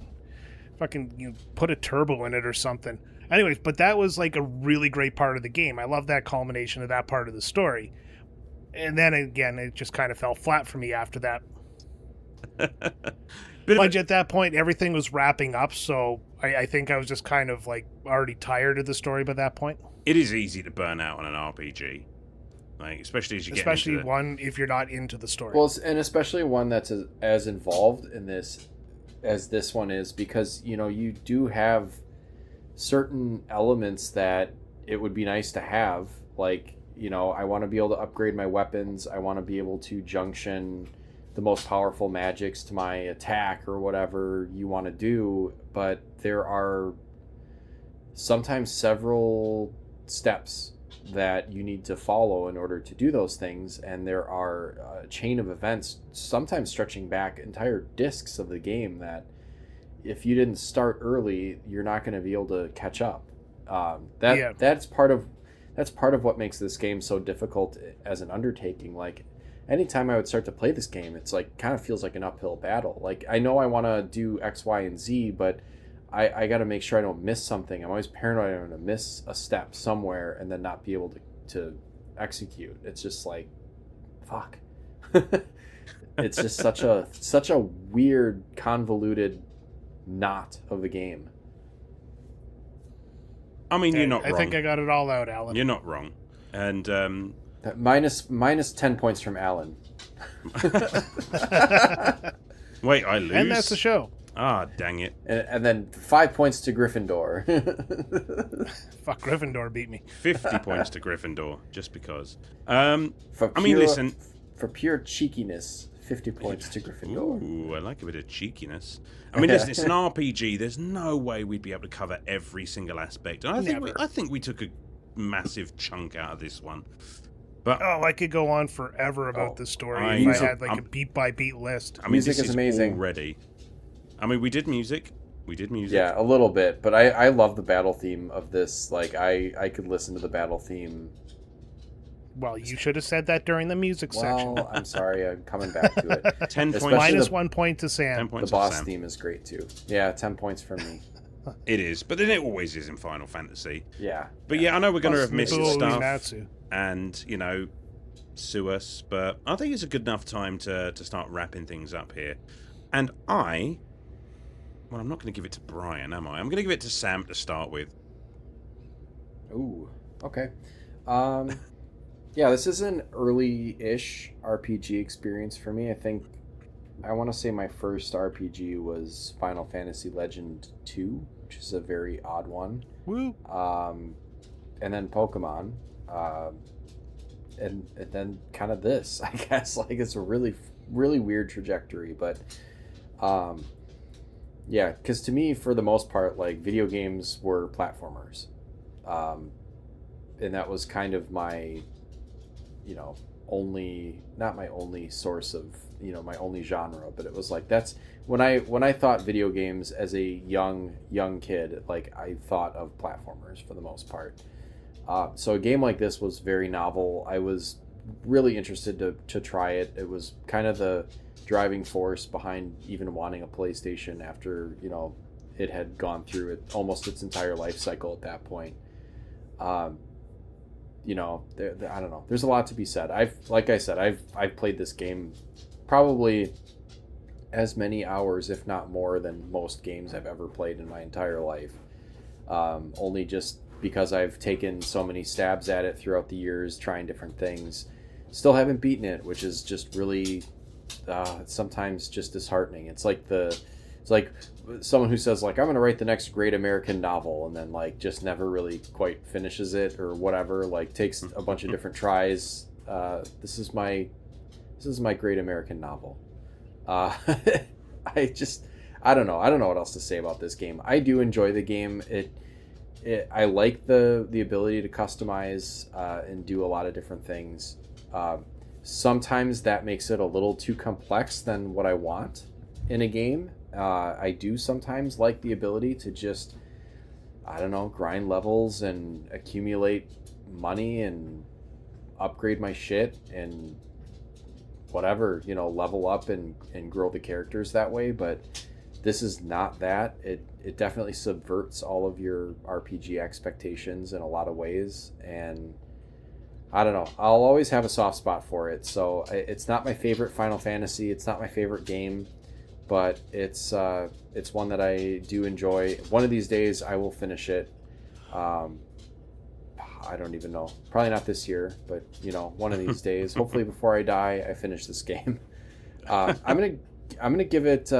fucking, you know, put a turbo in it or something. Anyways, but that was, like, a really great part of the game. I love that culmination of that part of the story. And then again, it just kind of fell flat for me after that. But at that point, everything was wrapping up, so I think I was just kind of, like, already tired of the story by that point. It is easy to burn out on an RPG, like, especially as you get especially into one if you're not into the story. Well, and especially one that's as involved in this as this one is, because, you know, you do have certain elements that it would be nice to have, like, I want to be able to upgrade my weapons. I want to be able to junction the most powerful magics to my attack or whatever you want to do. But there are sometimes several steps that you need to follow in order to do those things. And there are a chain of events, sometimes stretching back entire discs of the game, that if you didn't start early, you're not going to be able to catch up. That's part of what makes this game so difficult as an undertaking. Like, anytime I would start to play this game, it's like kind of feels like an uphill battle. Like, I know I want to do X, Y, and Z, but I got to make sure I don't miss something. I'm always paranoid I'm going to miss a step somewhere and then not be able to execute. It's just like, fuck. It's just such a weird, convoluted knot of the game. I mean, you're not wrong. I think I got it all out, Alan. You're not wrong. And minus 10 points from Alan. wait, I lose? And that's the show. Ah, dang it. And then 5 points to Gryffindor. Fuck, Gryffindor beat me. 50 points to Gryffindor, just because. Listen. For pure cheekiness, 50 points to Gryffindor. Ooh, I like a bit of cheekiness. I mean, listen, it's an RPG. There's no way we'd be able to cover every single aspect. And I think we took a massive chunk out of this one. But I could go on forever about this story if I had like a beat-by-beat list. I mean, music this is amazing. Already. I mean, we did music. Yeah, a little bit. But I love the battle theme of this. Like, I could listen to the battle theme. Well, you should have said that during the music section. Well, I'm sorry. I'm coming back to it. 10 points. Minus 1 point to Sam. 10 points the boss Sam. theme is great, too. Yeah, 10 points from me. It is. But then it always is in Final Fantasy. Yeah. But yeah, I know we're going to have missed stuff. Natsu. And, sue us. But I think it's a good enough time to start wrapping things up here. And I'm not going to give it to Brian, am I? I'm going to give it to Sam to start with. Ooh, okay. Yeah, this is an early-ish RPG experience for me. I want to say my first RPG was Final Fantasy Legend 2, which is a very odd one. Woo. And then Pokemon. And then kind of this, I guess. Like, it's a really, really weird trajectory, but... Yeah, because to me, for the most part, like, video games were platformers. And that was kind of my, not my only source of, my only genre, but it was like, that's when I thought video games as a young kid, like, I thought of platformers for the most part. So a game like this was very novel. I was really interested to try it. It was kind of the driving force behind even wanting a PlayStation after it had gone through almost its entire life cycle at that point. I don't know. There's a lot to be said. I've played this game probably as many hours, if not more, than most games I've ever played in my entire life. Only just because I've taken so many stabs at it throughout the years, trying different things. Still haven't beaten it, which is just really it's sometimes just disheartening. It's like someone who says, like, I'm going to write the next great American novel, and then, like, just never really quite finishes it or whatever, like, takes a bunch of different tries. This is my great American novel. I don't know what else to say about this game. I do enjoy the game. I like the ability to customize and do a lot of different things. Sometimes that makes it a little too complex than what I want in a game. I do sometimes like the ability to just, grind levels and accumulate money and upgrade my shit and whatever, level up and grow the characters that way. But this is not that. It definitely subverts all of your RPG expectations in a lot of ways, and I don't know. I'll always have a soft spot for it. So it's not my favorite Final Fantasy. It's not my favorite game, but it's one that I do enjoy. One of these days I will finish it. I don't even know. Probably not this year, but one of these days. Hopefully before I die, I finish this game. I'm gonna give it.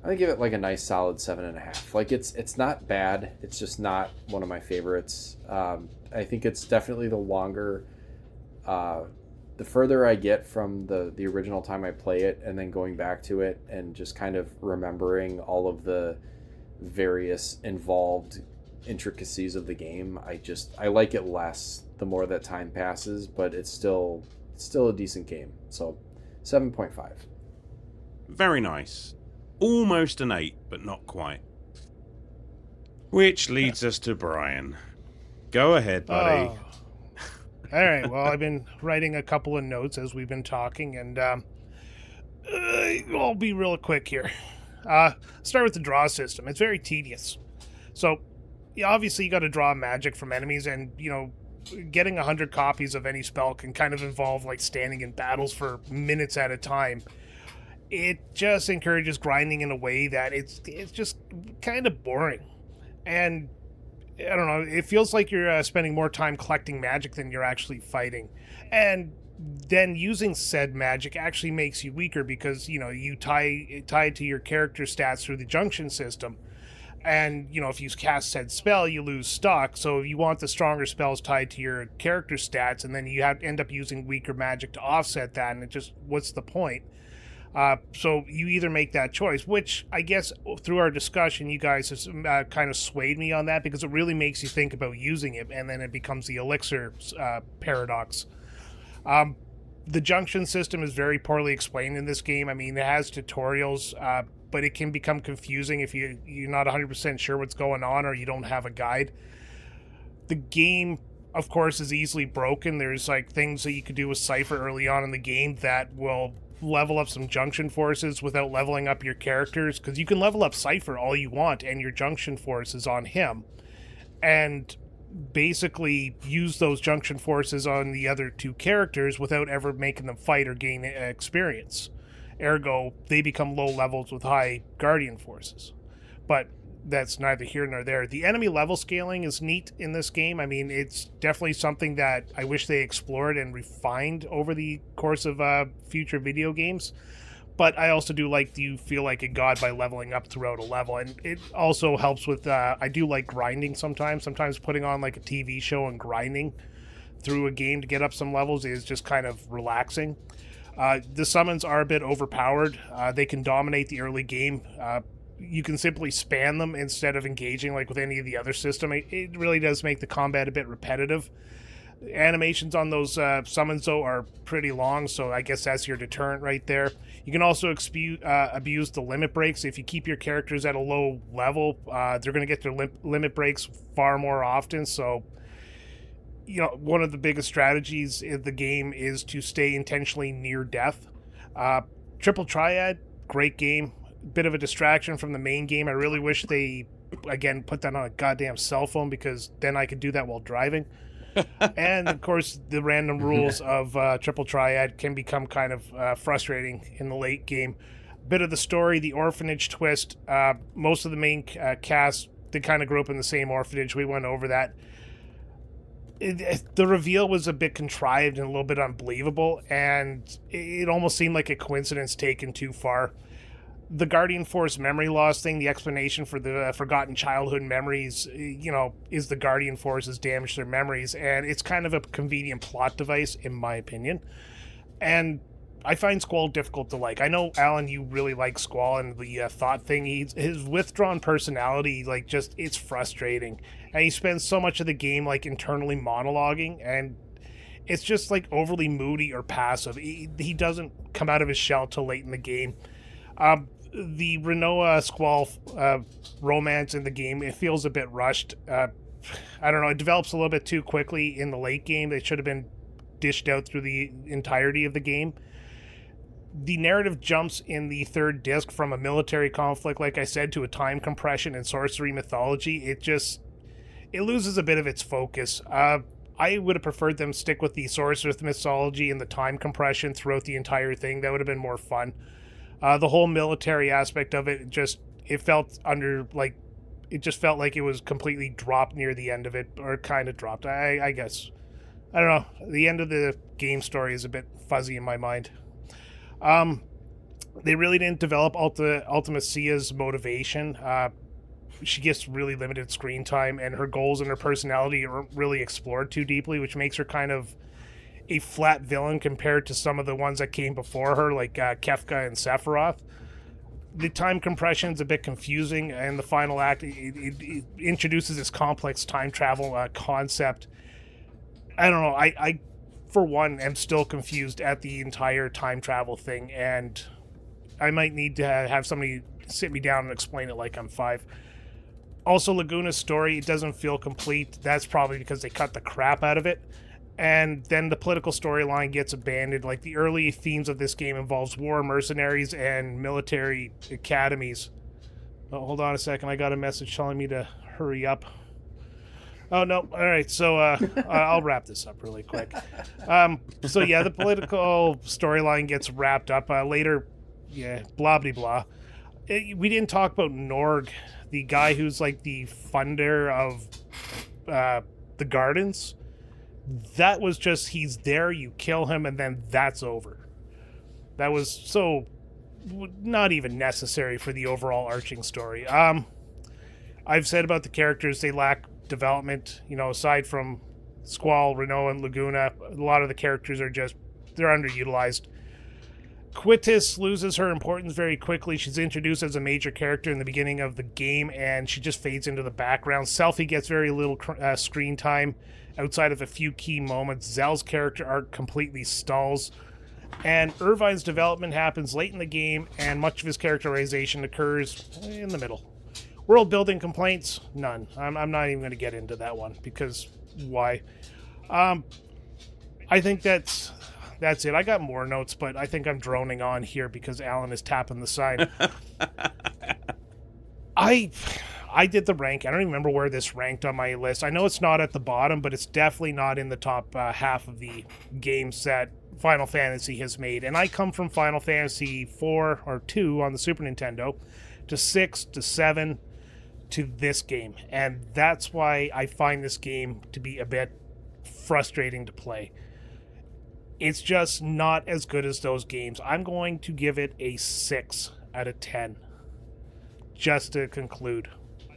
I give it like a nice solid 7.5. Like it's not bad. It's just not one of my favorites. I think it's definitely the longer, the further I get from the original time I play it, and then going back to it and just kind of remembering all of the various involved intricacies of the game. I like it less the more that time passes, but it's still a decent game. So 7.5. Very nice. Almost an 8, but not quite. Which leads us to Brian. Go ahead, buddy. Oh. All right. Well, I've been writing a couple of notes as we've been talking, and I'll be real quick here. Start with the draw system. It's very tedious. So, obviously, you got to draw magic from enemies, and getting 100 copies of any spell can kind of involve like standing in battles for minutes at a time. It just encourages grinding in a way that it's just kind of boring, and I don't know. It feels like you're spending more time collecting magic than you're actually fighting, and then using said magic actually makes you weaker because you tie it to your character stats through the Junction system, and if you cast said spell, you lose stock. So you want the stronger spells tied to your character stats, and then you end up using weaker magic to offset that, and what's the point? So you either make that choice, which I guess through our discussion, you guys have kind of swayed me on that because it really makes you think about using it, and then it becomes the elixir paradox. The Junction system is very poorly explained in this game. I mean, it has tutorials, but it can become confusing if you're not 100% sure what's going on or you don't have a guide. The game, of course, is easily broken. There's like things that you could do with Cypher early on in the game that will level up some Junction forces without leveling up your characters, because you can level up Cypher all you want and your Junction forces on him, and basically use those Junction forces on the other two characters without ever making them fight or gain experience. Ergo, they become low levels with high Guardian forces. But that's neither here nor there. The enemy level scaling is neat in this game. I mean, it's definitely something that I wish they explored and refined over the course of future video games. But I also do like you feel like a god by leveling up throughout a level. And it also helps with, I do like grinding sometimes. Sometimes putting on like a TV show and grinding through a game to get up some levels is just kind of relaxing. The summons are a bit overpowered. They can dominate the early game. You can simply spam them instead of engaging like with any of the other system. It really does make the combat a bit repetitive. Animations on those summons, though, are pretty long, so I guess that's your deterrent right there. You can also abuse the limit breaks. If you keep your characters at a low level, they're going to get their limit breaks far more often, so one of the biggest strategies in the game is to stay intentionally near death. Triple Triad, great game. Bit of a distraction from the main game. I really wish they, again, put that on a goddamn cell phone, because then I could do that while driving. And, of course, the random rules of Triple Triad can become kind of frustrating in the late game. Bit of the story, the orphanage twist. Most of the main cast, they kind of grew up in the same orphanage. We went over that. The reveal was a bit contrived and a little bit unbelievable, and it almost seemed like a coincidence taken too far. The Guardian Force memory loss thing, the explanation for the forgotten childhood memories, is the Guardian Force has damaged their memories, and it's kind of a convenient plot device, in my opinion. And I find Squall difficult to like. I know, Alan, you really like Squall and the thought thing. His withdrawn personality, it's frustrating. And he spends so much of the game, internally monologuing, and it's just, overly moody or passive. He doesn't come out of his shell till late in the game. The Rinoa Squall romance in the game, it feels a bit rushed. I don't know, it develops a little bit too quickly in the late game. It should have been dished out through the entirety of the game. The narrative jumps in the third disc from a military conflict, like I said, to a time compression and sorcery mythology. It loses a bit of its focus. I would have preferred them stick with the sorceress mythology and the time compression throughout the entire thing. That would have been more fun. The whole military aspect of it, it felt like it was completely dropped near the end of it, or kind of dropped. I guess. I don't know. The end of the game story is a bit fuzzy in my mind. They really didn't develop Ultima Sia's motivation. She gets really limited screen time, and her goals and her personality aren't really explored too deeply, which makes her kind of a flat villain compared to some of the ones that came before her, like Kefka and Sephiroth. The time compression is a bit confusing, and the final act it introduces this complex time travel concept. I don't know. I, for one, am still confused at the entire time travel thing, and I might need to have somebody sit me down and explain it like I'm 5. Also, Laguna's story, it doesn't feel complete. That's probably because they cut the crap out of it. And then the political storyline gets abandoned. Like, the early themes of this game involves war, mercenaries, and military academies. Oh, hold on a second. I got a message telling me to hurry up. Oh, no. All right. So I'll wrap this up really quick. So, yeah, the political storyline gets wrapped up later. Yeah, blah, blah, blah. We didn't talk about Norg, the guy who's like the funder of the gardens. That was just, he's there, you kill him, and then that's over. That was so not even necessary for the overall arching story. I've said about the characters, they lack development. You know, aside from Squall, Rinoa, and Laguna, a lot of the characters are just, they're underutilized. Quittis loses her importance very quickly. She's introduced as a major character in the beginning of the game, and she just fades into the background. Selphie gets very little screen time outside of a few key moments. Zell's character arc completely stalls. And Irvine's development happens late in the game, and much of his characterization occurs in the middle. World building complaints? None. I'm not even going to get into that one, because why? I think that's it. I got more notes, but I think I'm droning on here because Alan is tapping the side. I did the rank. I don't even remember where this ranked on my list. I know it's not at the bottom, but it's definitely not in the top half of the games that Final Fantasy has made. And I come from Final Fantasy 4 or 2 on the Super Nintendo to 6 to 7 to this game. And that's why I find this game to be a bit frustrating to play. It's just not as good as those games. I'm going to give it a 6 out of 10. Just to conclude.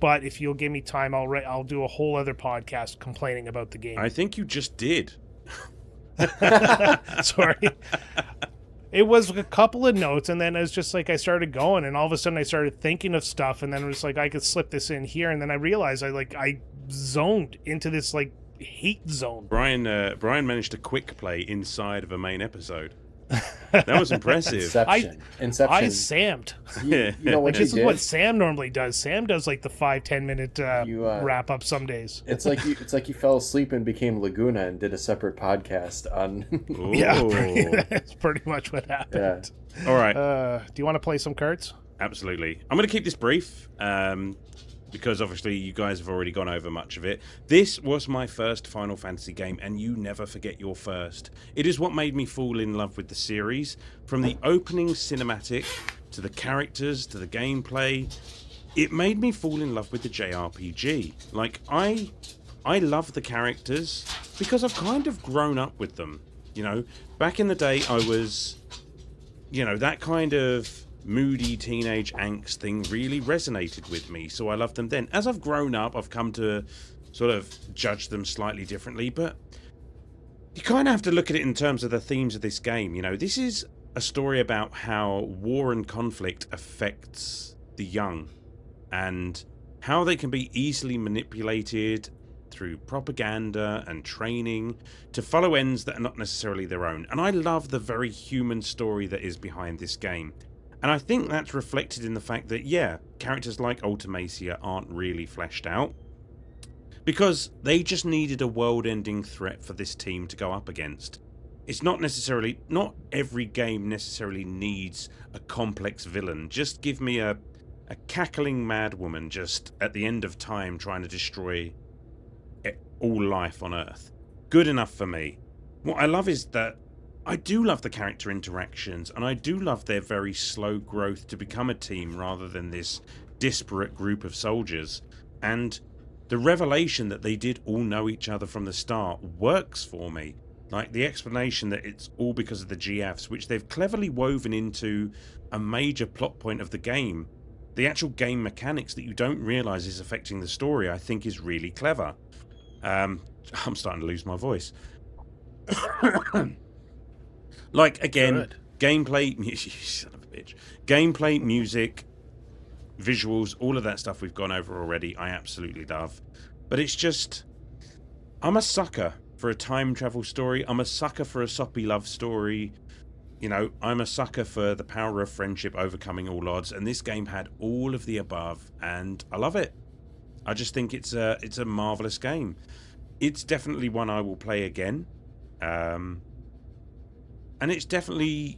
But if you'll give me time, I'll do a whole other podcast complaining about the game. I think you just did. Sorry. It was a couple of notes, and then it was just like I started going, and all of a sudden I started thinking of stuff, and then it was like I could slip this in here, and then I realized I zoned into this like hate zone. Brian managed to quick play inside of a main episode. That was impressive. Inception. I Sammed. You know what this you is did? what Sam normally does. Sam does like the 5-10 minute wrap up some days. It's like you fell asleep and became Laguna and did a separate podcast on. Yeah, that's pretty much what happened. Yeah. All right. Do you want to play some cards? Absolutely. I'm going to keep this brief. Because obviously you guys have already gone over much of it. This was my first Final Fantasy game, and you never forget your first. It is what made me fall in love with the series. From the opening cinematic, to the characters, to the gameplay, it made me fall in love with the JRPG. Like, I love the characters, because I've kind of grown up with them. You know, back in the day I was, that kind of moody teenage angst thing really resonated with me, so I loved them then. As I've grown up, I've come to sort of judge them slightly differently, but you kind of have to look at it in terms of the themes of this game. This is a story about how war and conflict affects the young, and how they can be easily manipulated through propaganda and training to follow ends that are not necessarily their own. And I love the very human story that is behind this game. And I think that's reflected in the fact that, yeah, characters like Ultimacia aren't really fleshed out, because they just needed a world-ending threat for this team to go up against. It's not every game necessarily needs a complex villain. Just give me a cackling madwoman just at the end of time trying to destroy all life on Earth. Good enough for me. What I love is that I do love the character interactions, and I do love their very slow growth to become a team rather than this disparate group of soldiers. And the revelation that they did all know each other from the start works for me. Like the explanation that it's all because of the GFs, which they've cleverly woven into a major plot point of the game. The actual game mechanics that you don't realize is affecting the story, I think, is really clever. I'm starting to lose my voice. Like, again, Good. gameplay, you son of a bitch. Gameplay, music, visuals, all of that stuff we've gone over already, I absolutely love. But it's just, I'm a sucker for a time travel story. I'm a sucker for a soppy love story. You know, I'm a sucker for the power of friendship overcoming all odds, and this game had all of the above, and I love it. I just think it's a marvelous game. It's definitely one I will play again. And it's definitely...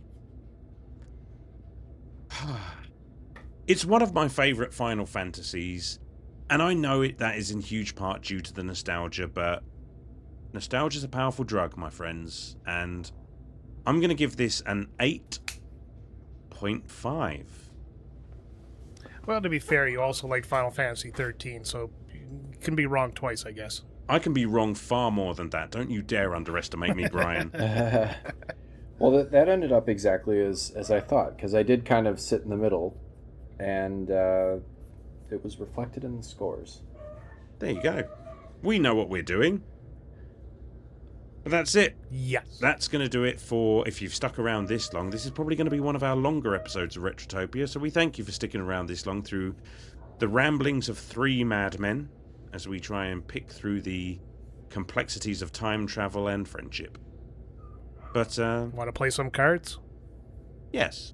it's one of my favourite Final Fantasies, and I know that is in huge part due to the nostalgia, but nostalgia's a powerful drug, my friends, and I'm going to give this an 8.5. Well, to be fair, you also like Final Fantasy 13, so you can be wrong twice, I guess. I can be wrong far more than that. Don't you dare underestimate me, Brian. Well, that ended up exactly as I thought, because I did kind of sit in the middle, and it was reflected in the scores. There you go. We know what we're doing. But that's it. Yes. That's going to do it for, if you've stuck around this long, this is probably going to be one of our longer episodes of Retrotopia, so we thank you for sticking around this long through the ramblings of three madmen as we try and pick through the complexities of time travel and friendship. But, Want to play some cards? yes.